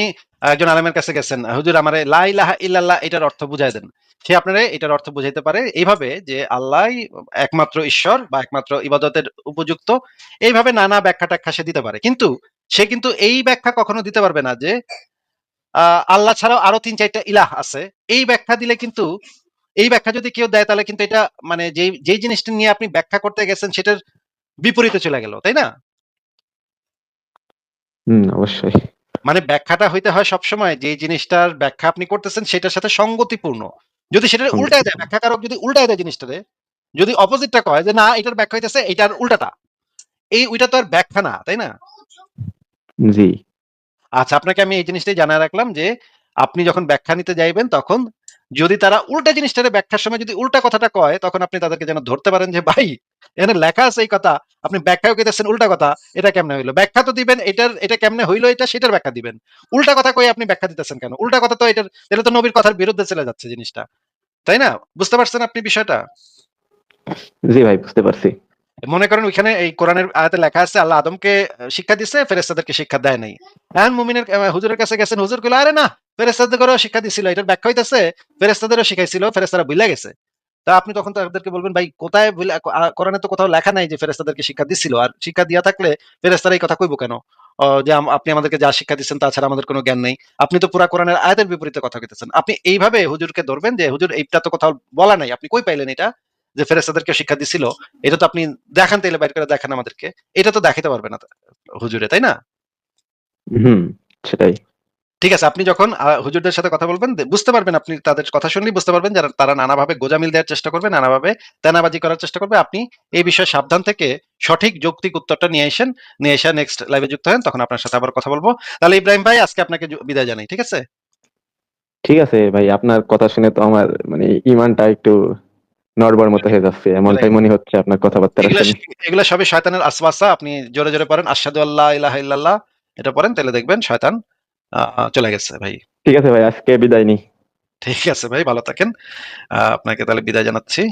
Speaker 1: একজন আলেমের কাছে গেছেন, হুজুর আমারে লা ইলাহা ইল্লাল্লাহ এটার অর্থ বুঝাই দেন। সে আপনারে এটার অর্থ বুঝাইতে পারে এইভাবে যে আল্লাহই একমাত্র ঈশ্বর বা একমাত্র ইবাদতের উপযুক্ত। এইভাবে নানা ব্যাখ্যা-ট্যাখ্যা সে দিতে পারে। কিন্তু সে কিন্তু এই ব্যাখ্যা কখনো দিতে পারবে না যে আল্লাহ ছাড়াও আরো ৩-৪ টা ইলাহ আছে। এই ব্যাখ্যা দিলে কিন্তু, এই ব্যাখ্যা যদি কেউ দেয় তাহলে কিন্তু এটা মানে যেই জিনিসটা নিয়ে আপনি ব্যাখ্যা করতে গেছেন সেটার বিপরীতে চলে গেল। তাই না?
Speaker 2: হুম, অবশ্যই।
Speaker 1: মানে ব্যাখ্যাটা হইতে হয় সবসময় যে জিনিসটার ব্যাখ্যা আপনি করতেছেন সেটার সাথে সঙ্গতিপূর্ণ। যদি সেটা উল্টায় দেয়,
Speaker 2: সঙ্গতিপূর্ণ।
Speaker 1: ব্যাখ্যাকারক যদি উল্টায় দেয় জিনিসটারে, যদি অপোজিটটা কয় যে না এটার ব্যাখ্যা হইতেছে এটার উল্টাটা, ওইটা তো আর ব্যাখ্যা না, তাই না?
Speaker 2: জি।
Speaker 1: আচ্ছা, আপনাকে আমি এই জিনিসটাই জানায় রাখলাম যে আপনি যখন ব্যাখ্যা নিতে যাইবেন তখন যদি তারা উল্টা জিনিসটারে ব্যাখ্যার সময় যদি উল্টা কথাটা কয়, তখন আপনি তাদেরকে যেন ধরতে পারেন যে ভাই এখানে লেখা আছে এই কথা, আপনি ব্যাখ্যাও কইতেছেন উল্টা কথা, এটা কেমনে হইলো? ব্যাখ্যা তো দিবেন এটার, এটা কেমনে হইলো এটা সেটার ব্যাখ্যা দিবেন। উল্টা কথা কই আপনি ব্যাখ্যা দিতেছেন কেন? উল্টা কথা তো এটার, এটা তো নবীর কথার বিরুদ্ধে চলে যাচ্ছে জিনিসটা। তাই না? বুঝতে পারছেন আপনি বিষয়টা?
Speaker 2: জি ভাই, বুঝতে পারছি।
Speaker 1: মনে করেন ওইখানে এই কোরআনের আয়াতে লেখা আছে আল্লাহ আদমকে শিক্ষা দিছে, ফেরেশতাদেরকে শিক্ষা দেয় নাই। এখন মুমিনের হুজুরের কাছে গেছেন, হুজুর কইলো আরে না, ফেরেশতাদেরও শিক্ষা দিছিল, এটার ব্যাখ্যা হইতাছে ফেরেশতাদেরও শিখাইছিল, ফেরেশতারা ভুইলা গেছে। তা আপনি তখন তাদেরকে বলবেন ভাই কোথায় ভুইলা, কোরআনে তো কোথাও লেখা নাই যে ফেরেশতাদেরকে শিক্ষা দিছিল, আর শিক্ষা দিয়া থাকলে ফেরেশতারা এই কথা কইবো কেন? যে আপনি আমাদেরকে যা শিক্ষা দিচ্ছেন তাছাড়া আমাদের কোনো জ্ঞান নাই। আপনি তো পুরা কোরআনের আয়াতের বিপরীতে কথা কইতেছেন। আপনি এইভাবে হুজুরকে ধরবেন যে হুজুর এইটা তো কোথাও বলা নাই, আপনি কই পাইলেন এটা যে ফেরেশতাদেরকে শিক্ষা দিছিল? এটা তো আপনি দেখান, তাইলে বাইর করে দেখান আমাদেরকে। এটা তো দেখাইতে পারবে না হুজুরে, তাই না?
Speaker 2: হুম, সেটাই।
Speaker 1: ঠিক আছে, আপনি যখন হুজুরদের সাথে কথা বলবেন বুঝতে পারবেন, আপনি তাদের কথা শুনলেই বুঝতে পারবেন যারা তারা নানাভাবে গোঁজামিল দেওয়ার চেষ্টা করবে, নানাভাবে তেনাবাজি করার চেষ্টা করবে। আপনি এই বিষয়ে সাবধান থেকে সঠিক যৌক্তিক উত্তরটা নিয়ে আসেন। নিয়ে এসে নেক্সট লাইভে যুক্ত হন, তখন আপনার সাথে আবার কথা বলব। তাহলে ইব্রাহিম ভাই আজকে আপনাকে বিদায় জানাই। ঠিক আছে?
Speaker 2: ঠিক আছে ভাই, আপনার কথা শুনে তো আমার মানে ইমানটা একটু নড়বড় মতো হয়ে যাচ্ছে,
Speaker 1: চলে
Speaker 2: এমনটাই
Speaker 1: গেছে।
Speaker 2: মনে হচ্ছে আপনার কথাবার্তা
Speaker 1: এগুলা
Speaker 2: শুনে।
Speaker 1: এগুলা সবই শয়তানের ওয়াসওয়াসা। আপনি জোরে জোরে পড়েন আশহাদু আল্লা ইলাহা ইল্লাল্লাহ, এটা পড়েন, তাহলে দেখবেন শয়তান চলে গেছে ভাই।
Speaker 2: ঠিক আছে ভাই, আজকে বিদায় নিই।
Speaker 1: ঠিক আছে ভাই, ভালো থাকেন। আপনাকে তাহলে বিদায় জানাচ্ছি।